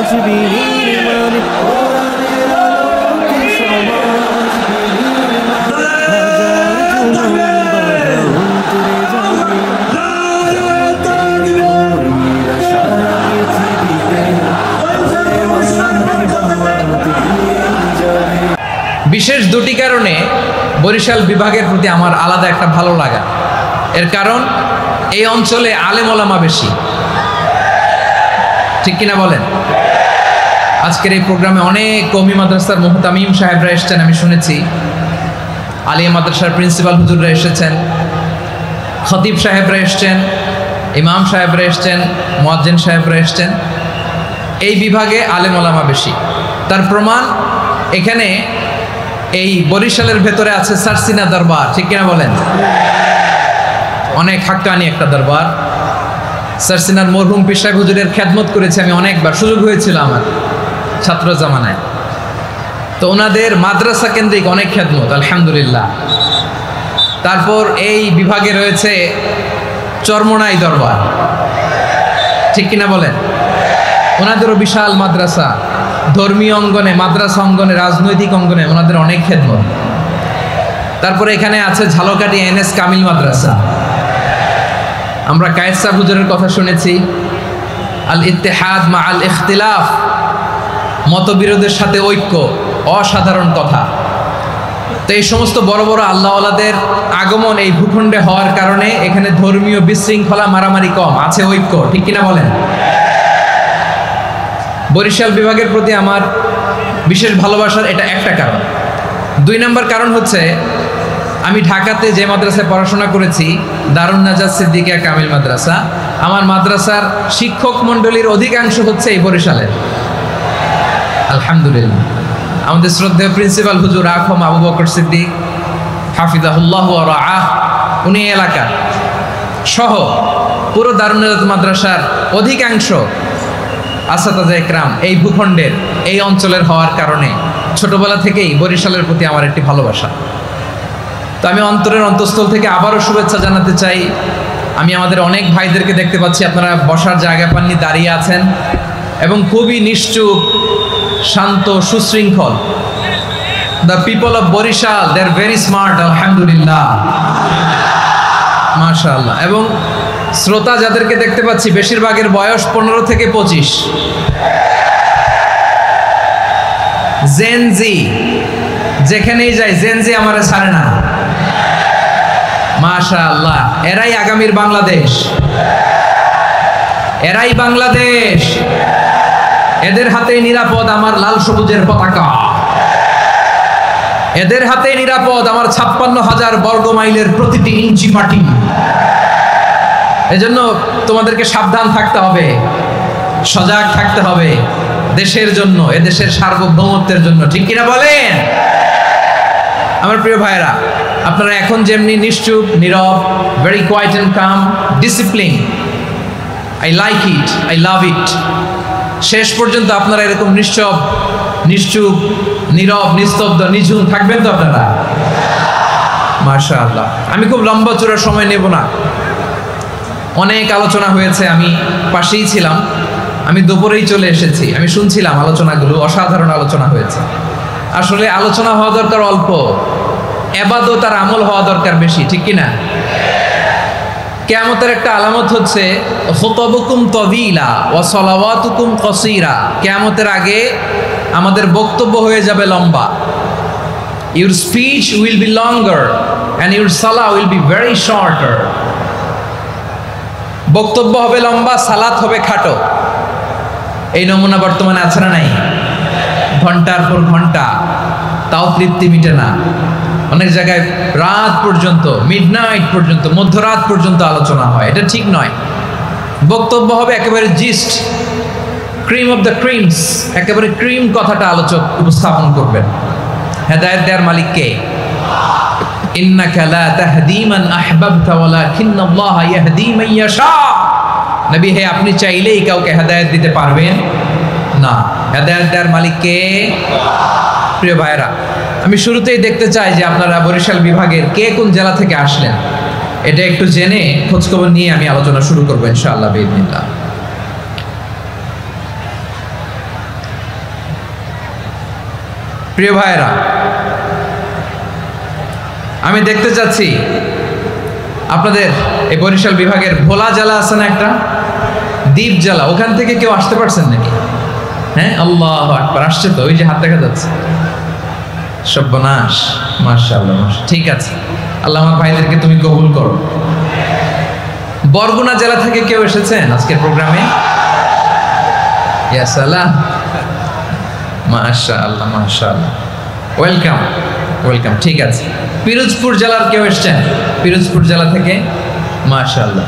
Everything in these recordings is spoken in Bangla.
বিশেষ দুটি কারণে বরিশাল বিভাগের প্রতি আমার আলাদা একটা ভালো লাগা। এর কারণ এই অঞ্চলে আলেম ওলামা বেশি, ঠিক কিনা বলেন? আজকের এই প্রোগ্রামে অনেক কওমি মাদ্রাসার মুহতামিম সাহেবরা এসেছেন, আমি শুনেছি। আলিয়া মাদ্রাসার প্রিন্সিপাল হুজুররা এসেছেন, খতিব সাহেবরা এসছেন, ইমাম সাহেবরা এসছেন, মুয়াজ্জিন সাহেবরা এসছেন। এই বিভাগে আলেম ওলামা বেশি। তার প্রমাণ এখানে এই বরিশালের ভেতরে আছে সারসিনা দরবার, ঠিক কিনা বলেন? অনেক হাক্কানি একটা দরবার। সারসিনার মরহুম পীর সাহেব হুজুরের খেদমত করেছি আমি অনেকবার, সুযোগ হয়েছিল আমার ছাত্র জামানায়। তো ওনাদের মাদ্রাসা কেন্দ্রিক অনেক খেদমত, আলহামদুলিল্লাহ। তারপর এই বিভাগে রয়েছে চরমোনাই দরবার, ঠিক কিনা বলেন? ওনাদেরও বিশাল মাদ্রাসা, ধর্মীয় অঙ্গনে, মাদ্রাসা অঙ্গনে, রাজনৈতিক অঙ্গনে ওনাদের অনেক খেদমত। তারপরে এখানে আছে ঝালকাঠি এনএস কামিল মাদ্রাসা। আমরা কায়েদ সাহেব হুজুরের কথা শুনেছি, আল ইত্তেহাদ মা আল ইখতিলাফ, মতবিরোধের সাথে ঐক্য, অসাধারণ কথা। তো এই সমস্ত বড় বড় আল্লাহওয়ালাদের আগমন এই ভূখণ্ডে হওয়ার কারণে এখানে ধর্মীয় বিশৃঙ্খলা, মারামারি কম, আছে ঐক্য, ঠিক কিনা বলেন? বরিশাল বিভাগের প্রতি আমার বিশেষ ভালোবাসার এটা একটা কারণ। 2 নম্বর কারণ হচ্ছে আমি ঢাকাতে যে মাদ্রাসায় পড়াশোনা করেছি, দারুন নাজাত সিদ্দিকিয়া কামিল মাদ্রাসা, আমার মাদ্রাসার শিক্ষক মণ্ডলীর অধিকাংশ হচ্ছে এই বরিশালের, আলহামদুলিল্লাহ। আমাদের শ্রদ্ধেয় প্রিন্সিপাল হুজুর আখম আবু বকর সিদ্দিক হাফিজাহুল্লাহ ওয়া রাআহ, উনি এলাকা সহ পুরো দারুন নাজাত মাদ্রাসার অধিকাংশ আসাতাজা ইকরাম এই ভূখণ্ডের, এই অঞ্চলের হওয়ার কারণে ছোটবেলা থেকেই বরিশালের প্রতি আমার একটি ভালোবাসা। তো আমি অন্তরের অন্তঃস্থল থেকে আবারও শুভেচ্ছা জানাতে চাই। আমি আমাদের অনেক ভাইদেরকে দেখতে পাচ্ছি, আপনারা বসার জায়গা পাননি, দাঁড়িয়ে আছেন এবং খুবই নিশ্চুপ, শান্ত, সুশৃঙ্খল। The people of Barishal, they are very smart, আলহামদুলিল্লাহ, মাশাআল্লাহ। এবং শ্রোতা যাদেরকে দেখতে পাচ্ছি বেশিরভাগের বয়স 15 থেকে 25। জেনজি, যেখানেই যাই জেনজি আমারে ছাড়ে না, মাশাআল্লাহ। এরাই আগামীর বাংলাদেশ, এরাই বাংলাদেশ। এদের হাতেই নিরাপদ আমার লাল সবুজের পতাকা, এদের হাতেই নিরাপদ আমার 56,000 বর্গ মাইলের প্রতিটি ইঞ্চি মাটি। এজন্য তোমাদেরকে সাবধান থাকতে হবে, সজাগ থাকতে হবে দেশের জন্য, এদেশের সার্বভৌমত্বের জন্য, ঠিক কিনা বলেন? আমার প্রিয় ভাইরা, আপনারা এখন যেমনি নিশ্চুপ, নীরব, very quiet and calm, discipline, I like it, I love it. শেষ পর্যন্ত আপনারা এরকম নিশ্চুপ, নীরব, নিস্তব্ধ, নিঝুম থাকবেন তো আপনারা? মাশাআল্লাহ। আমি খুব লম্বা চূড়া সময় নেব না, অনেক আলোচনা হয়েছে, আমি পাশেই ছিলাম, আমি দুপুরেই চলে এসেছি, আমি শুনছিলাম আলোচনাগুলো, অসাধারণ আলোচনা হয়েছে। আসলে আলোচনা হওয়া দরকার অল্প, ইবাদত আর আমল হওয়া দরকার বেশি, ঠিক কিনা? কিয়ামতের একটা আলামত হচ্ছে খুতাবুকুম তাওয়িলা ওয়া সালাওয়াতুকুম কাসীরা। কিয়ামতের আগে আমাদের বক্তব্য হয়ে যাবে লম্বা। Your speech will be longer and your salah will be very shorter. বক্তব্য হবে লম্বা, সালাত হবে খাটো। এই নমুনা বর্তমানে আছে না নাই? ঘন্টার পর ঘন্টা, তাও তৃপ্তি মিটে না। অনেক জায়গায় রাত পর্যন্ত, মিডনাইট পর্যন্ত, মধ্যরাত পর্যন্ত আলোচনা হয়, এটা ঠিক নয়। বক্তব্য হবে একেবারে gist, cream of the creams, একেবারে ক্রিম কথাটা আলোচক উপস্থাপন করবেন। হেদায়েত দেওয়ার মালিক কে? ইন্নাকা লা তাহদি মান আহবাবতা ওয়ালাকিন্নাল্লাহা ইয়াহদি মান ইয়াশা। নবী হে, আপনি চাইলেই কাউকে হেদায়েত দিতে পারবেন না, হেদায়েত দেওয়ার মালিক কে? প্রিয় ভাইরা, আমি শুরুতেই দেখতে চাই যে আপনারা বরিশাল বিভাগের কে কোন জেলা থেকে আসলেন, এটা একটু জেনে খোঁজখবর নিয়ে আমি আলোচনা শুরু করবো ইনশাআল্লাহ বিইذنিল্লাহ। প্রিয় ভাইরা, আমি দেখতে চাচ্ছি আপনাদের এই বরিশাল বিভাগের ভোলা জেলা আছে না একটা, দ্বীপ জেলা, ওখান থেকে কেউ আসতে পারছেন নাকি? হ্যাঁ, আল্লাহু আকবার, আসছে তো, ওই যে হাত দেখা যাচ্ছে। সর্বনাশ, মাশাআল্লাহ, ঠিক আছে, আল্লাহ আমার ভাইদেরকে তুমি কবুল করো। বরগুনা জেলা থেকে কেউ এসেছেন আজকের প্রোগ্রামে? ইয়া সালাম, মাশাআল্লাহ মাশাআল্লাহ, ওয়েলকাম ওয়েলকাম, ঠিক আছে। পিরোজপুর জেলার কেউ এসেছেন? পিরোজপুর জেলা থেকে মাশাআল্লাহ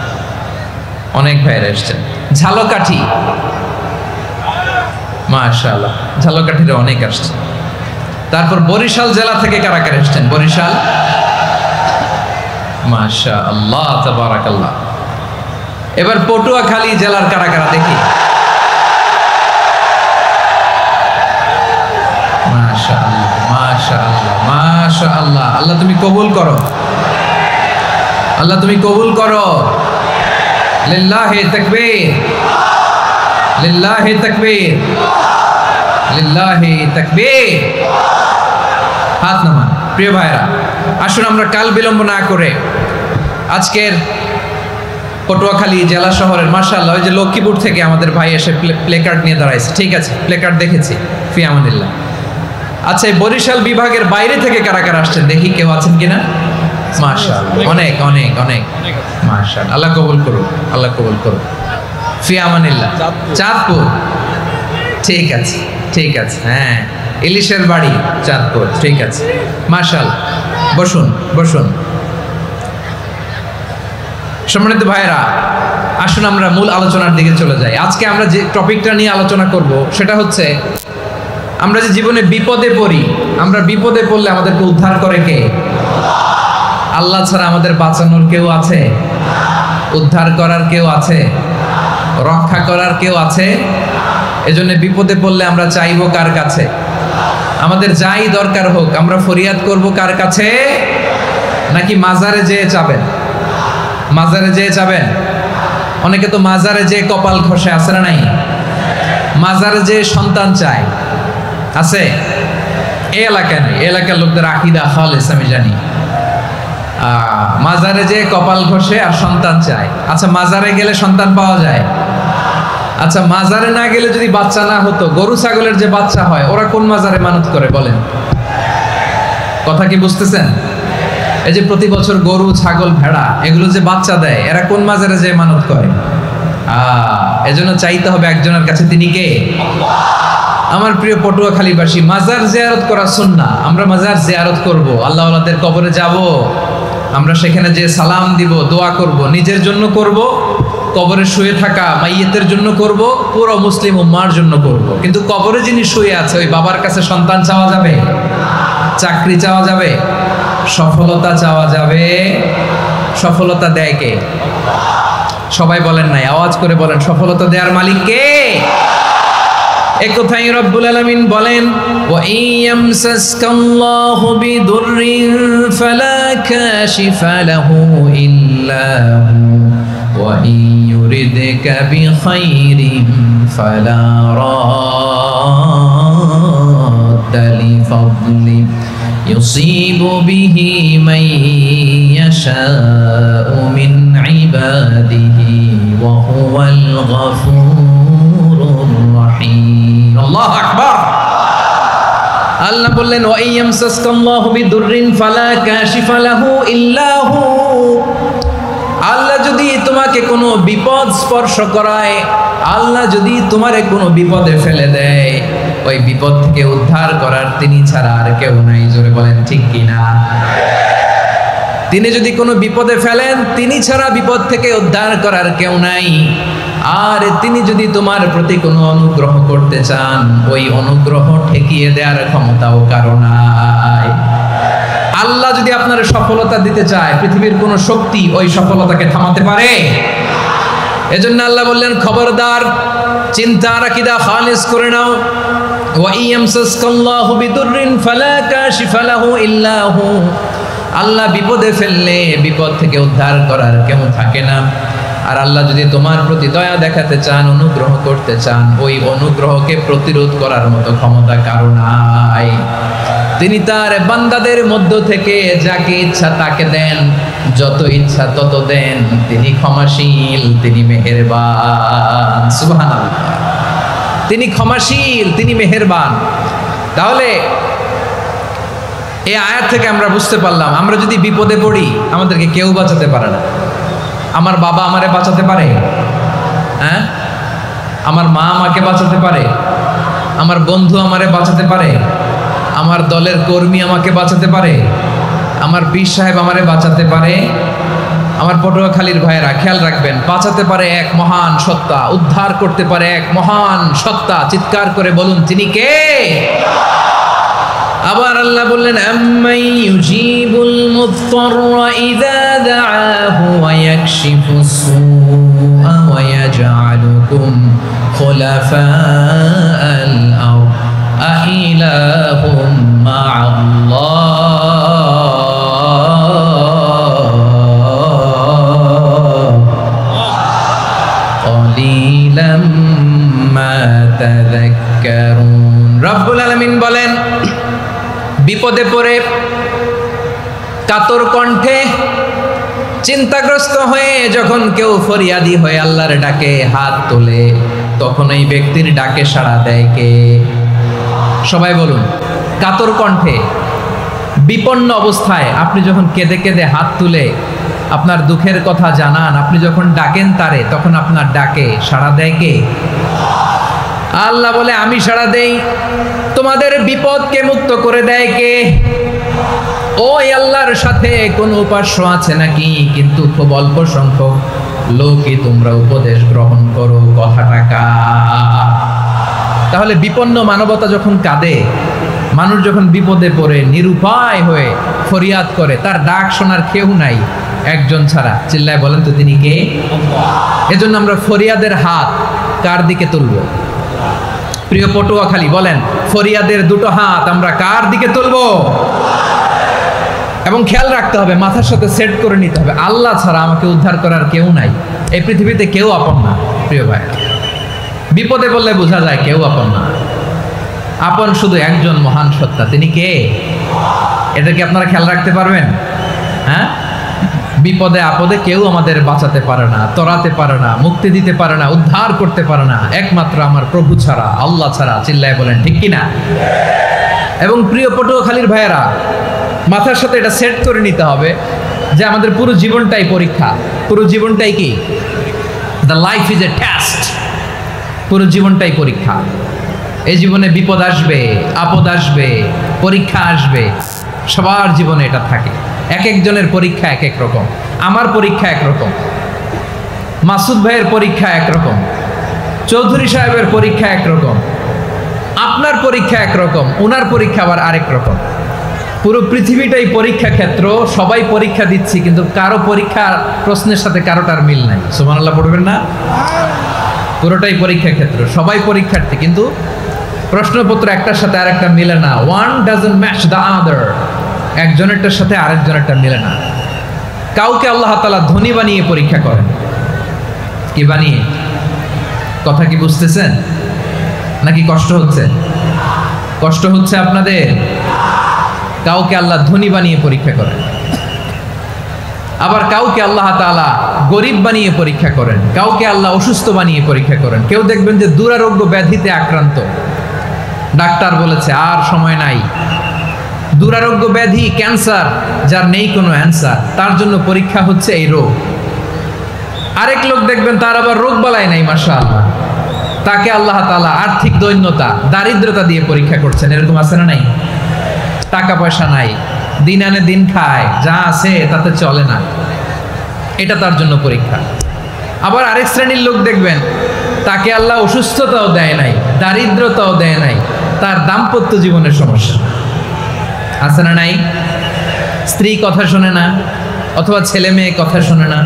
অনেক ভাইরা এসেছেন। ঝালকাঠি, মাশাআল্লাহ, ঝালকাঠির অনেক আসছে। তারপর বরিশাল জেলা থেকে কারা কারা এসেছেন? বরিশাল, মাশাআল্লাহ তাবারাকাল্লাহ। এবার পটুয়াখালী জেলার কারা কারা দেখি? মাশাআল্লাহ মাশাআল্লাহ মাশাআল্লাহ, আল্লাহ তুমি কবুল করো, আল্লাহ তুমি কবুল করো। লিল্লাহি তাকবীর, লিল্লাহি তাকবীর, লিল্লাহি তাকবীর। হাত নামান। প্রিয় ভাইরা, আসুন আমরা কাল বিলম্ব না করে আজকের পটুয়াখালী জেলা শহরের, মাশাআল্লাহ, ওই যে লক্ষ্মীপুর থেকে আমাদের ভাই এসে প্লেকার্ড নিয়ে দাঁড়াইছে, ঠিক আছে, প্লেকার্ড দেখেছি, ফি আমানিল্লাহ। আচ্ছা, এই বরিশাল বিভাগের বাইরে থেকে কারা কারা আসছেন দেখি, কেউ আছেন কিনা? মাশাআল্লাহ, অনেক অনেক অনেক, মাশাআল্লাহ, আল্লাহ কবুল করুন, আল্লাহ কবুল করুন, ফি আমানিল্লাহ। চাঁদপুর, ঠিক আছে ঠিক আছে, হ্যাঁ, ইলিশের বাড়ি চাঁদপুর, ঠিক আছে, মাশাআল্লাহ। বসুন বসুন। সম্মানিত ভাইরা, আসুন আমরা মূল আলোচনার দিকে চলে যাই। আজকে আমরা যে টপিকটা নিয়ে আলোচনা করব সেটা হচ্ছে, আমরা যে জীবনে বিপদে পড়ি, আমরা বিপদে পড়লে আমাদেরকে উদ্ধার করে কে? আল্লাহ ছাড়া আমাদের বাঁচানোর কেউ আছে? উদ্ধার করার কেউ আছে? রক্ষা করার কেউ আছে? এজন্য বিপদে পড়লে আমরা চাইবো কার কাছে? আমাদের যাই দরকার হোক আমরা ফরিয়াদ করব কার কাছে? নাকি মাজারে যেয়ে চাবেন? মাজারে যেয়ে চাবেন? অনেকে তো মাজারে যেয়ে কপাল ঘষে, আছে না নাই? মাজারে যেয়ে সন্তান চায়, আছে? এই এলাকায় নেই, এলাকার লোকদের আকীদা খালেস আমি জানি। মাজারে যেয়ে কপাল ঘষে আর সন্তান চায়। আচ্ছা, মাজারে গেলে সন্তান পাওয়া যায়? আচ্ছা, মাজারে না গেলে যদি বাচ্চা না হতো, গরু ছাগলের যে বাচ্চা হয় ওরা কোন মাজারে মানত করে বলেন? কথা কি বুঝতেছেন? এই যে প্রতি বছর গরু ছাগল ভেড়া এগুলো যে বাচ্চা দেয়, এরা কোন মাজারে যে মানত করে? এজন্য চাইতে হবে একজনের কাছে, তিনি কে? আমার প্রিয় পটুয়াখালীবাসী, মাজার জিয়ারত করা সুন্নাহ। আমরা মাজার জিয়ারত করব, আল্লাহ ওয়ালাদের কবরে যাব, আমরা সেখানে যে সালাম দিব, দোয়া করব, নিজের জন্য করব, কবরে শুয়ে থাকা মাইয়েতের জন্য করব, পুরো মুসলিম উম্মার জন্য করব। কিন্তু কবরে যিনি শুয়ে আছে ওই বাবার কাছে সন্তান চাওয়া যাবে? চাকরি চাওয়া যাবে? সফলতা চাওয়া যাবে? সফলতা দেয় কে? সবাই বলেন নাই, আওয়াজ করে বলেন, সফলতা দেওয়ার মালিক কে? একথাই রব্বুল আলামিন বলেন, ওয়া ইয়ামসাসকাল্লাহু বিদুররিন ফালা কাশিফা লাহু ইল্লা হু ওয়া ইয়ুরিদকা বিখাইরিন ফালা রাদ্দা লিফাদলি ইউসিবু বিহি মান ইয়াশাউ মিন ইবাদিহি ওয়া হুয়াল গফুরুর রহিম। আল্লাহু আকবার। আল্লাহ বললেন, ওয়া ইয়ামসাসকাল্লাহু বিদুররিন ফালা কাশিফা লাহু ইল্লা হু। আল্লাহ যদি তোমাকে কোনো বিপদ স্পর্শ করায়, আল্লাহ যদি তোমারে কোনো বিপদে ফেলে দেয়, ওই বিপদ থেকে উদ্ধার করার তিনি ছাড়া আর কেউ নাই। জোরে বলেন ঠিক কিনা? তিনি যদি কোনো বিপদে ফেলেন, তিনি ছাড়া বিপদ থেকে উদ্ধার করার কেউ নাই। আর তিনি যদি তোমার প্রতি কোনো অনুগ্রহ করতে চান, ওই অনুগ্রহ ঠেকিয়ে দেওয়ার ক্ষমতাও কারো নাই। আল্লাহ যদি আপনার সফলতা দিতে চায়, পৃথিবীর কোনো শক্তি ওই সফলতাকে থামাতে পারে? এজন্য আল্লাহ বললেন, খবরদার, চিন্তার আকীদা খালিস করে নাও। ওয়া ইয়ামসাসকাল্লাহু বিদুররিন ফালা কাশিফা লাহু ইল্লা হু। আল্লাহ বিপদে ফেললে বিপদ থেকে উদ্ধার করার কেউ থাকে না। আর আল্লাহ যদি তোমার প্রতি দয়া দেখাতে চান, অনুগ্রহ করতে চান, ওই অনুগ্রহকে প্রতিরোধ করার মতো ক্ষমতা কারো নাই। তিনি তার বান্দাদের মধ্য থেকে যাকে ইচ্ছা তাকে দেন, যত ইচ্ছা তত দেন। তিনি ক্ষমাশীল, তিনি মেহেরবান। সুবহানাল্লাহ। তিনি ক্ষমাশীল, তিনি মেহেরবান। তাহলে এই আয়াত থেকে আমরা বুঝতে পারলাম, আমরা যদি বিপদে পড়ি আমাদেরকে কেউ বাঁচাতে পারে না। আমার বাবা আমারে বাঁচাতে পারে? হ্যাঁ? আমার মা আমাকে বাঁচাতে পারে? আমার বন্ধু আমারে বাঁচাতে পারে? আমার দলের কর্মী আমাকে বাঁচাতে পারে? আমার পীর সাহেব আমারে বাঁচাতে পারে? আমার পটুয়াখালীর ভাইয়েরা খেয়াল রাখবেন, বাঁচাতে পারে এক মহান সত্তা, উদ্ধার করতে পারে এক মহান সত্তা। চিৎকার করে বলুন, তিনি কে? আবার আল্লাহ বললেন, আম্মাই ইউজিবুল মুত্তাররা ইযা দাআহু ওয়া ইয়াকশিফুস সুআ ওয়া ইয়াজআলুকুম খুলাফাআল আরদ আইলাহুম মা'আল্লাহ ক্বালিলাম মা তাযাক্কারুন। রব্বুল আলামিন বলেন, বিপদে পড়ে কাতর কণ্ঠে চিন্তাগ্রস্ত হয়ে যখন কেউ ফরিয়াদি হয়ে আল্লাহর ডাকে হাত তোলে, তখন এই ব্যক্তির ডাকে সাড়া দেয় কে? সবাই বলুন। কাতর কণ্ঠে বিপন্ন অবস্থায় আপনি যখন কেঁদে কেঁদে হাত তুলে আপনার দুঃখের কথা জানান, আপনি যখন ডাকেন তারে, তখন আপনার ডাকে সাড়া দেয় কে? আল্লাহ বলে, আমি সাড়া দেই। তোমাদের বিপদকে মুক্ত করে দেয় কে? ওই আল্লাহর সাথে কোনো উপাস্য আছে নাকি? কিন্তু খুব অল্প সংখ্যক লোকই তোমরা উপদেশ গ্রহণ করো। কথাটা কার? তাহলে বিপন্ন মানবতা যখন কাঁদে, মানুষ যখন বিপদে পড়ে নিরুপায় হয়ে ফরিয়াদ করে, তার ডাক শোনার কেউ নাই একজন ছাড়া। চিল্লায় বলেন তো, তিনি কে? এজন্য আমরা ফরিয়াদের হাত কার দিকে তুলব? প্রিয় পটুয়াখালী বলেন, ফরিয়াদের দুটো হাত আমরা কার দিকে তুলব? এবং খেয়াল রাখতে হবে, মাথার সাথে সেট করে নিতে হবে, আল্লাহ ছাড়া আমাকে উদ্ধার করার কেউ নাই। এই পৃথিবীতে কেউ আপন না। প্রিয় ভাই, বিপদে বললে বোঝা যায় কেউ আপন না। আপন শুধু একজন মহান সত্তা, তিনি কে? এটা কি আপনারা খেয়াল রাখতে পারবেন? হ্যাঁ, বিপদে আপদে কেউ আমাদের বাঁচাতে পারে না, তরাতে পারে না, মুক্তি দিতে পারে না, উদ্ধার করতে পারে না, একমাত্র আমার প্রভু ছাড়া, আল্লাহ ছাড়া। চিল্লায় বলেন ঠিক কিনা? এবং প্রিয় পটুয়াখালীর ভাইয়েরা, মাথার সাথে এটা সেট করে নিতে হবে যে আমাদের পুরো জীবনটাই পরীক্ষা। পুরো জীবনটাই কি? The life is a test. পুরো জীবনটাই পরীক্ষা। এই জীবনে বিপদ আসবে, আপদ আসবে, পরীক্ষা আসবে, সবার জীবনে এটা থাকে। এক একজনের পরীক্ষা এক এক রকম। আমার পরীক্ষা একরকম, মাসুদ ভাইয়ের পরীক্ষা একরকম, চৌধুরী সাহেবের পরীক্ষা একরকম, আপনার পরীক্ষা একরকম, ওনার পরীক্ষা আবার আরেক রকম। পুরো পৃথিবীটাই পরীক্ষা ক্ষেত্র, সবাই পরীক্ষা দিচ্ছি, কিন্তু কারো পরীক্ষার প্রশ্নের সাথে কারোটার মিল নাই। সুবহানাল্লাহ পড়বেন না? পুরোটাই পরীক্ষা ক্ষেত্র, সবাই পরীক্ষার্থী, কিন্তু প্রশ্নপত্র একটার সাথে আরেকটা মিলে না। One doesn't match the other. একজনেরটার সাথে আরেকজনেরটা মিলে না। কাউকে আল্লাহ তাআলা ধনী বানিয়ে পরীক্ষা করেন। কি বানিয়ে? কথা কি বুঝতেছেন নাকি কষ্ট হচ্ছে? কষ্ট হচ্ছে আপনাদের? কাউকে আল্লাহ ধনী বানিয়ে পরীক্ষা করেন, আবার কাউকে আল্লাহ তাআলা গরিব বানিয়ে পরীক্ষা করেন, কাউকে আল্লাহ অসুস্থ বানিয়ে পরীক্ষা করেন। কেউ দেখবেন যে দুরারোগ্য ব্যাধিতে আক্রান্ত, ডাক্তার বলেছে আর সময় নাই, দুরারোগ্য ব্যাধি, ক্যান্সার, যার নেই কোনো অ্যান্সার, তার জন্য পরীক্ষা হচ্ছে এই রোগ। আরেক লোক দেখবেন তার আবার রোগ বালাই নাই, মাশাআল্লাহ, তাকে আল্লাহ তাআলা আর্থিক দৈন্যতা, দারিদ্রতা দিয়ে পরীক্ষা করছেন। এরকম আছে না নাই? টাকা পয়সা নাই, দিন আনে দিন খায়, যা আছে তাতে চলে না, এটা তার জন্য পরীক্ষা। আবার আরেক শ্রেণীর লোক দেখবেন তাকে আল্লাহ অসুস্থতাও দেয় নাই, দারিদ্রতাও দেয় নাই, তার দাম্পত্য জীবনের সমস্যা আছে না নাই? স্ত্রী কথা শোনে না, অথবা ছেলে মেয়ে কথা শোনে না।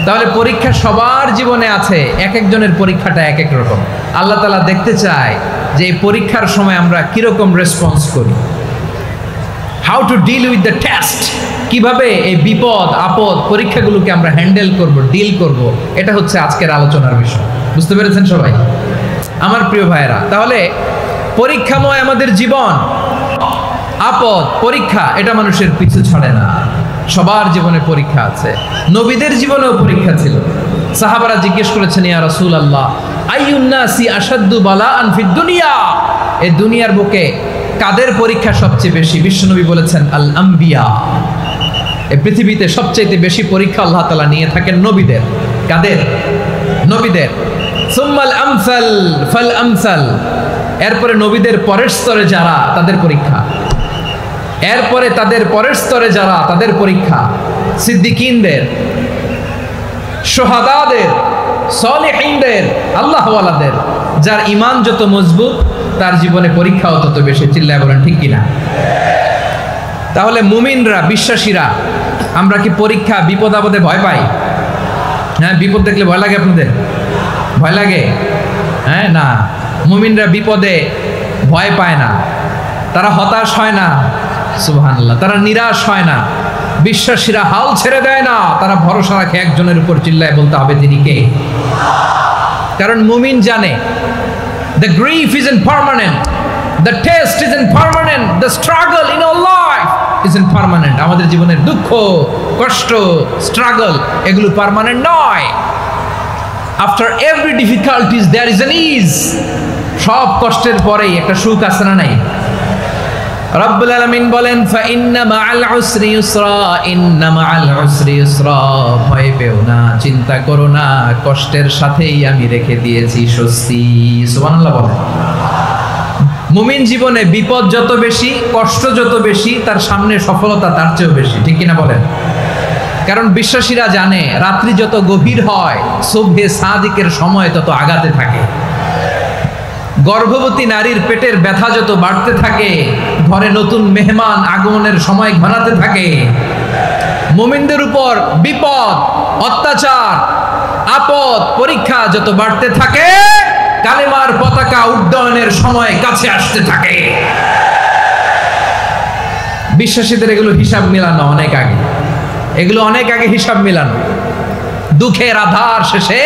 তাহলে পরীক্ষা সবার জীবনে আছে, এক একজনের পরীক্ষাটা এক এক রকম। আল্লাহ তাআলা দেখতে চায় যে এই পরীক্ষার সময় আমরা কিরকম রেসপন্স করি। How to deal with the test. কিভাবে এই বিপদ আপদ পরীক্ষাগুলোকে আমরা হ্যান্ডেল করব, ডিল করব, এটা হচ্ছে আজকের আলোচনার বিষয়। বুঝতে পেরেছেন সবাই আমার প্রিয় ভাইয়েরা? তাহলে পরীক্ষাময় আমাদের জীবন, আপদ পরীক্ষা এটা মানুষের পিছু ছাড়ে না। সবার জীবনে পরীক্ষা আছে, নবীদের জীবনেও পরীক্ষা ছিল। সাহাবারা জিজ্ঞেস করেছেন, ইয়া রাসূলুল্লাহ আইয়ুন নাসি আশাদ্দু বালাআন ফিদ দুনিয়া, এই দুনিয়ার বুকে কাদের পরীক্ষা সবচেয়ে বেশি? বিশ্বনবী বলেছেন আল আম্বিয়া, এই পৃথিবীতে সবচেয়ে বেশি পরীক্ষা আল্লাহ তাআলা নিয়ে থাকেন নবীদের। কাদের? নবীদের। সুম্মাল আমসাল ফাল আমসাল, এরপরে নবীদের পরের স্তরে যারা তাদের পরীক্ষা, এরপরে তাদের পরের স্তরে যারা তাদের পরীক্ষা, সিদ্দিকিনদের, শুহাদাদের, সলিহিনদের, আল্লাহওয়ালাদের। যার ঈমান যত মজবুত তার জীবনে পরীক্ষাও তত বেশি। চিল্লায় বলেন ঠিক কিনা? তাহলে মুমিনরা, বিশ্বাসীরা, আমরা কি পরীক্ষা বিপদ আপদে ভয় পাই? হ্যাঁ, বিপদ দেখলে ভয় লাগে আপনাদের? ভয় লাগে? হ্যাঁ না, মুমিনরা বিপদে ভয় পায় না, তারা হতাশ হয় না, সুবহানাল্লাহ, তারা নিরাশ হয় না। বিশ্বাসীরা হাল ছেড়ে দেয় না, তারা ভরসা রাখে একজনের উপর। চিল্লায় বলতে হবে তিনি কে? কারণ মুমিন জানে the grief isn't permanent, the test isn't permanent, the struggle in our life isn't permanent. আমাদের জীবনের দুঃখ, কষ্ট, স্ট্রাগল এগুলো পার্মানেন্ট নয়। After every difficulties there is an ease. সব কষ্টের পরেই একটা সুখ আছে না নাই? রব্বুল আলামিন বলেন ফা ইন্না মাআল উসরি ইউসরা, ইন্না মাআল উসরি ইউসরা, ভয় পেও না, চিন্তা করো না, কষ্টের সাথেই আমি রেখে দিয়েছি স্বস্তি। সুবহানাল্লাহ বলেন। মুমিন জীবনে বিপদ যত বেশি, কষ্ট যত বেশি, তার সামনে সফলতা তার চেয়েও বেশি। ঠিক কিনা বলেন? কারণ বিশ্বাসীরা জানে রাত্রি যত গভীর হয়, সুবহে সাদিকের সময় তত আগাতে থাকে। গর্ভবতী নারীর পেটের ব্যথা যত বাড়তে থাকে, ঘরে নতুন মেহমান আগমনের সময় ঘনাতে থাকে। মুমিনদের উপর বিপদ, অত্যাচার, আপদ, পরীক্ষা যত বাড়তে থাকে, কালেমার পতাকা উড্ডয়নের সময় কাছে আসতে থাকে। বিশ্বাসীদের এগুলো হিসাব মিলানো অনেক আগে, এগুলো অনেক আগে হিসাব মিলানো। দুঃখের আধার শেষে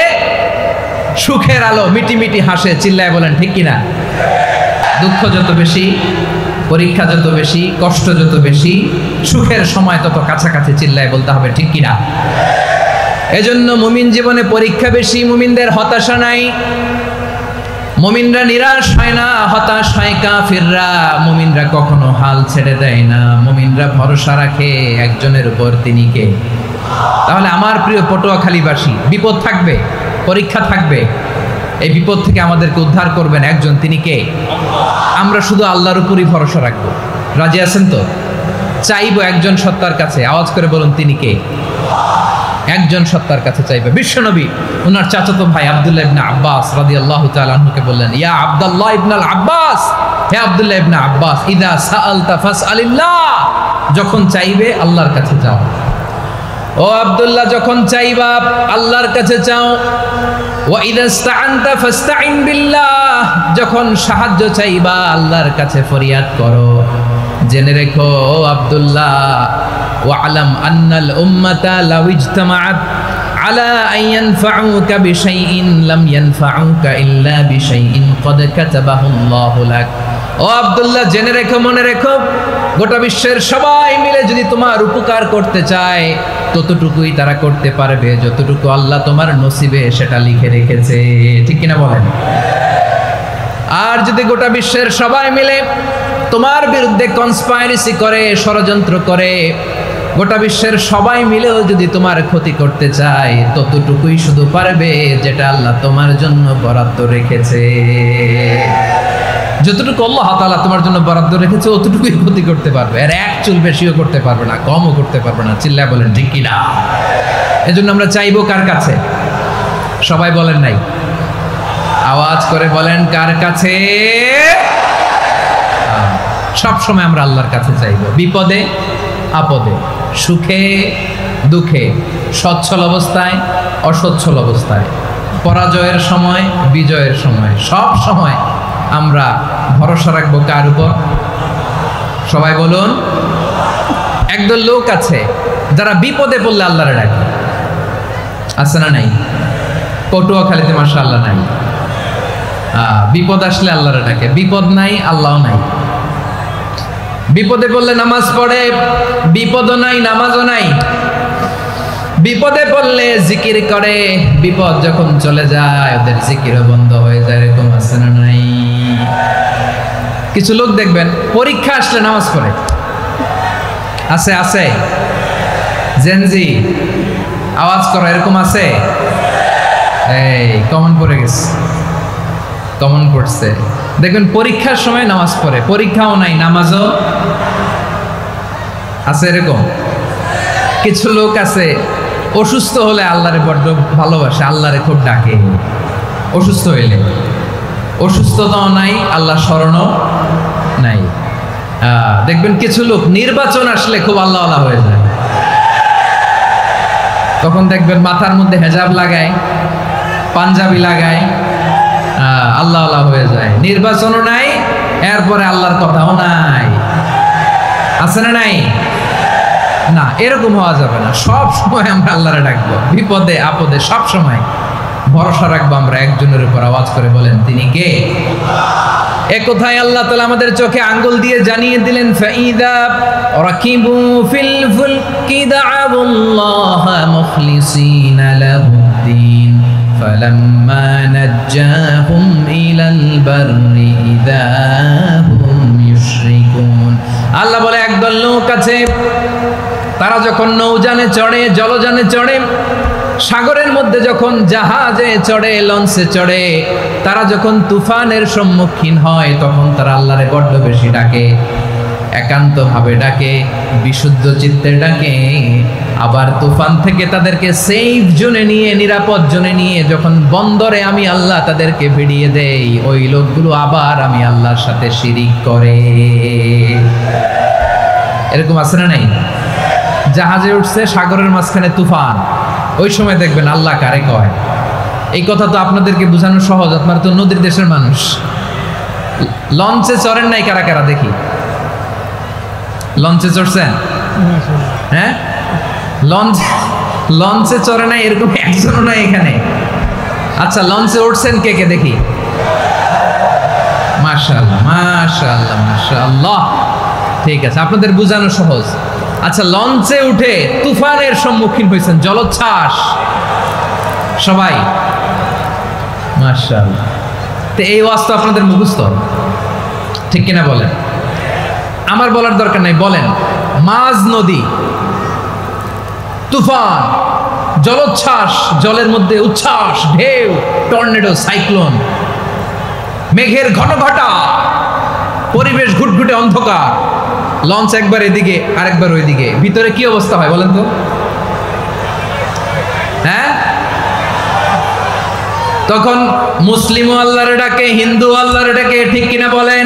সুখের আলো মিটি মিটি হাসে। চিল্লায় বলেন ঠিক কিনা? দুঃখ যত বেশি, পরীক্ষা যত বেশি, কষ্ট যত বেশি, সুখের সময় তত কাছাকাছি। চিল্লায় বলতে হবে ঠিক কিনা? এজন্য মুমিন জীবনে পরীক্ষা বেশি, মুমিনদের হতাশা নাই, মুমিনরা নিরাশ হয় না, হতাশ হয় কাফিররা। মুমিনরা কখনো হাল ছেড়ে দেয় না, মুমিনরা ভরসা রাখে একজনের উপর, তিনি কে? তাহলে আমার প্রিয় পটুয়াখালীবাসী, বিপদ থাকবে, পরীক্ষা থাকবে, এই বিপদ থেকে আমাদেরকে উদ্ধার করবেন একজন, তিনি কে? আমরা শুধু আল্লাহর উপরই ভরসা রাখবো। রাজি আছেন তো? চাইবো একজন সত্তার কাছে, আওয়াজ করে বলুন তিনি কে? একজন সত্তার কাছে চাইবে। বিশ্বনবী ওনার চাচাতো ভাই আব্দুল্লাহ ইবনে আব্বাস রাদিয়াল্লাহু তাআলা আনহুকে বললেন, ইয়া আব্দুল্লাহ ইবনুল আব্বাস, হে আব্দুল্লাহ ইবনে আব্বাস, ইযা সাআলতা ফাসআলিল্লাহ, যখন চাইবে আল্লাহর কাছে যাও। ও আব্দুল্লাহ, যখন চাইবা আল্লাহর কাছে চাও। ওয়া ইযা ইসতাআনতা ফাসতাইন বিল্লাহ, যখন সাহায্য চাইবা আল্লাহর কাছে ফরিয়াদ করো। জেনে রেখো ও আব্দুল্লাহ, ওয়া'লাম আন্নাল উম্মাতা লাউ ইজতামাআত আলা আন ইয়ানফাউকা বিশাইইন লাম ইয়ানফাউকা ইল্লা বিশাইইন ক্বাদ কাতাবাহু আল্লাহু লাক। ও আব্দুল্লাহ, জেনে রেখো, মনে রেখো, গোটা বিশ্বের সবাই মিলে যদি তোমার উপকার করতে চায়, ততটুকুই তারা করতে পারবে যতটুকু আল্লাহ তোমার নসিবে সেটা লিখে রেখেছে। ঠিক কিনা বলেন? আর যদি গোটা বিশ্বের সবাই মিলে তোমার বিরুদ্ধে কনস্পাইরেসি করে, ষড়যন্ত্র করে, গোটা বিশ্বের সবাই মিলেও যদি তোমার ক্ষতি করতে চায়, ততটুকুই শুধু পারবে যেটা আল্লাহ তোমার জন্য বরাদ্দ রেখেছে। যতটুকু আল্লাহ তাআলা তোমার জন্য বরাদ্দ রেখেছে অতটুকুই ক্ষতি করতে পারবে, আর এক চুল বেশিও করতে পারবে না, কমও করতে পারবে না। চিল্লায় বলেন ঠিক কিনা? এজন্য আমরা চাইবো কার কাছে? সবাই বলেন নাই, আওয়াজ করে বলেন কার কাছে? সব সময় আমরা আল্লাহর কাছে চাইবো, বিপদে আপদে, সুখে দুঃখে, সচ্ছল অবস্থায় অসচ্ছল অবস্থায়, পরাজয়ের সময় বিজয়ের সময়, সব সময় আমরা ভরসা রাখবো কার উপর? সবাই বলুন, একদল লোক আছে যারা বিপদে পড়লে আল্লাহরে ডাকে, আছে না নাই? পটুয়াখালীতে মাশাআল্লাহ নাই, বিপদ আসলে আল্লাহরে ডাকে, বিপদ নাই আল্লাহও নাই। বিপদে পড়লে নামাজ পড়ে, বিপদও নাই নামাজও নাই। বিপদে পড়লে জিকির করে, বিপদ যখন চলে যায় ওদের জিকিরও বন্ধ হয়ে যায়। এরকম আছে না নাই? কিছু লোক দেখবেন পরীক্ষা আসলে নামাজ পড়ে, আছে আছে। জেনজি আওয়াজ করো, এরকম আছে? এই কমন পড়ে গেছে, কমন পড়ছে। দেখবেন পরীক্ষার সময় নামাজ পড়ে, পরীক্ষাও নাই নামাজও আছে। এরকম কিছু লোক আছে অসুস্থ হলে আল্লাহরে বড্ড ভালোবাসে, আল্লাহরে খুব ডাকে। অসুস্থ হইলে অসুস্থতাও নাই, আল্লাহ স্মরণও নাই। দেখবেন কিছু লোক নির্বাচন আসলে খুব আল্লাহওয়ালা হয়ে যায়, তখন দেখবেন মাথার মধ্যে হেজাব লাগায়, পাঞ্জাবি লাগায়, আল্লাহওয়ালা হয়ে যায়। নির্বাচনও নাই, এরপরে আল্লাহর কথাও নাই। আছে না নাই? না, এরকম হওয়া যাবে না। সব সময় আমরা আল্লাহরে ডাকবো, বিপদে আপদে সব সময় ভরসা রাখবো আমরা একজনের উপর। আওয়াজ করে বলেন, তিনি কে? এ কোথায় আল্লাহ তাআলা আমাদের চোখে আঙ্গুল দিয়ে জানিয়ে দিলেন, ফাইদা রাকিবু ফিল ফুলকি দা'আবুল্লাহ মুখলিসিনা লাহুদ্দিন ফালাম্মা নাজ্জাহুম ইলাল বাররি ইযা হুম ইউশরিকুন। আল্লাহ বলে একদল লোক আছে, তারা যখন নৌযানে চড়ে, জলযানে চড়ে, সাগরের মধ্যে যখন জাহাজে চড়ে, লঞ্চে চড়ে, তারা যখন তুফানের সম্মুখীন হয় তখন তারা আল্লাহরে বড্ড বেশি ডাকে, একান্তভাবে ডাকে, বিশুদ্ধ চিত্তে ডাকে। আবার তুফান থেকে তাদেরকে সেফ জোনে নিয়ে, নিরাপদ জোনে নিয়ে যখন বন্দরে আমি আল্লাহ তাদেরকে ভিড়িয়ে দেই, ওই লোকগুলো আবার আমি আল্লাহর সাথে শিরিক করে। এরকম আছে না নাই? জাহাজে উঠছে, সাগরের মাঝখানে তুফান, ওই সময় দেখবেন আল্লাহ কারে কয়। এই কথা তো আপনাদেরকে বোঝানো সহজ, আপনারা তো নদীর দেশের মানুষ। লঞ্চে চড়েন নাই কারা কারা? দেখি, লঞ্চে চড়ছেন? হ্যাঁ, লঞ্চে চড়ে নাই এরকম একজনও নাই এখানে। আচ্ছা, লঞ্চে উঠছেন কে কে? দেখি। মাশাআল্লাহ মাশাআল্লাহ মাশাআল্লাহ, ঠিক আছে, আপনাদের বোঝানো সহজ। আচ্ছা, লঞ্চে উঠে তুফানের সম্মুখীন হয়েছেন, জলোচ্ছ্বাস, সবাই? মাশাআল্লাহ। তো এই ওয়াজ তো আপনাদের মুখস্থ, ঠিক কিনা বলেন? আমার বলার দরকার নাই, বলেন। মাঝ নদী, তুফান, জলোচ্ছ্বাস, জলের মধ্যে উচ্ছ্বাস, ঢেউ, টর্নেডো, সাইক্লোন, মেঘের ঘনঘটা, পরিবেশ ঘুটঘুটে অন্ধকার, লঞ্চ একবার এদিকে আরেকবার ওইদিকে, ভিতরে কি অবস্থা হয় বলেন তো? হ্যাঁ, তখন মুসলিমও আল্লাহরে ডাকে, হিন্দু আল্লাহরে ডাকে, ঠিক কিনা বলেন?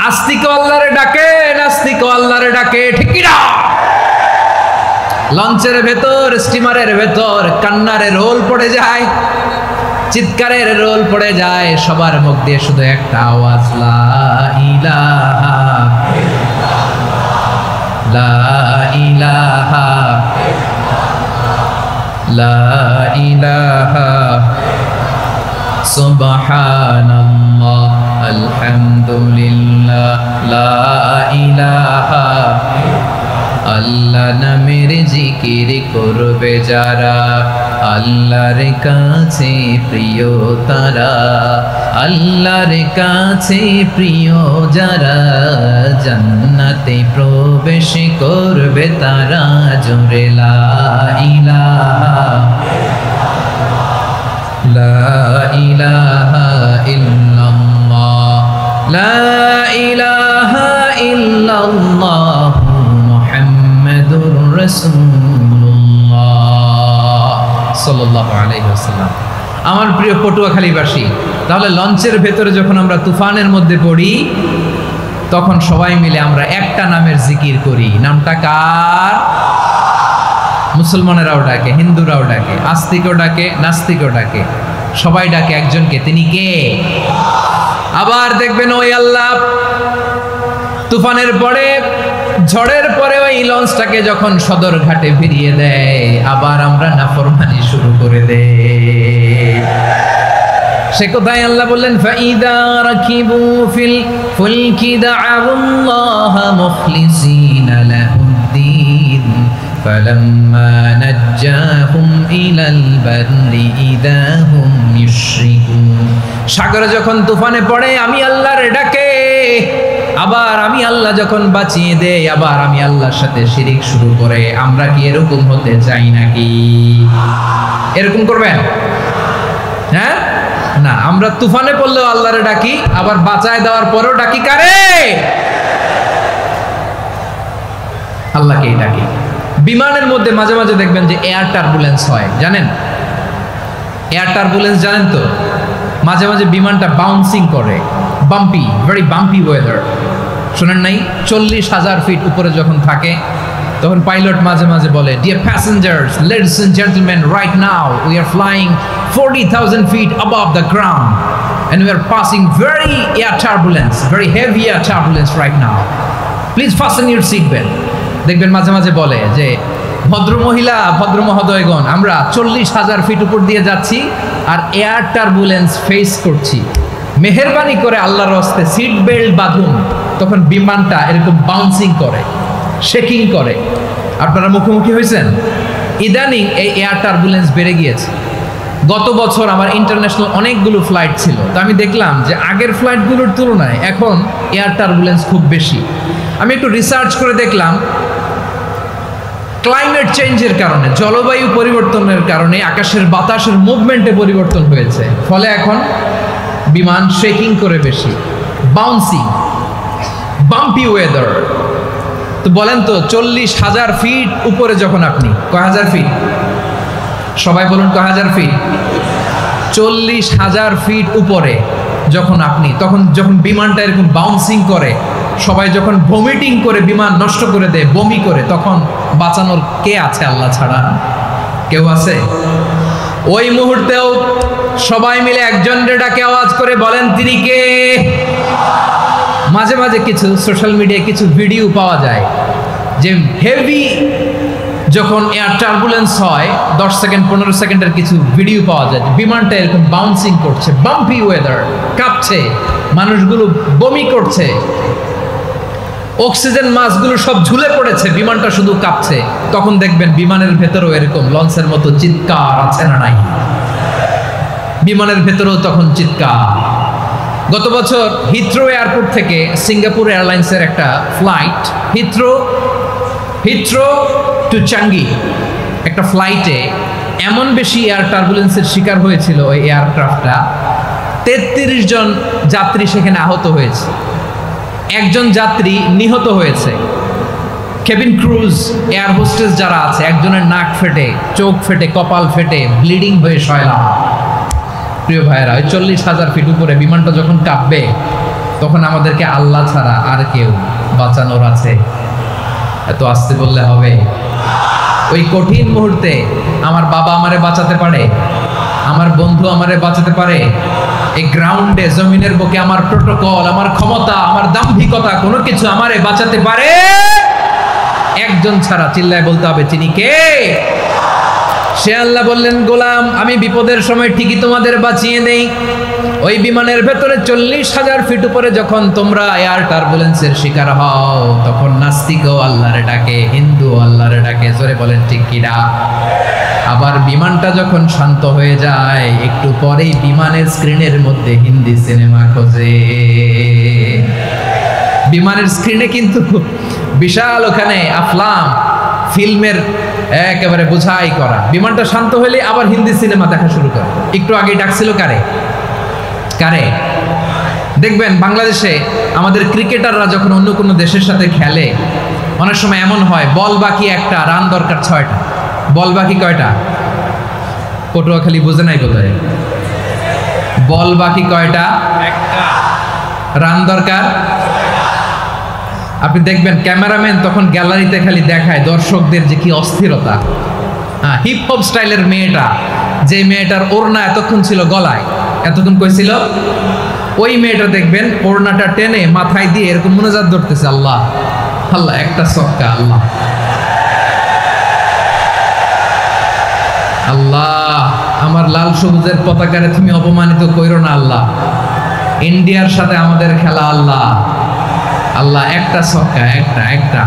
আস্তিকও আল্লাহরে ডাকে, নাস্তিকও আল্লাহরে ডাকে, ঠিক কিনা? লঞ্চের ভেতর, স্টিমারের ভেতর কান্নারে রোল পড়ে যায়, চিৎকারের রোল পড়ে যায়, সবার মুখ দিয়ে শুধু একটা আওয়াজ, লা ইলাহা লা ইলাহা লা ইলাহা সুবহানাল্লাহ আলহামদুলিল্লাহ লা ইলাহা। আল্লাহ নামের জিকির করবে যারা, আল্লাহর কাছে প্রিয় তারা, আল্লাহর কাছে প্রিয় যারা, জান্নাতে প্রবেশ করবে তারা। জোরে লা ইলাহা লা ইলাহা ইল্লাল্লাহ লা ইলাহা ইল্লাল্লাহ মুহাম্মাদুর রাসূলুল্লাহ সাল্লাল্লাহু আলাইহি ওয়াসাল্লাম। আমার প্রিয় পটুয়াখালীবাসী, তাহলে লঞ্চের ভেতরে যখন আমরা তুফানের মধ্যে পড়ি তখন সবাই মিলে আমরা একটা নামের জিকির করি। নামটা কার? মুসলমানেরাও ডাকে, হিন্দুরাও ডাকে, আস্তিকও ডাকে, নাস্তিকও ডাকে, সবাই ডাকে একজনকে, তিনি কে? আবার দেখবেন ওই আল্লাহ তুফানের পরে ঝড়ের পরে ওই লঞ্চটাকে যখন সদর ঘাটে ফিরিয়ে দেয়, আবার আমরা নাফরমানি শুরু করে দেই। সে কোথায় আল্লাহ বললেন, ফাইদা রাকিবু ফিল ফুলকি দা'আউল্লাহ মুখলিসিনা লাহুদ্দিন ফালাম্মা নাজ্জাহুম ইলাল বাররি ইযা হুম ইউশরিকুন। সাগরে যখন তুফানে পড়ে আমি আল্লাহর ডাকে, আবার আমি আল্লাহ যখন বাঁচিয়ে দেই, আবার আমি আল্লাহর সাথে শিরিক শুরু করে। আমরা কি এরকম হতে চাই নাকি? এরকম করবেন? হ্যাঁ না, আমরা তুফানে পড়লেও আল্লাহরে ডাকি, আবার বাঁচায় দেওয়ার পরেও ডাকি কারে? আল্লাহকেই ডাকি। বিমানের মধ্যে মাঝে মাঝে দেখবেন যে এয়ার টার্বুলেন্স হয়, জানেন? এয়ার টার্বুলেন্স জানেন তো? মাঝে মাঝে বিমানটা বাউন্সিং করে, বাম্পি, ভেরি বাম্পি ওয়েদার। শোনেন নাই? 40,000 ফিট উপরে যখন থাকে তখন পাইলট মাঝে মাঝে বলে, dear passengers, ladies and gentleman, right now we are flying 40,000 feet above the ground and we are passing very air turbulence, very heavy air turbulence right now. Please fasten your seat belt. দেখবেন মাঝে মাঝে বলে যে, ভদ্র মহিলা, ভদ্র মহোদয়গণ, আমরা 40,000 ফিট উপর দিয়ে যাচ্ছি আর এয়ার টার্বুলেন্স ফেস করছি, মেহেরবানি করে আল্লাহর রাস্তে সিট বেল্ট বাঁধুন। তখন বিমানটা এরকম বাউন্সিং করে, শেকিং করে। আপনারা মুখোমুখি হয়েছেন? ইদানিং এই এয়ার টার্বুলেন্স বেড়ে গিয়েছে। গত বছর আমার ইন্টারন্যাশনাল অনেকগুলো ফ্লাইট ছিল, তো আমি দেখলাম যে আগের ফ্লাইটগুলোর তুলনায় এখন এয়ার টার্বুলেন্স খুব বেশি। আমি একটু রিসার্চ করে দেখলাম, ক্লাইমেট চেঞ্জের কারণে, জলবায়ু পরিবর্তনের কারণে আকাশের বাতাসের মুভমেন্টে পরিবর্তন হয়েছে, ফলে এখন বিমান শেকিং করে বেশি, বাউন্সিং, বাম্পি ওয়েদার। তো বলেন তো, 40,000 ফিট উপরে যখন আপনি, কয় হাজার ফিট? সবাই বলুন, কয় হাজার ফিট? 40,000 ফিট উপরে যখন আপনি, তখন যখন বিমানটা এরকম বাউন্সিং করে, সবাই যখন ভমিটিং করে বিমান নষ্ট করে দেয়, বমি করে, তখন বাঁচানোর কে আছে আল্লাহ ছাড়া? কেউ আছে? ওই মুহূর্তেও সবাই মিলে একজনের ডাকে আওয়াজ করে বলেন, তিনি কে? মাঝে মাঝে কিছু সোশ্যাল মিডিয়ায় কিছু ভিডিও পাওয়া যায় যে হেভি যখন এয়ার টার্বুলেন্স হয়, 10 সেকেন্ড 15 সেকেন্ডের কিছু ভিডিও পাওয়া যায়, বিমানটা এরকম বাউন্সিং করছে, বাম্পি ওয়েদার, কাঁপছে, মানুষগুলো বমি করছে, অক্সিজেন মাস্কগুলো সব ঝুলে পড়েছে, বিমানটা শুধু কাঁপছে। তখন দেখবেন বিমানের ভেতরেও এরকম লঞ্চের মতো চিৎকার আছে না নাই? বিমানের ভেতরেও তখন চিৎকার। গত বছর হিথ্রো এয়ারপোর্ট থেকে সিঙ্গাপুর এয়ারলাইন্সের একটা ফ্লাইট, হিথ্রো টু চাঙ্গি, একটা ফ্লাইটে এমন বেশি এয়ার টার্বুলেন্সের শিকার হয়েছিল ওই এয়ারক্রাফটটা, 33 জন যাত্রী সেখানে আহত হয়েছে, একজন যাত্রী নিহত হয়েছে। কেবিন ক্রুজ, এয়ার হোস্টেস যারা আছে, একজনের নাক ফেটে, চোখ ফেটে, কপাল ফেটে, ব্লিডিং হয়ে শয়লাম। প্রিয় ভাইয়েরা, ওই 40,000 ফিট উপরে বিমানটা যখন কাঁপবে, তখন আমাদেরকে আল্লাহ ছাড়া আর কেউ বাঁচানোর আছে? এত আস্তে বললে হবে? ওই কঠিন মুহূর্তে আমার বাবা আমারে বাঁচাতে পারে, আমার বন্ধু আমারে বাঁচাতে পারে। এই গ্রাউন্ডে, জমিনের বুকে আমার প্রোটোকল, আমার ক্ষমতা, আমার দাম্ভিকতা, কোনো কিছু আমারে বাঁচাতে পারে? একজন ছাড়া, চিল্লায় বলতে হবে, তিনি কে? সে আল্লাহ বললেন, গোলাম, আমি বিপদের সময় ঠিকই তোমাদের বাঁচিয়ে নেই। ওই বিমানের ভেতরে 40,000 ফিট উপরে যখন তোমরা এয়ার টার্বুলেন্সের শিকার হও, তখন নাস্তিকও আল্লাহরে ডাকে, হিন্দু আল্লাহরে ডাকে। জোরে বলেন ঠিক কিনা? আবার বিমানটা যখন শান্ত হয়ে যায়, একটু পরেই বিমানের স্ক্রিনের মধ্যে হিন্দি সিনেমা খোঁজে। বিমানের স্ক্রিনে কিন্তু বিশাল ওখানে আফলাম ফিল্মের একেবারে বোঝাই করা। বিমানটা শান্ত হলে আবার হিন্দি সিনেমা দেখা শুরু করে। একটু আগে ডাকছিল কারে? দেখবেন বাংলাদেশে আমাদের ক্রিকেটাররা যখন অন্য কোনো দেশের সাথে খেলে, অনেক সময় এমন হয়, বল বাকি একটা, রান দরকার 6টা। বল বাকি কয়টা? পটুয়াখালী বুঝে নাই বোধহয়। বল বাকি কয়টা? একটা। রান দরকার। আপনি দেখবেন ক্যামেরাম্যান তখন গ্যালারিতে খালি দেখায় দর্শকদের যে কি অস্থিরতা। হিপ হপ স্টাইলের মেয়েটা, যে মেয়েটার ওড়না এতক্ষণ ছিল গলায়, এতক্ষণ কইছিল, ওই মেয়েটা দেখবেন ওড়নাটা টেনে মাথায় দিয়ে এরকম মুনাজাত ধরতেছে, আল্লাহ আল্লাহ একটা ছক্কা। আল্লাহ আল্লাহ আমার লাল সবুজের পতাকারে তুমি অপমানিত কইরো না আল্লাহ। ইন্ডিয়ার সাথে আমাদের খেলা আল্লাহ। আল্লাহ একটা ছক্কা, একটা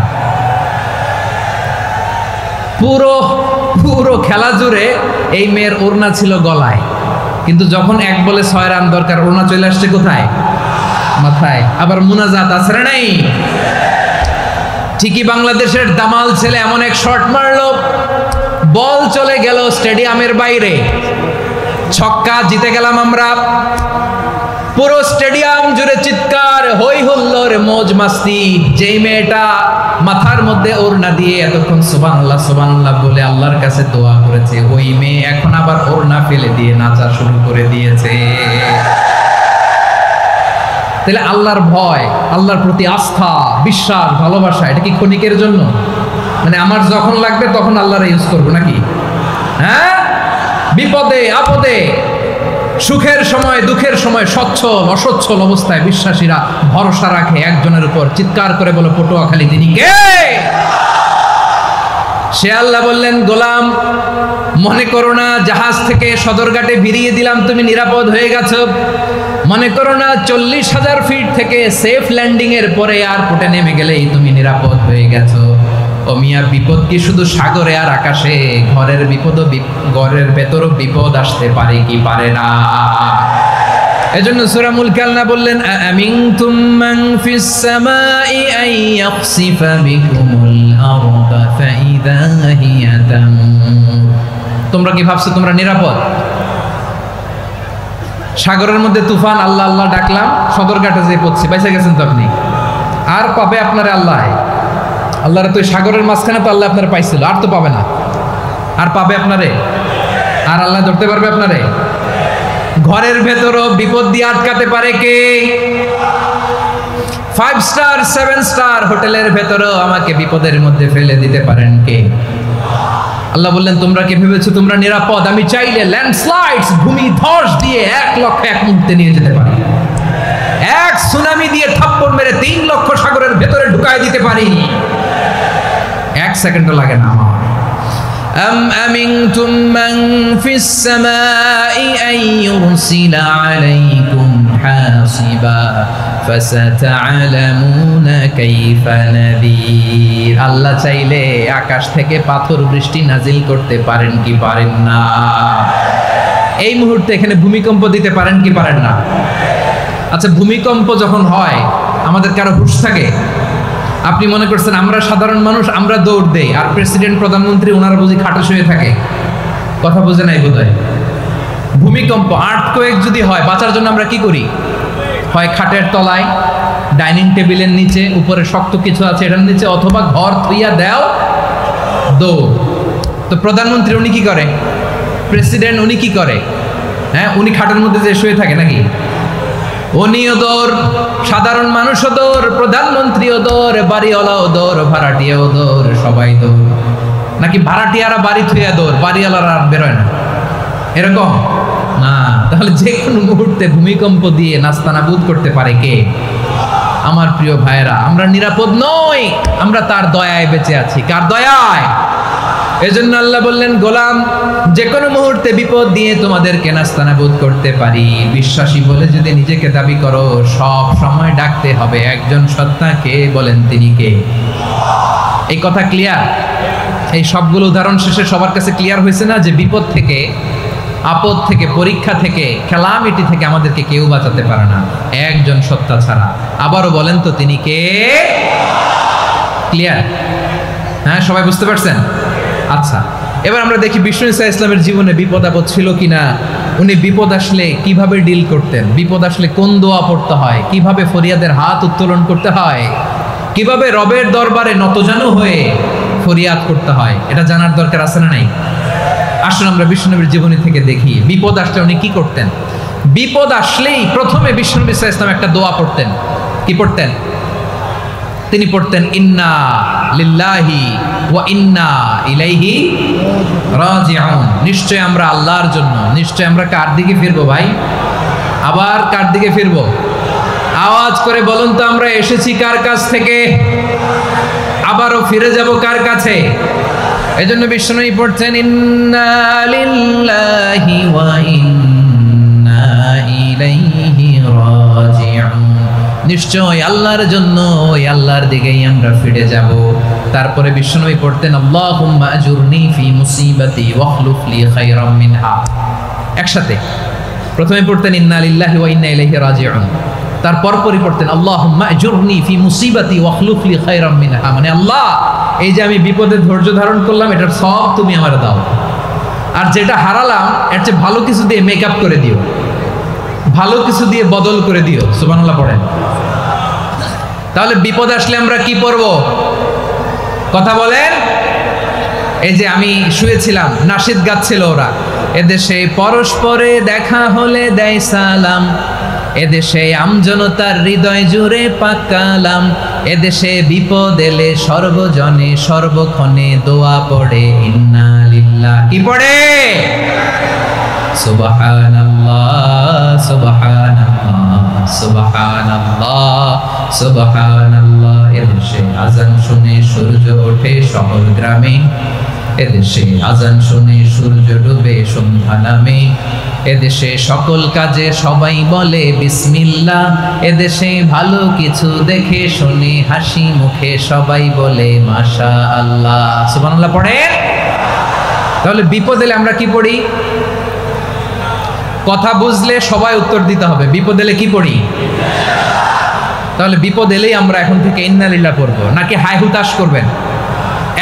পুরো পুরো খেলা জুড়ে এই মেয়ের ওড়না ছিল গলায়, কিন্তু যখন এক বলে 6 রান দরকার ওড়না চলে আসছে কোথায়? মাথায়। আবার মুনাজাত আছে না নাই? ঠিকই বাংলাদেশের দামাল ছেলে এমন এক শট মারলো, বল চলে গেল স্টেডিয়ামের বাইরে, ছক্কা, জিতে গেলাম আমরা। পুরো স্টেডিয়াম জুড়ে চিৎকার, হই হুল্লোড়, মौज মাস্তি। যেই মেয়েটা মাথার মধ্যে ওড়না দিয়ে এতক্ষণ সুবহানাল্লাহ সুবহানাল্লাহ বলে আল্লাহর কাছে দোয়া করেছে, ওই মেয়ে এখন আবার ওড়না ফেলে দিয়ে নাচা শুরু করে দিয়েছে। তাহলে আল্লাহর ভয়, আল্লাহর প্রতি আস্থা, বিশ্বাস, ভালোবাসা, এটা কি ক্ষণিকের জন্য? মানে আমার যখন লাগবে তখন আল্লাহর ইউজ করবো নাকি? হ্যাঁ, বিপদে আপদে, সুখের সময় দুঃখের সময় সচ্ছল অসচ্ছল অবস্থায় বিশ্বাসীরা ভরসা রাখে একজনের উপর। চিৎকার করে বলে পটুয়াখালী তিনি কে? সে আল্লাহ বললেন, গোলাম মনে করো না জাহাজ থেকে সদরঘাটে ভিড়িয়ে দিলাম তুমি নিরাপদ হয়ে গেছো। মনে করো না 40,000 ফিট থেকে সেফ ল্যান্ডিং এর পরে এয়ারপোর্টে নেমে গেলেই তুমি নিরাপদ হয়ে গেছো। ও মিয়া, বিপদ কি শুধু সাগরে আর আকাশে? ঘরের বিপদও, ঘরের ভেতরও বিপদ আসতে পারে কি পারে না? এজন্য সূরা মুলক আল্লাহ বললেন, আমিনতুম মান ফিস সামাই আন ইয়াখসিফা বিকুমুল আরদা ফাইদা হিয়া তামুর। তোমরা কি ভাবছো তোমরা নিরাপদ? সাগরের মধ্যে তুফান, আল্লাহ আল্লাহ ডাকলাম, সদরঘাটে যেয়ে পড়ছি, বাইসে গেছেন তো আপনি। আর পাবে আপনারা আল্লাহ? আল্লাহর তো সাগরের মাঝখানে তো আল্লাহ আপনারা পাইছিল, আর তো পাবে না। আর পাবে আপনারে? আর আল্লাহ ধরতে পারবে আপনারে? ঘরের ভেতরও বিপদ দিয়ে আটকাতে পারে কে? 5 স্টার 7 স্টার হোটেলের ভেতরও আমাকে বিপদের মধ্যে ফেলে দিতে পারেন কে? আল্লাহ বললেন, তোমরা কি ভেবেছো তোমরা নিরাপদ? আমি চাইলে ল্যান্ডস্লাইডস, ভূমি ধস দিয়ে 1 লক্ষ এক মুহূর্তে নিয়ে যেতে পারি। এক সুনামি দিয়ে থাপ্পড় মেরে 3 লক্ষ সাগরের ভেতরে ঢুকায় দিতে পারি। 1 সেকেন্ডও লাগে না আমার। আম আমিনতুম মান ফিস সামাই আন ইউরসিলা আলাইকুম হাসিবা ফাসাতা'লামুনা কাইফা নাযীর। আল্লাহ চাইলে আকাশ থেকে পাথর বৃষ্টি নাজিল করতে পারেন কি পারেন না? এই মুহূর্তে এখানে ভূমিকম্প দিতে পারেন কি পারেন না? আচ্ছা, ভূমিকম্প যখন হয় আমাদের কারো হুঁশ থাকে? আপনি মনে করছেন আমরা সাধারণ মানুষ, আমরা দৌড় দেই, আর প্রেসিডেন্ট প্রধানমন্ত্রী ওনারা বুঝি খাটে শুয়ে থাকে? কথা বুঝে নাই বোধহয়। ভূমিকম্প, আর্থকোয়েক যদি হয়, বাঁচার জন্য আমরা কি করি? হয় খাটের তলায়, ডাইনিং টেবিলের নিচে, উপরে শক্ত কিছু আছে এটার নিচে, অথবা ঘর থইয়া দেও দৌড়। তো প্রধানমন্ত্রী উনি কি করে? প্রেসিডেন্ট উনি কি করে? হ্যাঁ, উনি খাটের মধ্যে যে শুয়ে থাকে নাকি? উনিও দৌড়, সাধারণ মানুষও দৌড়, প্রধানমন্ত্রীও দৌড়, বাড়িওয়ালাও দৌড়, ভাড়াটিয়াও দৌড়, সবাই দৌড়। নাকি ভাড়াটিয়ারা বাড়ি থুইয়া দৌড়, বাড়িওয়ালারা আর বেরোয় না? এরকম না। তাহলে যে কোনো মুহূর্তে ভূমিকম্প দিয়ে নাস্তানাবুদ করতে পারে কে? আমার প্রিয় ভাইয়েরা, আমরা নিরাপদ নই, আমরা তার দয়ায় বেঁচে আছি। কার দয়ায়? এজন্য আল্লাহ বললেন, গোলাম যে কোনো মুহূর্তে বিপদ দিয়ে তোমাদেরকে নাস্তানাবুদ করতে পারি। বিশ্বাসী বলে যদি নিজেকে দাবি করো, সব সময় ডাকতে হবে একজন সত্তাকে। বলেন তিনি কে? এই কথা ক্লিয়ার? এই সবগুলো উদাহরণ শেষে সবার কাছে ক্লিয়ার হয়েছে না যে বিপদ থেকে, আপদ থেকে, পরীক্ষা থেকে, খেলামিটি থেকে আমাদেরকে কেউ বাঁচাতে পারে না একজন সত্তা ছাড়া। আবারও বলেন তো তিনি কে? ক্লিয়ার? হ্যাঁ, সবাই বুঝতে পারছেন? আচ্ছা, এবার আমরা দেখি বিষ্ণু ঈসা ইসলামের জীবনে বিপদ আপদ ছিল কিনা। উনি বিপদ আসলে কিভাবে ডিল করতেন, বিপদ আসলে কোন দোয়া পড়তে হয়, কিভাবে ফরিয়াদের হাত উত্তোলন করতে হয়, কিভাবে রবের দরবারে নতজানু হয়ে ফরিয়াদ করতে হয়, এটা জানার দরকার আছে না নাই? আসুন আমরা বিষ্ণুনবীর জীবনী থেকে দেখি বিপদ আসলে উনি কি করতেন। বিপদ আসলেই প্রথমে বিষ্ণু ঈসা ইসলাম একটা দোয়া পড়তেন। কি পড়তেন? তিনি পড়তেন, ইন্না লিল্লাহি ওয়া ইন্না ইলাইহি রাজিউন। নিশ্চয় আমরা আল্লাহর জন্য, নিশ্চয় আমরা কার দিকে ফিরবো ভাই? আবার কার দিকে ফিরবো? আওয়াজ করে বলুন তো, আমরা এসেছি কার কাছ থেকে? আবারও ফিরে যাব কার কাছে? এজন্য বিশ্বনবী পড়ছেন ইন্না লিল্লাহি ওয়া ইন্না ইলাইহি রাজিউন। নিশ্চয় আল্লাহর জন্য, ওই আল্লাহর দিকেই আমরা ফিরে যাব। তারপরে বিশ্বনবী পড়তেন আল্লাহুম্মা আজুরনি ফি মুসিবাতি ওয়াখলুফ লি খায়রাম মিনহা। একসাথে প্রথমে পড়তেন ইন্না লিল্লাহি ওয়া ইন্না ইলাইহি রাজিউন, তারপর পড়তেন আল্লাহুম্মা আজুরনি ফি মুসিবাতি ওয়াখলুফ লি খায়রাম মিনহা, মানে আল্লাহ এই যে আমি বিপদে ধৈর্য ধারণ করলাম এটার সব তুমি আমারে দাও, আর যেটা হারালাম এর চেয়ে ভালো কিছু দিয়ে মেকআপ করে দিও, ভালো কিছু দিয়ে বদল করে দিও। সুবহানাল্লাহ পড়েন। তাহলে বিপদ আসলে আমরা কি পড়ব? কথা বলেন। এই যে আমি শুয়েছিলাম, নাশিদ গাচ্ছিল ওরা, এদেশে পরস্পরে দেখা হলে দেয় সালাম, এদেশে আমজনতার হৃদয় জুড়ে পাকালাম, এদেশে বিপদ এলে সর্বজনে সর্বক্ষণে দোয়া পড়ে ইন্না লিল্লাহ। কি পড়ে? সুবহানাল্লাহ সুবহানাল্লাহ সুবহানাল্লাহ সুবহানাল্লাহ। এদেশে আজান শুনে সূর্য ওঠে শহর গ্রামে, এদেশে আজান শুনে সূর্য ডুবে সন্ধ্যা নামে, এদেশে সকল কাজে সবাই বলে বিসমিল্লাহ, এদেশে ভালো কিছু দেখে শুনে হাসি মুখে সবাই বলে মাশাআল্লাহ। সুবহানাল্লাহ পড়ে। তাহলে বিপদ এলে আমরা কি পড়ি? কথা বুঝলে সবাই উত্তর দিতে হবে, বিপদ এলে কি পড়ি? তাহলে বিপদ এলেই আমরা এখন থেকে ইন্না লিল্লাহ পড়বো, নাকি হাই হুতাশ করবেন?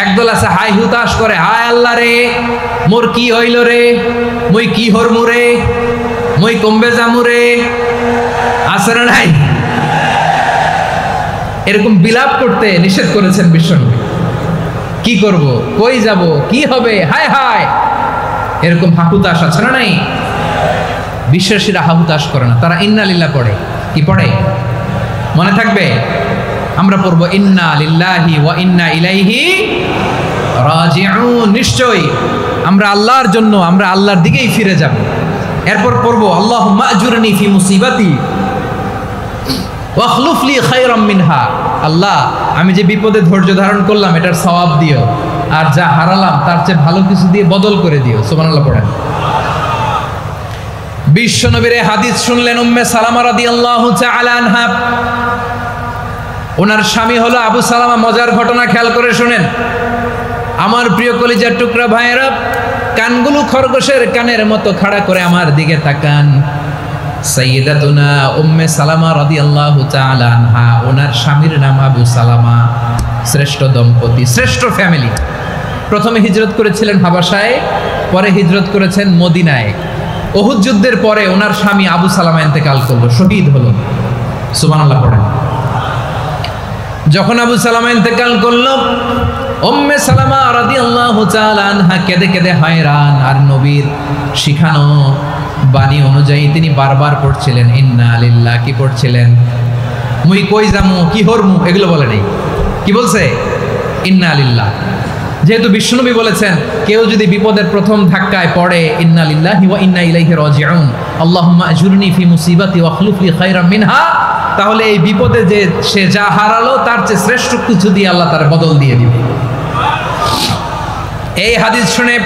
একদল আছে হাই হুতাশ করে, হায় আল্লাহ রে মোর কি হইল রে, মুই কি হরমু রে, মুই কমবে জামু রে, আছে না নাই? এরকম বিলাপ করতে নিষেধ করেছেন বিশ্বনবী। কি করব, কই যাব, কি হবে, হায় হায়, এরকম হাহুতাশ আছে না নাই? বিশ্বাসীরা হাহুতাশ করে না, তারা ইন্না লিল্লাহ পড়ে। কি পড়ে মনে থাকবে? আমরা পড়বো ইন্না লিল্লাহি ওয়া ইন্না ইলাইহি রাজিউন। নিশ্চয়ই আমরা আল্লাহর জন্য, আমরা আল্লাহর দিকেই ফিরে যাব। এরপর পড়বো আল্লাহুম্মা আজুরনি ফি মুসিবাতি ওয়াখলুফ লি খায়রাম মিনহা। আল্লাহ আমি যে বিপদে ধৈর্য ধারণ করলাম এটার সওয়াব দিও, আর যা হারালাম তার চেয়ে ভালো কিছু দিয়ে বদল করে দিও। সুবহানাল্লাহ পড়েন। বিশ্বনবীর হাদিস শুনলেন উম্মে সালামা রাদিয়াল্লাহু তাআলা আনহা, ওনার স্বামী হলো আবু সালামা। মজার ঘটনা খেয়াল করে শুনেন আমার প্রিয় কলিজার টুকরা ভাইয়েরা, কানগুলো খরগোশের কানের মতো খাড়া করে আমার দিকে তাকান। সাইয়্যিদাতুনা উম্মে সালামা রাদিয়াল্লাহু তাআলা আনহা, ওনার স্বামীর নাম আবু সালামা। শ্রেষ্ঠ দম্পতি, শ্রেষ্ঠ ফ্যামিলি। প্রথমে হিজরত করেছিলেন হাবাসায়, পরে হিজরত করেছেন মদিনায়। উহুদ যুদ্ধের পরে ওনার স্বামী আবু সালামা ইন্তেকাল করলো, শহীদ হলো। সুবহানাল্লাহ পড়েন। যখন আবু সালামা ইন্তেকাল করলো, উম্মে সালামা রাদিয়াল্লাহু তাআলা আনহা কেঁদে কেঁদে হয়রান। আর নবীর শিখানো বাণী অনুযায়ী তিনি বারবার পড়ছিলেন ইন্না লিল্লাহ। কি পড়ছিলেন? মুই কই যামু, কি হরমু, এগুলো বলে নেই। কি বলছে? ইন্না লিল্লাহ। যেহেতু বিশ্বনবী বলেছেন কেউ যদি বিপদের প্রথম ধাক্কায় পড়ে ইন্না লিল্লাহি ওয়া ইন্না ইলাইহি রাজিউন, আল্লাহুম্মা আজুরনি ফি মুসিবাতি ওয়াখলুফ লি খায়রাম মিনহা, তাহলে এই বিপদে যে সে যা হারালো তার চেয়ে শ্রেষ্ঠ কিছু দিয়ে আল্লাহ তার বদল দিয়ে দিবে। এই হাদিস শুনে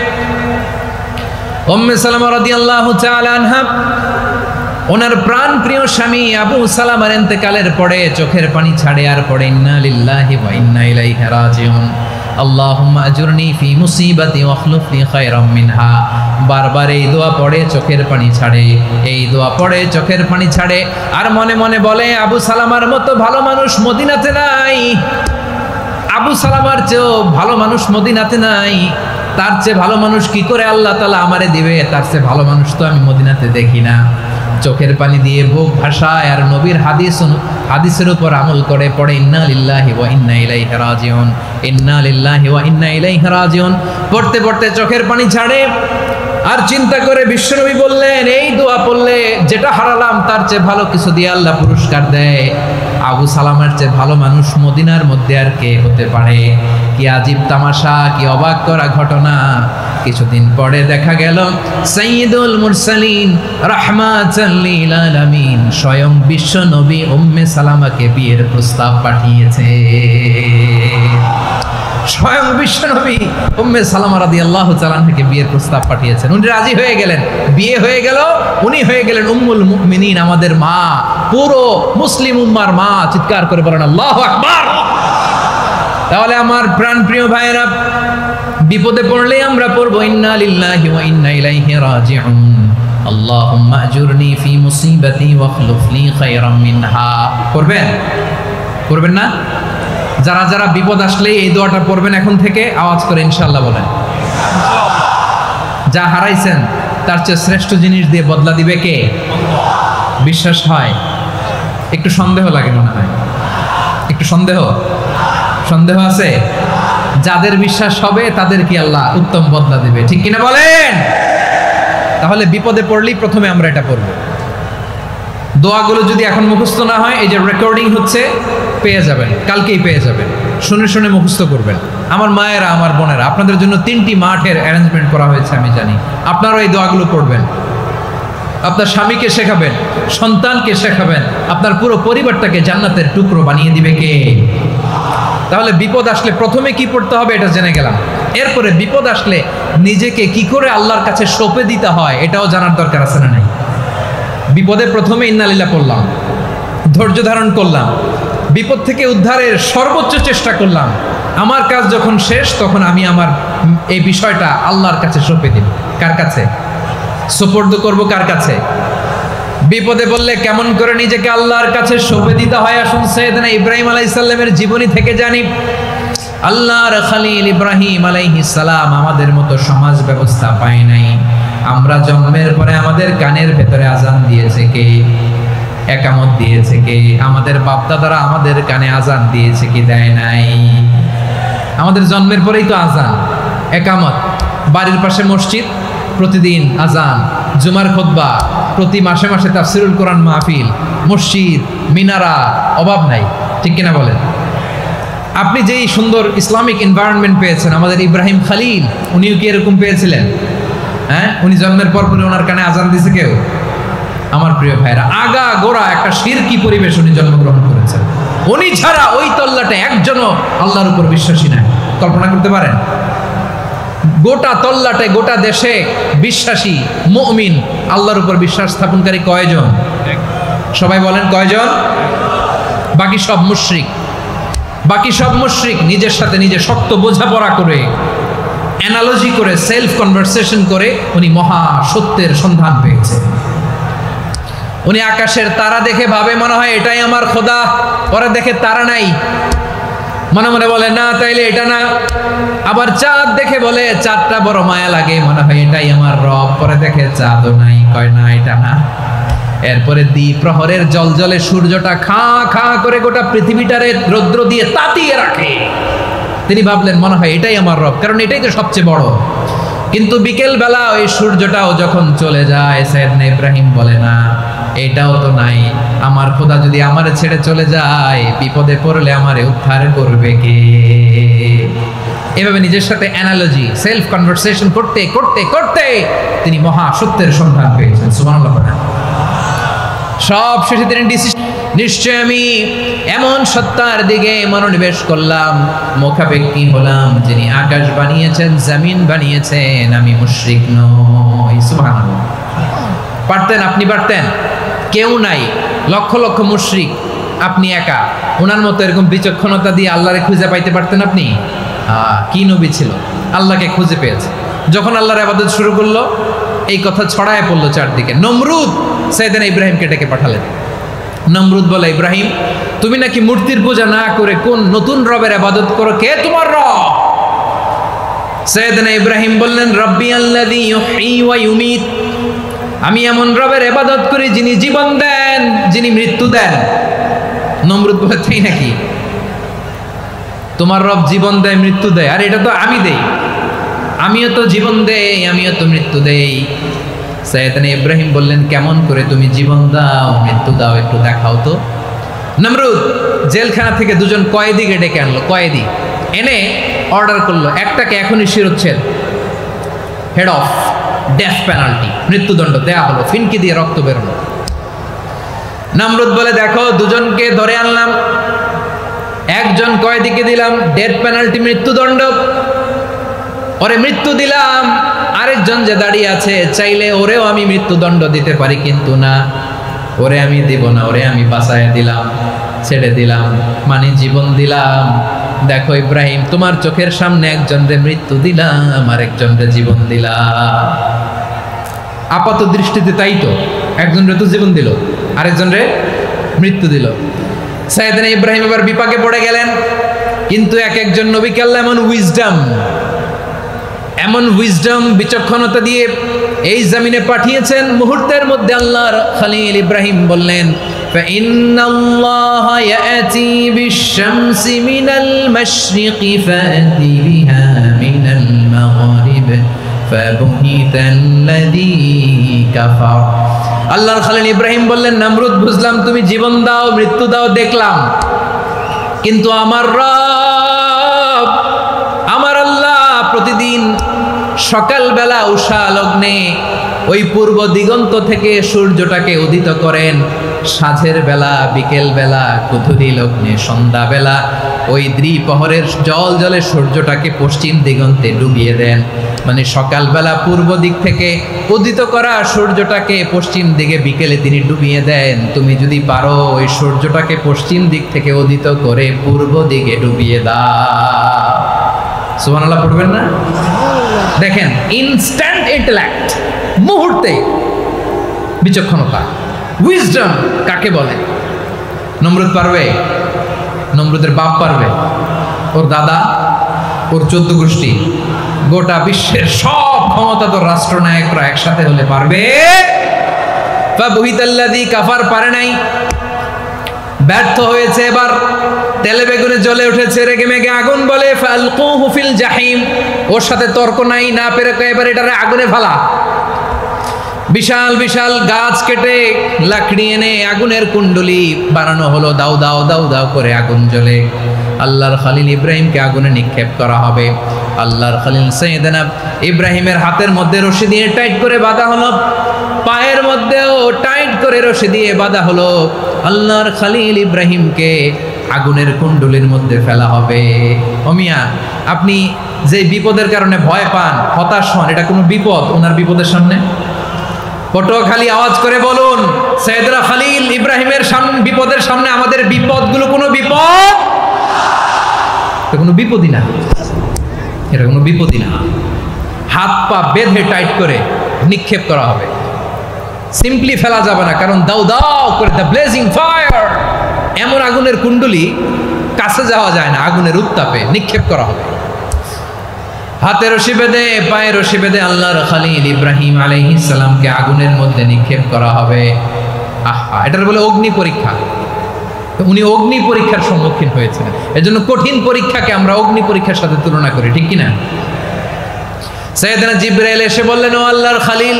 উম্মে সালামা রাদিয়াল্লাহু তাআলা আনহা, ওনার প্রাণ প্রিয় স্বামী আবু সালামার ইন্তেকালের পরে চোখের পানি ছাড়ে আর পড়ে ইন্না লিল্লাহি ওয়া ইন্না ইলাইহি রাজিউন, আল্লাহুম্মা আজুরনি ফি মুসিবাতি ওয়াখলুফ লি খায়রাম মিনহা। বারবার এই দোয়া পড়ে চোখের পানি ছাড়ে, এই দোয়া পড়ে চোখের পানি ছাড়ে, আর মনে মনে বলে আবু সালামার মতো ভালো মানুষ মদিনাতে নাই, আবু সালামার চেয়েও ভালো মানুষ মদিনাতে নাই, তার চেয়ে ভালো মানুষ কি করে আল্লাহ তাআলা আমারে দিবে, তার চেয়ে ভালো মানুষ তো আমি মদিনাতে দেখি না। চোখের পানি দিয়ে বুক ভাসায় আর নবীর হাদিসের উপর আমল করে পড়ে ইন্না লিল্লাহি ওয়া ইন্না ইলাইহি রাজিউন, ইন্না লিল্লাহি ওয়া ইন্না ইলাইহি রাজিউন। পড়তে পড়তে চোখের পানি ছাড়ে আর চিন্তা করে বিশ্বনবী বললেন এই দোয়া পড়লে যেটা হারালাম তার চেয়ে ভালো কিছু দিয়ে আল্লাহ পুরস্কার দেয়। আবু সালামের চেয়ে ভালো মানুষ মদিনার মধ্যে আর কে হতে পারে? কি আজীব তামাশা, কি অবাক করা ঘটনা। কিছুদিন পরে দেখা গেল সাইয়্যিদুল মুরসালিন রাহমাতাল লিল আলামিন স্বয়ং বিশ্ব নবী উম্মে সালামাকে বিয়ের প্রস্তাব পাঠিয়েছে। স্বয়ং বিশ্বনবী উম্মে সালামা রাদিয়াল্লাহু তাআলা আনহাকে বিয়ের প্রস্তাব পাঠিয়েছেন। উনি রাজি হয়ে গেলেন, বিয়ে হয়ে গেল, উনি হয়ে গেলেন উম্মুল মুমিনিন, আমাদের মা, পুরো মুসলিম উম্মার মা। চিৎকার করে বলেন আল্লাহু আকবার। তাহলে আমার প্রাণপ্রিয় ভাইয়েরা, বিপদে পড়লে আমরা পড়বো ইন্না লিল্লাহি ওয়া ইন্না ইলাইহি রাজিউন, আল্লাহুম্মা আজুরনি ফি মুসিবাতি ওয়াখলুফ লি খায়রাম মিনহা। করবেন? করবেন না? যারা যারা বিপদ আসলে এই দোয়াটা পড়বেন এখন থেকে, আওয়াজ করে ইনশাআল্লাহ বলেন। যা হারাইছেন তার চেয়ে শ্রেষ্ঠ জিনিস দিয়ে বদলা দিবে কে? বিশ্বাস হয়? একটু সন্দেহ লাগে মনে হয়, একটু সন্দেহ আছে? যাদের বিশ্বাস হবে তাদের কি আল্লাহ উত্তম বদলা দিবে, ঠিক কিনা বলেন? তাহলে বিপদে পড়লেই প্রথমে আমরা এটা পড়ব। দোয়াগুলো যদি এখন মুখস্থ না হয়, এই যে রেকর্ডিং হচ্ছে, পেয়ে যাবেন, কালকেই পেয়ে যাবেন। শুনে শুনে মুখস্থ করবেন। আমার মায়েরা, আমার বোনেরা, আপনাদের জন্য 3টি মাঠের অ্যারেঞ্জমেন্ট করা হয়েছে, আমি জানি। আপনারাও এই দোয়াগুলো পড়বেন, আপনার স্বামীকে শেখাবেন, সন্তানকে শেখাবেন, আপনার পুরো পরিবারটাকে জান্নাতের টুকরো বানিয়ে দিবে কে? তাহলে বিপদ আসলে প্রথমে কি পড়তে হবে এটা জেনে গেলাম। এরপরে বিপদ আসলে নিজেকে কি করে আল্লাহর কাছে সঁপে দিতে হয় এটাও জানার দরকার আছে না নাই? বিপদে প্রথমে ইন্নালিল্লাহ পড়লাম, ধৈর্য ধারণ করলাম, বিপদ থেকে উদ্ধারের সর্বোচ্চ চেষ্টা করলাম। আমার কাজ যখন শেষ, তখন আমি আমার এই বিষয়টা আল্লাহর কাছে সঁপে দিব। কার কাছে সুপর্দ করব? কার কাছে? বিপদে বললে কেমন করে নিজেকে আল্লাহর কাছে সঁপে দিতে হয়, আসুন সাইয়েদনা ইব্রাহিম আলাইহিস সালামের জীবনী থেকে জানি। আল্লাহর খলিল ইব্রাহিম আলাইহিস সালাম আমাদের মতো সমাজ ব্যবস্থা পায় নাই। আমরা জন্মের পরে আমাদের কানের ভেতরে আজান দিয়েছে কে? একামত দিয়েছে কে? আমাদের বাপদাদারা আমাদের কানে আজান দিয়েছে কি? দেয় নাই। আমাদের জন্মের পরেই তো আজান, একামত, বাড়ির পাশে মসজিদ, প্রতিদিন আজান, জুমার খুতবা, প্রতি মাসে মাসে তাফসিরুল কোরআন মাহফিল, মসজিদ, মিনারা, অভাব নাই, ঠিক কিনা বলেন? আপনি যেই সুন্দর ইসলামিক এনভায়রনমেন্ট পেয়েছেন, আমাদের ইব্রাহিম খলিল উনিও কি এরকম পেয়েছিলেন? হ্যাঁ, উনি জন্মের পর পরে ওনার কানে আজান দিয়েছে কেউ? আমার প্রিয় ভাইরা, আগা গোড়া একটা শিরকি পরিবেশ উনি জন্মগ্রহণ করেছেন। উনি ছাড়া ওই তল্লাটে একজনও আল্লাহর উপর বিশ্বাসী নাই। কল্পনা করতে পারেন? গোটা তল্লাটে, গোটা দেশে বিশ্বাসী মুমিন, আল্লাহর উপর বিশ্বাস স্থাপনকারী কয়জন? সবাই বলেন কয়জন? বাকি সব মুশরিক। বাকি সব মুশরিক নিজের সাথে নিজে শক্ত বোঝাপড়া করে, অ্যানালজি করে, সেলফ কনভারসেশন করে উনি মহা সত্যের সন্ধান পেয়েছে। উনি আকাশের তারা দেখে ভাবে মনে হয় এটাই আমার খোদা, পরে দেখে তারা নাই, মনে মনে বলে না তাইলে এটা না। আবার চাঁদ দেখে বলে চাঁদটা বড় মায়া লাগে, মনে হয় এটাই আমার রব, পরে দেখে চাঁদও নাই, কয় না এটা না। এরপরে দ্বীপ প্রহরের জলজলে সূর্যটা খা খা করে গোটা পৃথিবীটারে রৌদ্র দিয়ে তাতিয়ে রাখে। তিনি ভাবলেন মনে হয় এটাই আমার রব, কারণ এটাই তো সবচেয়ে বড়। কিন্তু বিকেল বেলা ওই সূর্যটাও যখন চলে যায়, সাইয়েদনা ইব্রাহিম বলে না এটাও তো নাই, আমার খোদা যদি আমারে ছেড়ে চলে যায়, বিপদে পড়লে আমারে উদ্ধার করবে কে? এভাবে নিজের সাথে অ্যানালজি, সেলফ কনভারসেশন করতে করতে করতে তিনি মহা সত্যের সন্ধান পেয়েছেন। সুবহানাল্লাহ। সব শেষে তিনি নিশ্চয় আমি এমন সত্তার দিকে মনোনিবেশ করলাম, মুখাপেক্ষী হলাম, যিনি আকাশ বানিয়েছেন, জমিন বানিয়েছেন, আমি মুশরিক নই। সুবহানাল্লাহ। পারতেন? আপনি পারতেন? কেউ নাই, লক্ষ লক্ষ মুশরিক, আপনি একা। ওনার মতো এরকম বিচক্ষণতা দিয়ে আল্লাহরে খুঁজে পাইতে পারতেন আপনি? কি নবী ছিল, আল্লাহকে খুঁজে পেয়েছে। যখন আল্লাহর ইবাদত শুরু করলো, এই কথা ছড়ায় পড়লো চারদিকে। নমরুদ সাইয়েদনা ইব্রাহিমকে ডেকে পাঠালেন। নমরুদ বলে, ইব্রাহিম তুমি নাকি মূর্তির পূজা না করে কোন নতুন রবের ইবাদত করো, কে তোমার রব? সাইয়েদনা ইব্রাহিম বললেন, রব্বি আল্লাযী ইউহয়ী ওয়া ইউমীত, আমি এমন রবের ইবাদত করি যিনি জীবন দেন, যিনি মৃত্যু দেন। নমরুদ বলে, তাই নাকি? তোমার রব জীবন দেয়, মৃত্যু দেয়, আর এটা তো আমি দেই, আমিও তো জীবন দেই, আমিও তো মৃত্যু দেই। সাইয়েদনা ইব্রাহিম বললেন, কেমন করে তুমি জীবন দাও, মৃত্যু দাও, একটু দেখাও তো। নমরুদ জেলখানা থেকে দুজন কয়েদিকে ডেকে আনলো, কয়েদি এনে অর্ডার করলো একটাকে এখনই শিরোচ্ছেদ, হেড অফ, ডেথ পেনাল্টি, মৃত্যুদণ্ড দেয়া হলো, ফিনকি দিয়ে রক্ত বেরোনো। নমরুদ বলে দেখো দুজনকে ধরে আনলাম, একজন কয়েদিকে দিলাম ডেথ পেনাল্টি, মৃত্যুদণ্ড, ওরে মৃত্যু দিলাম, আরেকজন যে দাঁড়িয়ে আছে চাইলে ওরেও আমি মৃত্যুদণ্ড দিতে পারি, কিন্তু না, ওরে আমি দিব না, ওরে আমি বাঁচায় দিলাম, ছেড়ে দিলাম, মানে জীবন দিলাম। দেখো ইব্রাহিম, তোমার চোখের সামনে একজনরে মৃত্যু দিলাম, আরেকজনরে জীবন দিলাম। আপাত দৃষ্টিতে তাই তো, একজনরে তো জীবন দিল, আরেকজনরে মৃত্যু দিল। সাইয়েদনা ইব্রাহিম এবার বিপাকে পড়ে গেলেন, কিন্তু এক একজন নবীকে আল্লাহ এমন উইজডম বিচক্ষণতা দিয়ে এই জমিনে পাঠিয়েছেন, মুহূর্তের মধ্যে আল্লাহর খলিল ইব্রাহিম বললেন ফাইন্নাল্লাহা ইয়াতি বিশ-শামসি মিনাল মাশরিকি ফাতি বিহা মিনাল মাগরিব ফাবুহিতাল্লাযী কাফার। আল্লাহর খলিল ইব্রাহিম বললেন, নমরুদ বুঝলাম তুমি জীবন দাও, মৃত্যু দাও, দেখলাম, কিন্তু আমার রব, আমার আল্লাহ প্রতিদিন সকালবেলা উষা লগ্নে ওই পূর্ব দিগন্ত থেকে সূর্যটাকে উদিত করেন, সাঁঝের বেলা, বিকেল বেলা, কুথুরি লগ্নে, সন্ধ্যাবেলা ওই দ্বিপ্রহরের জলে সূর্যটাকে পশ্চিম দিগন্তে ডুবিয়ে দেন। মানে সকালবেলা পূর্ব দিক থেকে উদিত করা সূর্যটাকে পশ্চিম দিকে বিকেলে তিনি ডুবিয়ে দেন। তুমি যদি পারো ওই সূর্যটাকে পশ্চিম দিক থেকে উদিত করে পূর্ব দিকে ডুবিয়ে দাও। সুবহানাল্লাহ পড়বেন না? দেখেন, ইনস্ট্যান্ট ইন্টেলেক্ট, মুহূর্তে বিচক্ষণতা, উইজডম কাকে বলে? নমরুদ পারবে? নমরুদের বাপ পারবে? ওর দাদা, ওর 14 গোষ্ঠী, গোটা বিশ্বের সব ক্ষমতাধর রাষ্ট্রনায়করা একসাথে হলে পারবে? ফাবুহিতাল্লাযী কাফার পারে নাই, ব্যর্থ হয়েছে। এবার তেলে বেগুনে জ্বলে উঠেছে, রেগে মেগে আগুন বলে ফালকুহু ফিল জাহিম। ওর সাথে তর্ক নাই, না পেরে এবার এটারে আগুনে ফেলা। বিশাল বিশাল গাছ কেটে লাকড়ি এনে আগুনের কুণ্ডলি বানানো হলো, দাও দাও দাও দাও করে আগুন জ্বলে। আল্লাহর খলিল ইব্রাহিমকে আগুনে নিক্ষেপ করা হবে। আল্লাহর খলিল সাইয়েদনা ইব্রাহিমের হাতের মধ্যে রশি দিয়ে টাইট করে বাঁধা হলো, পায়ের মধ্যেও টাইট করে রশি দিয়ে বাঁধা হলো। আল্লাহর খলিল ইব্রাহিমকে আগুনের কুণ্ডলির মধ্যে ফেলা হবে। ওমিয়া, আপনি যে বিপদের কারণে ভয় পান, হতাশ হন, এটা কোনো বিপদ ওনার বিপদের সামনে? পটুয়াখালী আওয়াজ করে বলুন, সাইয়েদনা খলিল ইব্রাহিমের বিপদের সামনে আমাদের বিপদগুলো কোনো বিপদ? এটা কোনো বিপদই না, এটা কোনো বিপদই না। হাত পা বেঁধে টাইট করে নিক্ষেপ করা হবে, সিম্পলি ফেলা যাবে না, কারণ দাও দাও করে দ্য ব্লেজিং ফায়ার, এমন আগুনের কুণ্ডলি, কাছে যাওয়া যায় না, আগুনের উত্তাপে নিক্ষেপ করা হবে। হাতে রশি বেঁধে, পায়ে রশি বেঁধে আল্লাহর খলিল ইব্রাহিম আলাইহিস সালামকে আগুনের মধ্যে নিক্ষেপ করা হবে। আহা, এটার বলে অগ্নি পরীক্ষা। উনি অগ্নি পরীক্ষার সম্মুখীন হয়েছেন, এজন্য কঠিন পরীক্ষাকে আমরা অগ্নি পরীক্ষার সাথে তুলনা করি, ঠিক কিনা? সাইয়েদনা জিবরাইল এসে বললেন, ও আল্লাহর খলিল,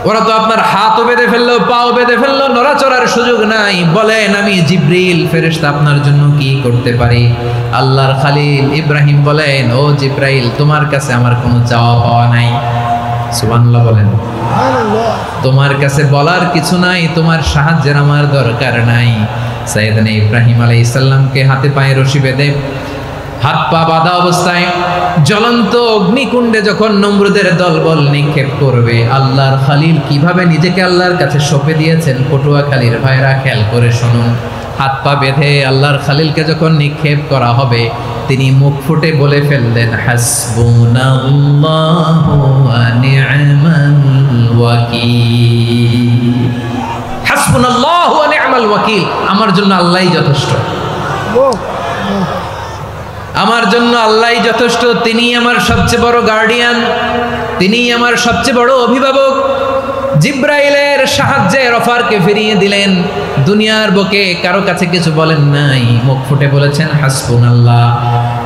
ওরা তো আপনার হাতও বেঁধে ফেললো, পাও বেঁধে ফেললো, নড়াচড়ার সুযোগ নাই, বলেন আমি জিবরিল ফেরেশতা আপনার জন্য কি করতে পারি? আল্লাহর খলিল ইব্রাহিম বলেন, ও জিবরাইল, তোমার কাছে আমার কোনো চাওয়া পাওয়া নাই। সুবহানাল্লাহ বলেন। তোমার কাছে বলার কিছু নাই, তোমার সাহায্যের আমার দরকার নাই। সাইয়েদনা ইব্রাহিম আলাইহিস সালামকে হাতে পায়ে রশি বেঁধে, হাত পা বাঁধা অবস্থায় জ্বলন্ত অগ্নিকুণ্ডে যখন নমরুদের দলবল নিক্ষেপ করবে, আল্লাহর খলিল কিভাবে নিজেকে আল্লাহর কাছে সঁপে দিয়েছেন, পটুয়াখালীর ভাইরা খেয়াল করে শুনুন। হাত পা বেঁধে আল্লাহর খলিলকে যখন নিক্ষেপ করা হবে, তিনি মুখ ফুটে বলে ফেললেন, হাসবুনাল্লাহু ওয়া নি'মাল ওয়াকিল। হাসবুনাল্লাহু ওয়া নি'মাল ওয়াকিল, আমার জন্য আল্লাহই যথেষ্ট, আমার জন্য আল্লাহই যথেষ্ট। তিনি আমার সবচেয়ে বড় গার্ডিয়ান, তিনি আমার সবচেয়ে বড় অভিভাবক। জিব্রাইলের সাহায্যে অফারকে ফিরিয়ে দিলেন, দুনিয়ার বুকে কারো কাছে কিছু বলেন নাই, মুখ ফুটে বলেছেন হাসবুনাল্লাহ।